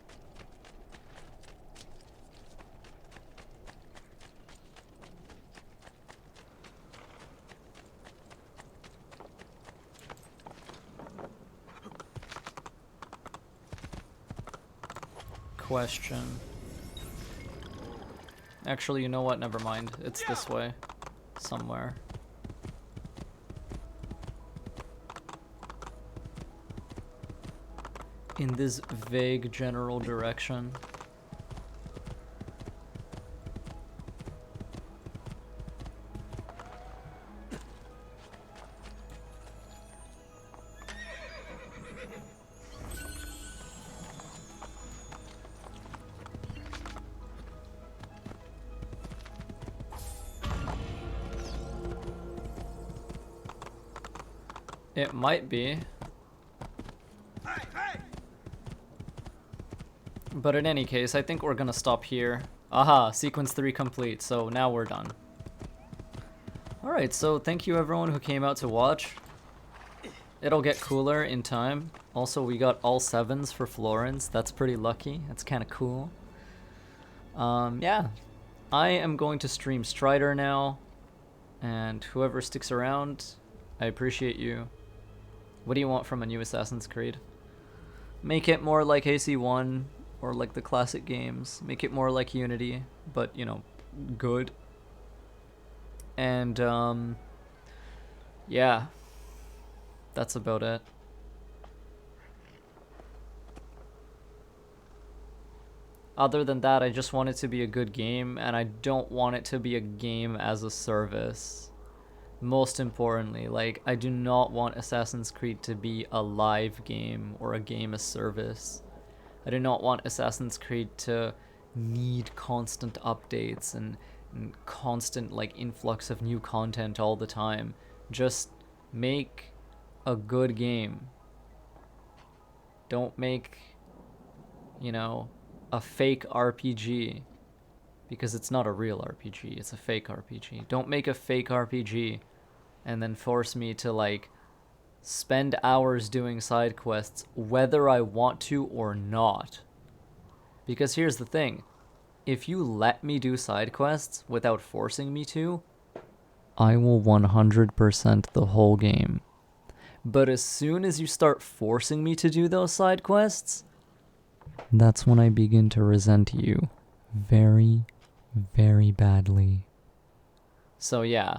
Question. Actually, you know what? Never mind. It's this way. Somewhere. In this vague general direction. It might be. But in any case, I think we're gonna stop here. Aha, sequence 3 complete, so now we're done. Alright, so thank you everyone who came out to watch. It'll get cooler in time. Also, we got all 7s for Florence. That's pretty lucky. That's kind of cool. Yeah. I am going to stream Strider now. And whoever sticks around, I appreciate you. What do you want from a new Assassin's Creed? Make it more like AC1 or like the classic games. Make it more like Unity, but, you know, good. And, yeah. That's about it. Other than that, I just want it to be a good game, and I don't want it to be a game as a service. Most importantly, like, I do not want Assassin's Creed to be a live game or a game as service. I do not want Assassin's Creed to need constant updates and constant, like, influx of new content all the time. Just make a good game. Don't make, you know, a fake RPG. Because it's not a real RPG, it's a fake RPG. Don't make a fake RPG and then force me to, like, spend hours doing side quests whether I want to or not. Because here's the thing. If you let me do side quests without forcing me to, I will 100% the whole game. But as soon as you start forcing me to do those side quests, that's when I begin to resent you very, very badly. So yeah,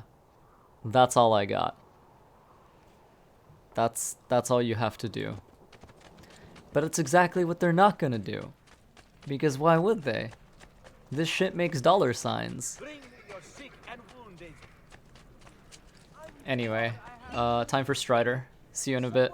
that's all I got. That's all you have to do. But it's exactly what they're not gonna do. Because why would they? This shit makes dollar signs. Anyway, time for Strider. See you in a bit.